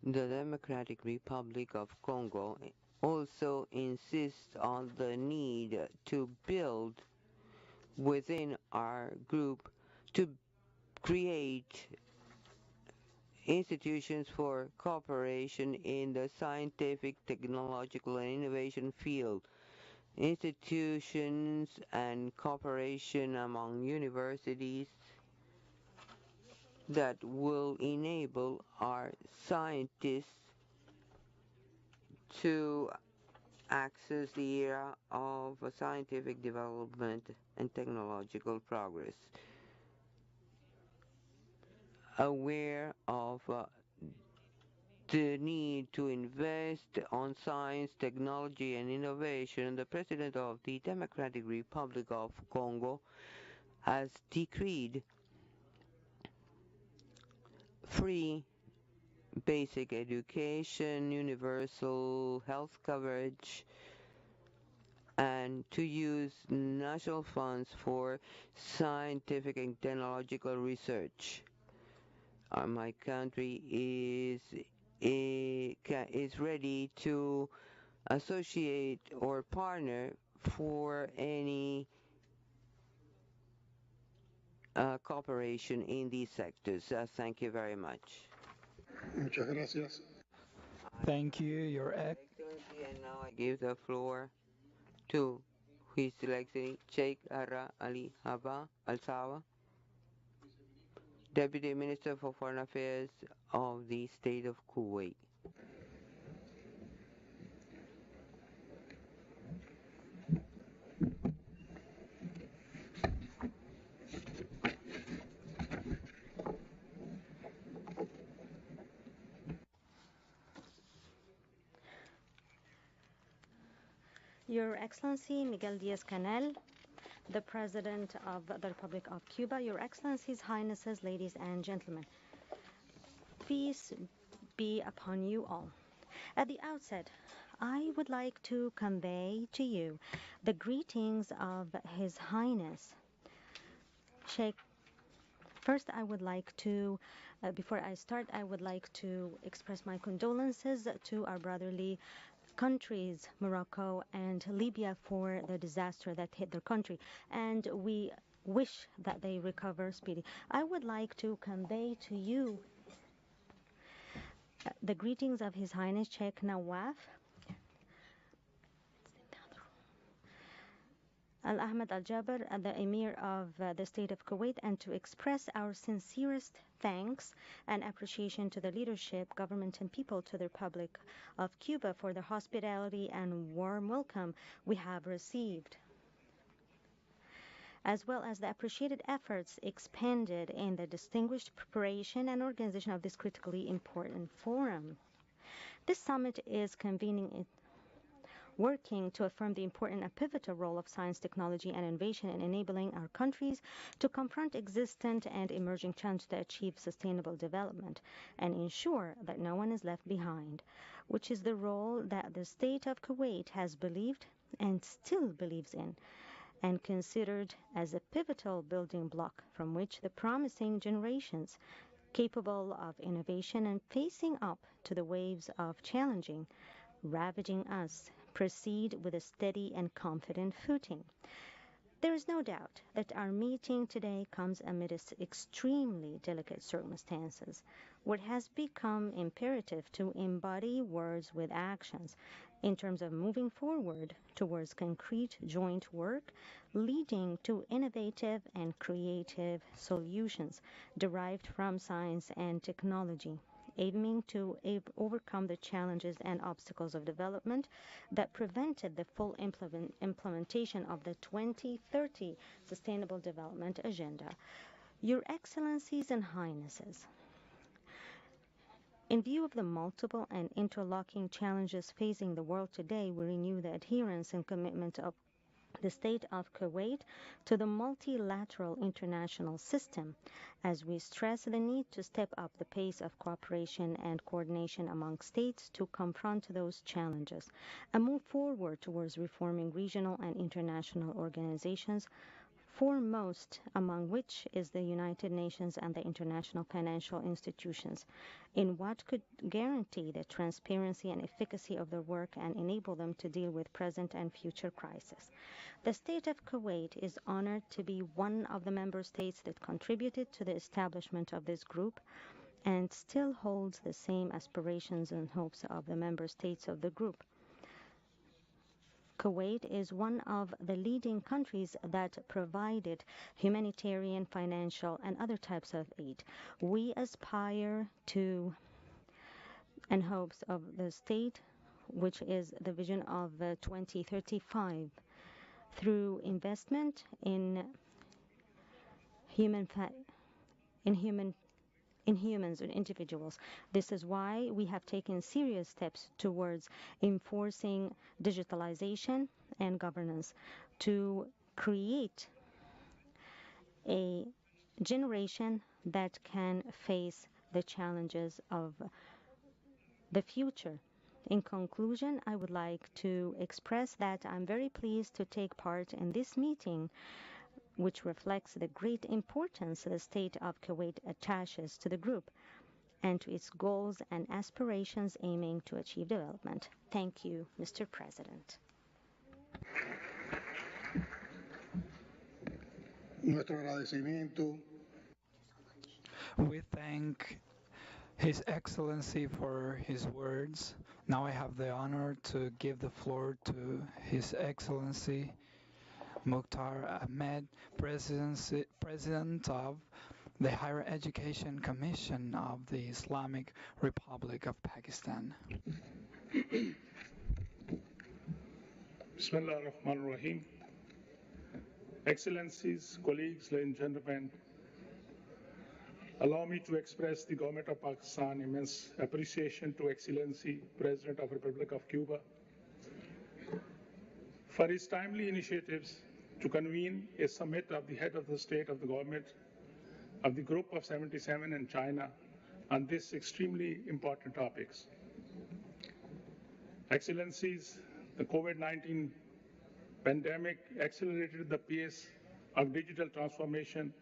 Speaker 5: The Democratic Republic of Congo also insists on the need to build within our group, to create institutions for cooperation in the scientific, technological, and innovation field. Institutions and cooperation among universities that will enable our scientists to access the era of scientific development and technological progress. Aware of the need to invest on science, technology, and innovation, the President of the Democratic Republic of Congo has decreed free basic education, universal health coverage, and to use national funds for scientific and technological research. My country is ready to associate or partner for any cooperation in these sectors. Thank you very much.
Speaker 2: Muchas gracias.
Speaker 10: Thank you, Your
Speaker 5: Excellency, and now I give the floor to His Excellency Sheikh Ara Ali Haba Al Sawa, Deputy Minister for Foreign Affairs of the State of Kuwait.
Speaker 19: Your Excellency Miguel Diaz-Canel, the President of the Republic of Cuba, Your Excellencies, Highnesses, ladies and gentlemen, peace be upon you all. At the outset, I would like to convey to you the greetings of His Highness Sheikh. First, I would like to, before I start, I would like to express my condolences to our brotherly countries, Morocco and Libya, for the disaster that hit their country, and we wish that they recover speedily. I would like to convey to you the greetings of His Highness Sheikh Nawaf Al-Ahmed Al-Jaber, the Emir of the State of Kuwait, and to express our sincerest thanks and appreciation to the leadership, government, and people to the Republic of Cuba for the hospitality and warm welcome we have received, as well as the appreciated efforts expended in the distinguished preparation and organization of this critically important forum. This summit is convening working to affirm the important and pivotal role of science, technology, and innovation in enabling our countries to confront existent and emerging challenges to achieve sustainable development and ensure that no one is left behind, which is the role that the State of Kuwait has believed and still believes in, and considered as a pivotal building block from which the promising generations capable of innovation and facing up to the waves of challenging, ravaging us proceed with a steady and confident footing. There is no doubt that our meeting today comes amidst extremely delicate circumstances, where it has become imperative to embody words with actions in terms of moving forward towards concrete joint work, leading to innovative and creative solutions derived from science and technology, aiming to overcome the challenges and obstacles of development that prevented the full implementation of the 2030 Sustainable Development Agenda. Your Excellencies and Highnesses, in view of the multiple and interlocking challenges facing the world today, we renew the adherence and commitment of the State of Kuwait to the multilateral international system, as we stress the need to step up the pace of cooperation and coordination among states to confront those challenges and move forward towards reforming regional and international organizations foremost among which is the United Nations and the international financial institutions, in what could guarantee the transparency and efficacy of their work and enable them to deal with present and future crises. The state of Kuwait is honored to be one of the member states that contributed to the establishment of this group and still holds the same aspirations and hopes of the member states of the group. Kuwait is one of the leading countries that provided humanitarian, financial, and other types of aid. We aspire to and hopes of the state, which is the vision of 2035, through investment in humans and individuals. This is why we have taken serious steps towards enforcing digitalization and governance to create a generation that can face the challenges of the future. In conclusion, I would like to express that I'm very pleased to take part in this meeting, which reflects the great importance the state of Kuwait attaches to the group and to its goals and aspirations aiming to achieve development. Thank you, Mr. President.
Speaker 2: Nuestro agradecimiento.
Speaker 10: We thank His Excellency for his words. Now I have the honor to give the floor to His Excellency Mukhtar Ahmed, President of the Higher Education Commission of the Islamic Republic of Pakistan.
Speaker 16: Bismillah ar-Rahman ar-Rahim. Excellencies, colleagues, ladies and gentlemen, allow me to express the Government of Pakistan immense appreciation to Excellency President of the Republic of Cuba for his timely initiatives to convene a summit of the head of the state of the government of the Group of 77 and China on this extremely important topics. Excellencies, the COVID-19 pandemic accelerated the pace of digital transformation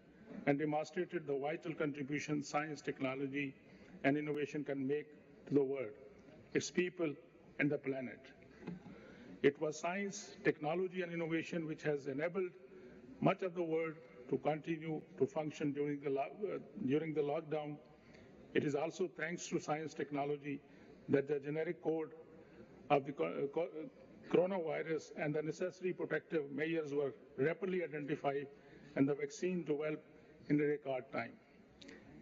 Speaker 16: and demonstrated the vital contribution science, technology, and innovation can make to the world, its people, and the planet. It was science, technology, and innovation which has enabled much of the world to continue to function during the lockdown. It is also thanks to science technology that the generic code of the coronavirus and the necessary protective measures were rapidly identified and the vaccine developed in a record time.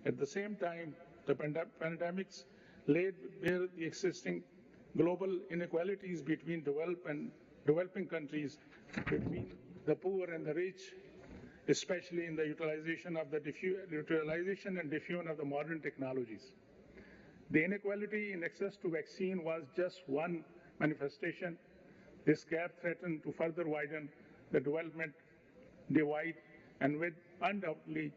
Speaker 16: At the same time, the pandemics laid bare the existing global inequalities between developing countries, between the poor and the rich, especially in the utilization and diffusion of the modern technologies. The inequality in access to vaccine was just one manifestation. This gap threatened to further widen the development divide and will undoubtedly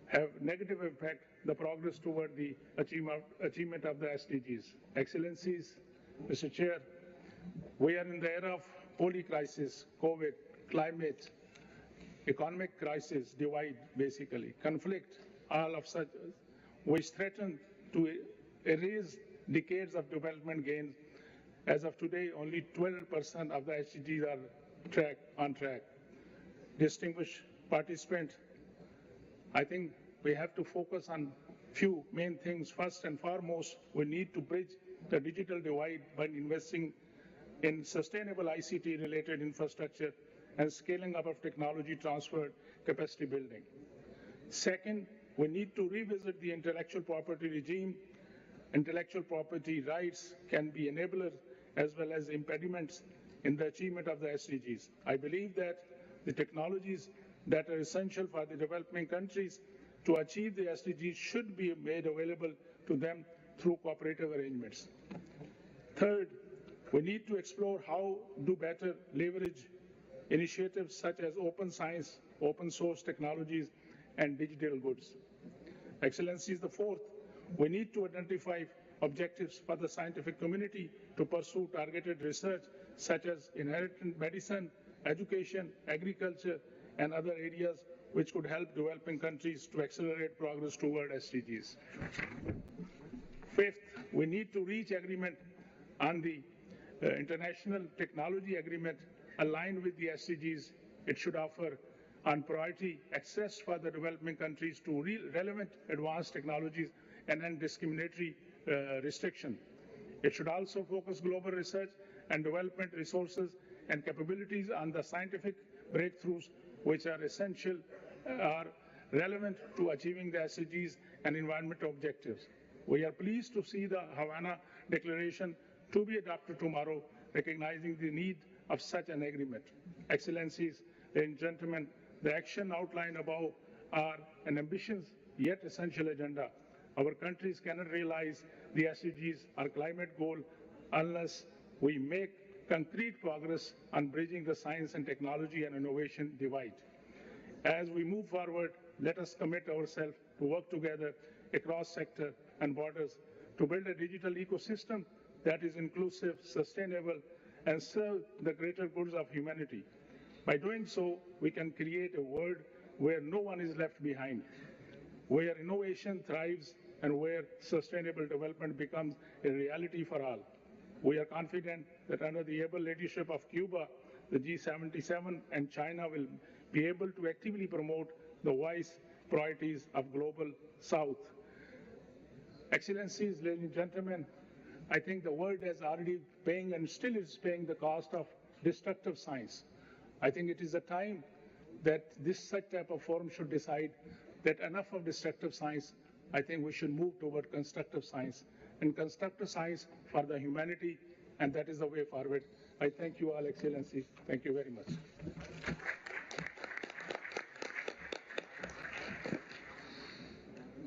Speaker 16: have negative impact the progress toward the achievement of the SDGs. Excellencies, Mr. Chair, we are in the era of poly-crisis, COVID, climate, economic crisis, divide basically, conflict, all of such, which threaten to erase decades of development gains. As of today, only 12% of the SDGs are on track. Distinguished participants, I think we have to focus on few main things. First and foremost, we need to bridge the digital divide by investing in sustainable ICT-related infrastructure and scaling up of technology transfer capacity building. Second, we need to revisit the intellectual property regime. Intellectual property rights can be enablers as well as impediments in the achievement of the SDGs. I believe that the technologies that are essential for the developing countries to achieve the SDGs should be made available to them through cooperative arrangements. Third, we need to explore how to better leverage initiatives such as open science, open source technologies, and digital goods. Excellencies, the fourth, we need to identify objectives for the scientific community to pursue targeted research such as inherited medicine, education, agriculture, and other areas which could help developing countries to accelerate progress toward SDGs. Fifth, we need to reach agreement on the international technology agreement aligned with the SDGs. It should offer on priority access for the developing countries to relevant advanced technologies and discriminatory restriction. It should also focus global research and development resources and capabilities on the scientific breakthroughs which are essential, are relevant to achieving the SDGs and environmental objectives. We are pleased to see the Havana Declaration to be adopted tomorrow, recognizing the need of such an agreement. Excellencies, ladies and gentlemen, the action outlined above are an ambitious yet essential agenda. Our countries cannot realize the SDGs or climate goal unless we make concrete progress on bridging the science and technology and innovation divide. As we move forward, let us commit ourselves to work together across sector and borders to build a digital ecosystem that is inclusive, sustainable, and serve the greater goods of humanity. By doing so, we can create a world where no one is left behind, where innovation thrives, and where sustainable development becomes a reality for all. We are confident that under the able leadership of Cuba, the G77 and China will be able to actively promote the wise priorities of Global South. Excellencies, ladies and gentlemen, I think the world is already paying and still is paying the cost of destructive science. I think it is a time that such type of forum should decide that enough of destructive science. I think we should move toward constructive science, and constructive science for the humanity, and that is the way forward. I thank you all, Excellency. Thank you very much.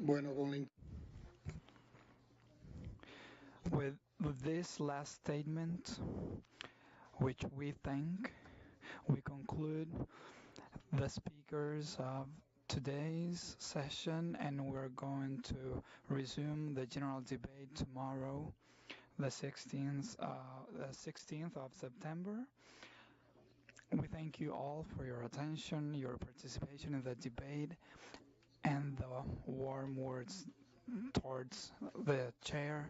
Speaker 2: Bueno,
Speaker 10: with this last statement, which we thank, we conclude the speakers of today's session, and we're going to resume the general debate tomorrow, the 16th of September. We thank you all for your attention, your participation in the debate, and the warm words towards the chair.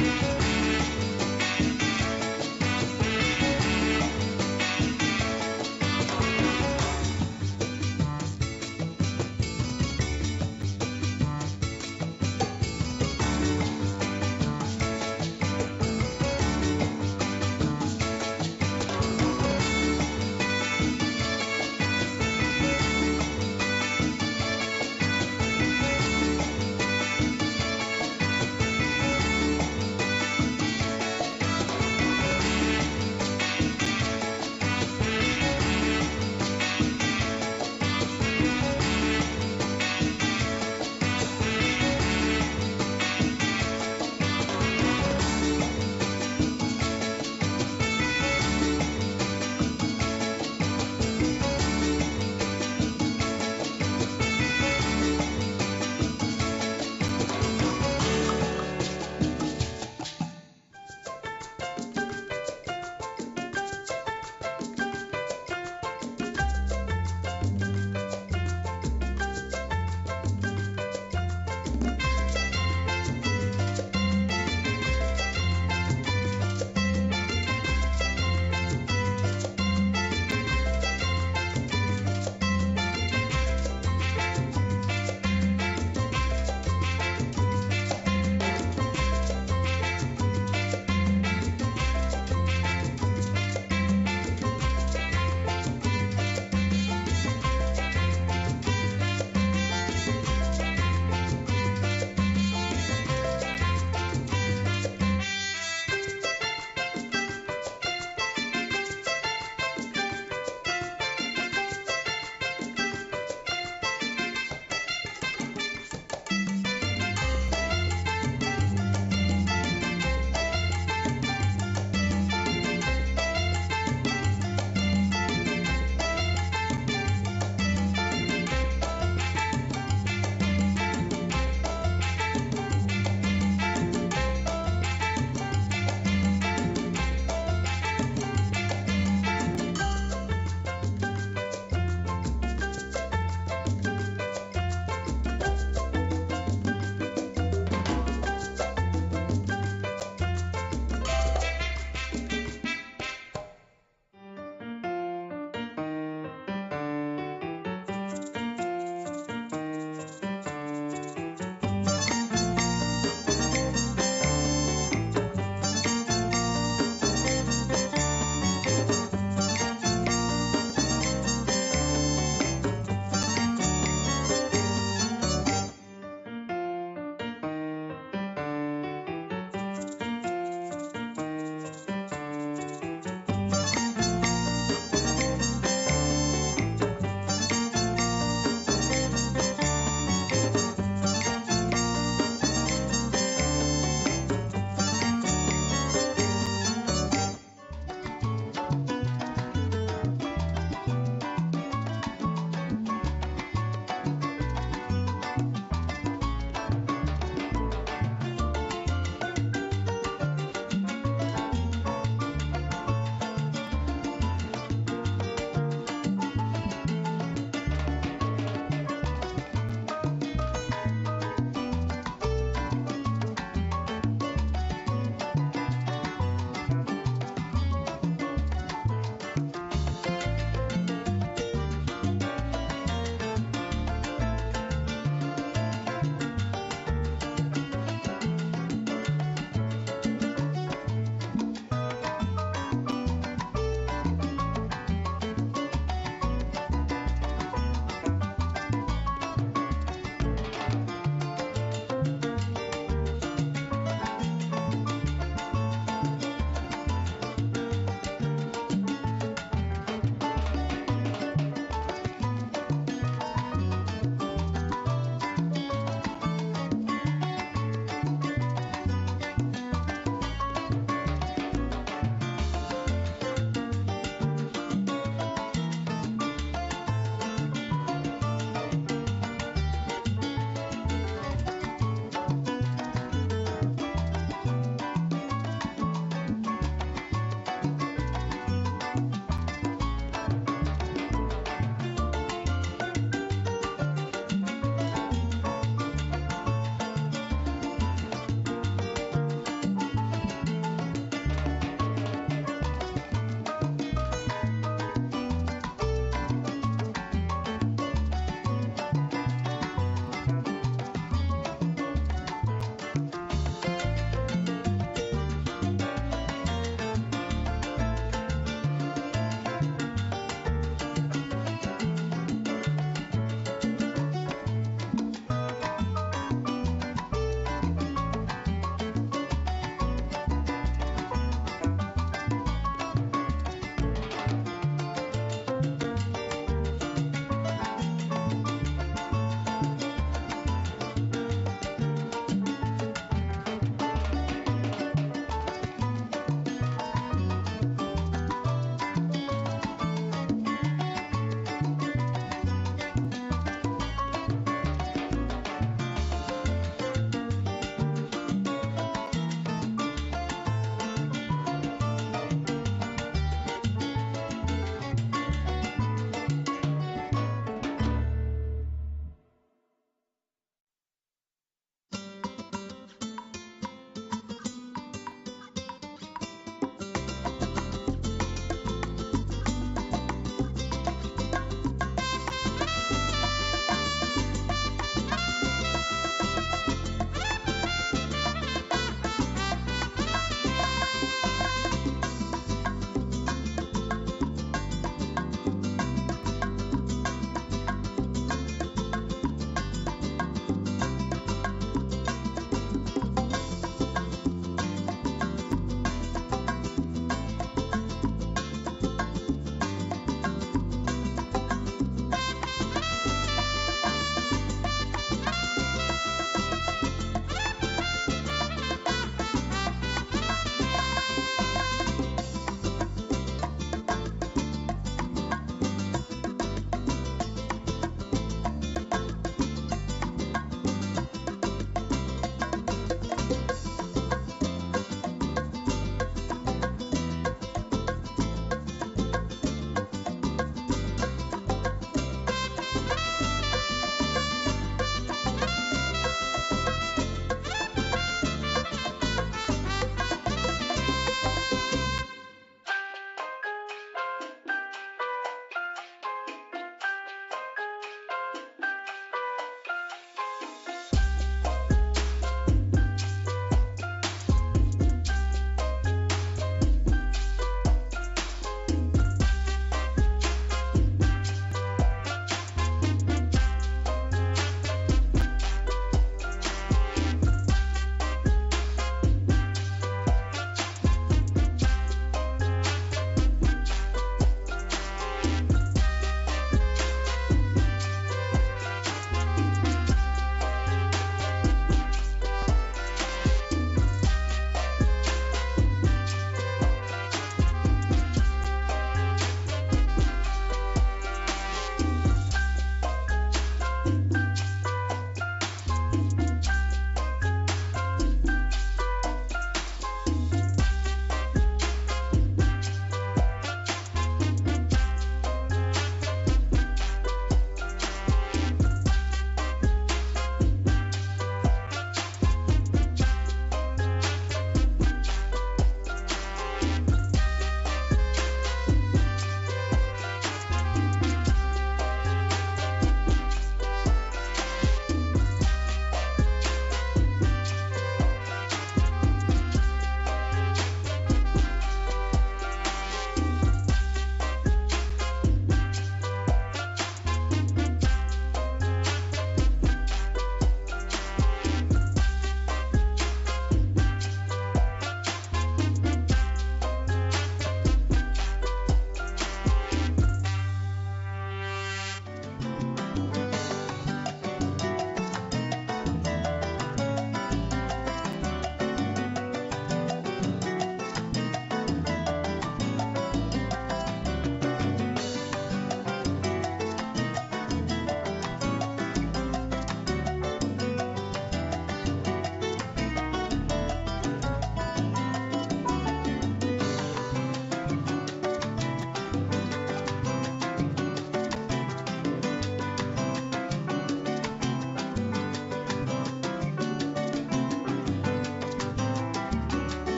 Speaker 20: you.